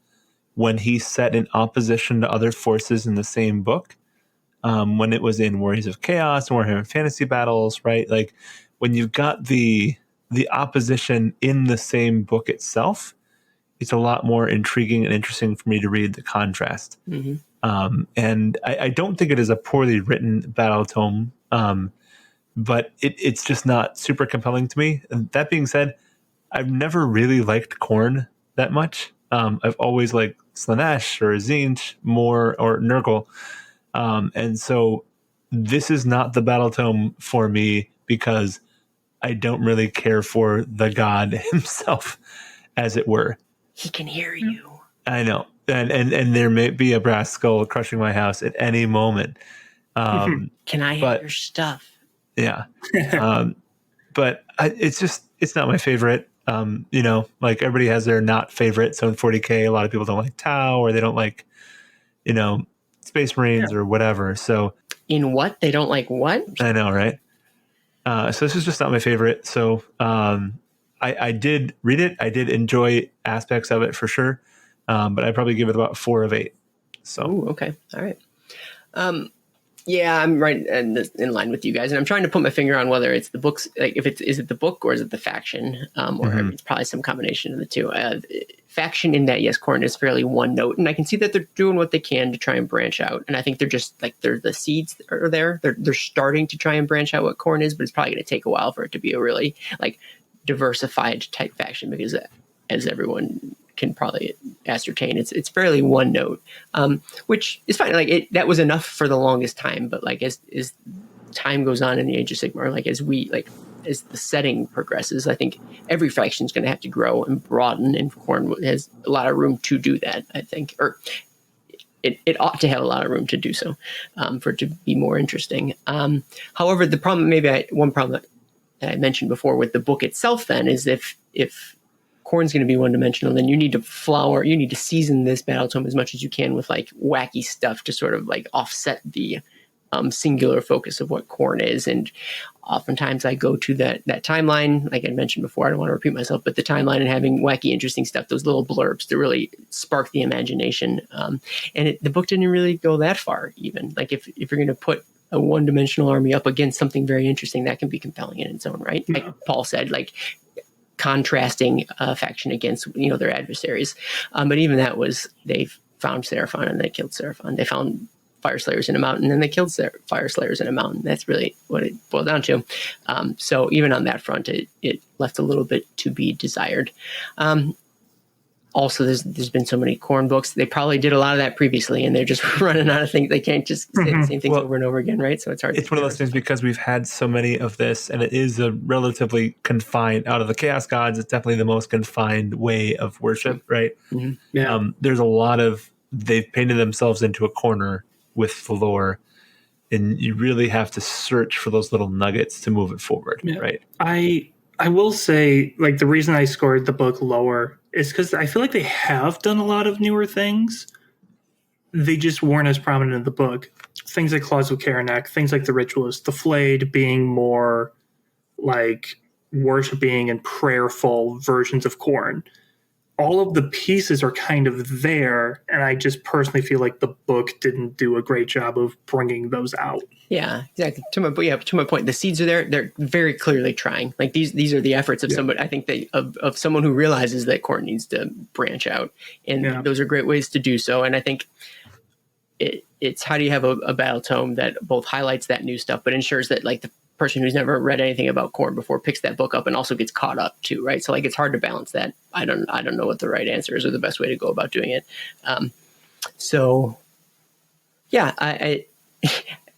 when he's set in opposition to other forces in the same book. When it was in Warriors of Chaos, Warhammer Fantasy Battles, right? Like when you've got the opposition in the same book itself, it's a lot more intriguing and interesting for me to read the contrast. And I don't think it is a poorly written Battletome, but it's just not super compelling to me. And that being said, I've never really liked Khorne that much. I've always liked Slaanesh or Tzeentch more, or Nurgle. And so this is not the Battletome for me because I don't really care for the god himself, as it were. He can hear you. I know. And there may be a brass skull crushing my house at any moment. Can I have your stuff? Yeah. But it's not my favorite. Like everybody has their not favorite. So in 40K, a lot of people don't like Tau, or they don't like, Space Marines or whatever. So in what? They don't like what? I know, right? So this is just not my favorite. So I did read it. I did enjoy aspects of it for sure. But I probably give it about 4 of 8. So Ooh, okay. All right. Yeah, I'm right in line with you guys, and I'm trying to put my finger on whether it's the books, like if is it the book or is it the faction, or it's probably some combination of the two. Faction in that, yes, Khorne is fairly one note, and I can see that they're doing what they can to try and branch out, and I think they're just like the seeds are there. They're starting to try and branch out what Khorne is, but it's probably going to take a while for it to be a really like diversified type faction, because as everyone can probably ascertain, it's fairly one note, which is fine. Like that was enough for the longest time, but like as time goes on in the Age of Sigmar, like as the setting progresses, I think every faction is going to have to grow and broaden, and Khorne has a lot of room to do that, I think, or it ought to have a lot of room to do so, for it to be more interesting. However, the problem, one problem that I mentioned before with the book itself then is if Khorne's going to be one-dimensional, then you need to season this Battletome as much as you can with like wacky stuff to sort of like offset the singular focus of what Khorne is. And oftentimes I go to that timeline, like I mentioned before, I don't want to repeat myself, but the timeline and having wacky, interesting stuff, those little blurbs to really spark the imagination. And the book didn't really go that far even. Like if you're going to put a one-dimensional army up against something very interesting, that can be compelling in its own right. Yeah. Like Paul said, like contrasting a faction against their adversaries, but even that was, they found Seraphon and they killed Seraphon. They found Fire Slayers in a mountain and they killed Fire Slayers in a mountain. That's really what it boiled down to. So even on that front, it left a little bit to be desired. Also, there's been so many Khorne books. They probably did a lot of that previously, and they're just running out of things. They can't just say the same things over and over again, right? So it's hard. It's one of those things because we've had so many of this, and it is a relatively confined, out of the Chaos Gods, it's definitely the most confined way of worship, right? Mm-hmm. Yeah. There's a lot of, they've painted themselves into a corner with the lore, and you really have to search for those little nuggets to move it forward, right? I will say, like, the reason I scored the book lower is because I feel like they have done a lot of newer things. They just weren't as prominent in the book. Things like Claws of Karanak, things like the Ritualist, the Flayed being more like worshiping and prayerful versions of Khorne. All of the pieces are kind of there, and I just personally feel like the book didn't do a great job of bringing those out. Yeah, exactly. To my point, the seeds are there. They're very clearly trying. Like these are the efforts of somebody. I think of someone who realizes that Khorne needs to branch out, and those are great ways to do so. And I think it's how do you have a battle tome that both highlights that new stuff, but ensures that like the person who's never read anything about Khorne before picks that book up and also gets caught up too, right? So like it's hard to balance that. I don't know what the right answer is or the best way to go about doing it. So yeah, I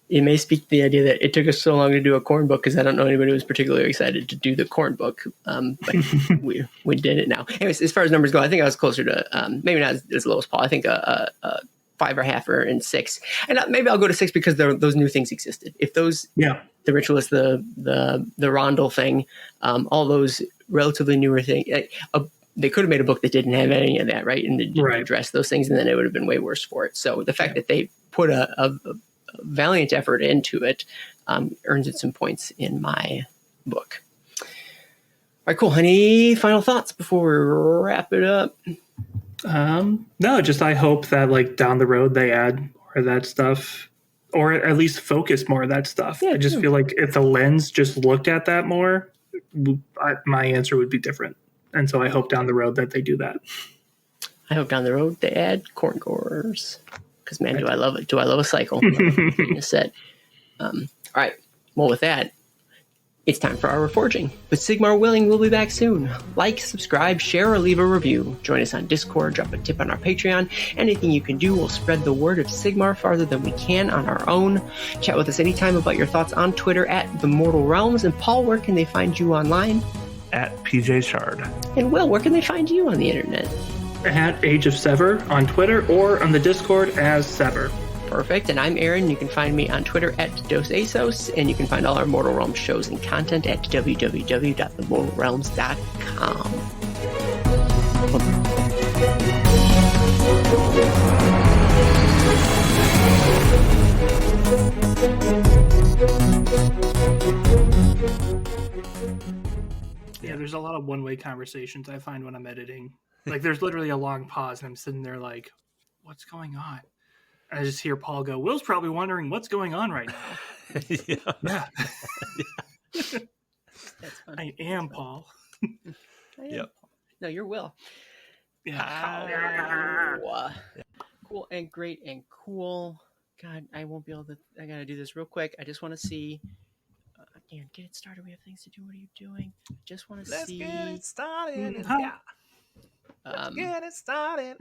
it may speak to the idea that it took us so long to do a Khorne book because I don't know anybody who was particularly excited to do the Khorne book, but we did it now. Anyways, as far as numbers go, I think I was closer to maybe not as low as Paul. I think a 5.5 and 6, and maybe I'll go to 6 because those new things existed. If those, the Ritualist, the Rondel thing, all those relatively newer things, they could have made a book that didn't have any of that, right? And didn't address those things, and then it would have been way worse for it. So the fact that they put a valiant effort into it earns it some points in my book. All right, cool. Any final thoughts before we wrap it up? No, just I hope that like down the road they add more of that stuff, or at least focus more of that stuff. I just feel like if the lens just looked at that more, my answer would be different. And so I hope down the road that they do that. I hope down the road they add Khorne Gorers. Because man, do I love it? Do I love a cycle? A set. All right. Well, with that, It's time for our reforging. With Sigmar willing, we'll be back soon. Like, subscribe, share, or leave a review. Join us on Discord, drop a tip on our Patreon. Anything you can do will spread the word of Sigmar farther than we can on our own. Chat with us anytime about your thoughts on Twitter at The Mortal Realms. And Paul, where can they find you online? At PJ Shard. And Will, where can they find you on the internet? At Age of Sever on Twitter or on the Discord as Sever. Perfect. And I'm Aaron. You can find me on Twitter at Dos Asos, and you can find all our Mortal Realms shows and content at www.themortalrealms.com. Yeah, there's a lot of one-way conversations I find when I'm editing. Like, there's literally a long pause, and I'm sitting there like, what's going on? And I just hear Paul go, Will's probably wondering what's going on right now. Yeah. That's fun. I am Paul. Yep. No, you're Will. Yeah. Cool and great and cool. God, I won't be able to. I gotta do this real quick. I just want to see. Dan, get it started. We have things to do. What are you doing? I just want to see. Let's get it started. Mm-hmm. Let's get it started.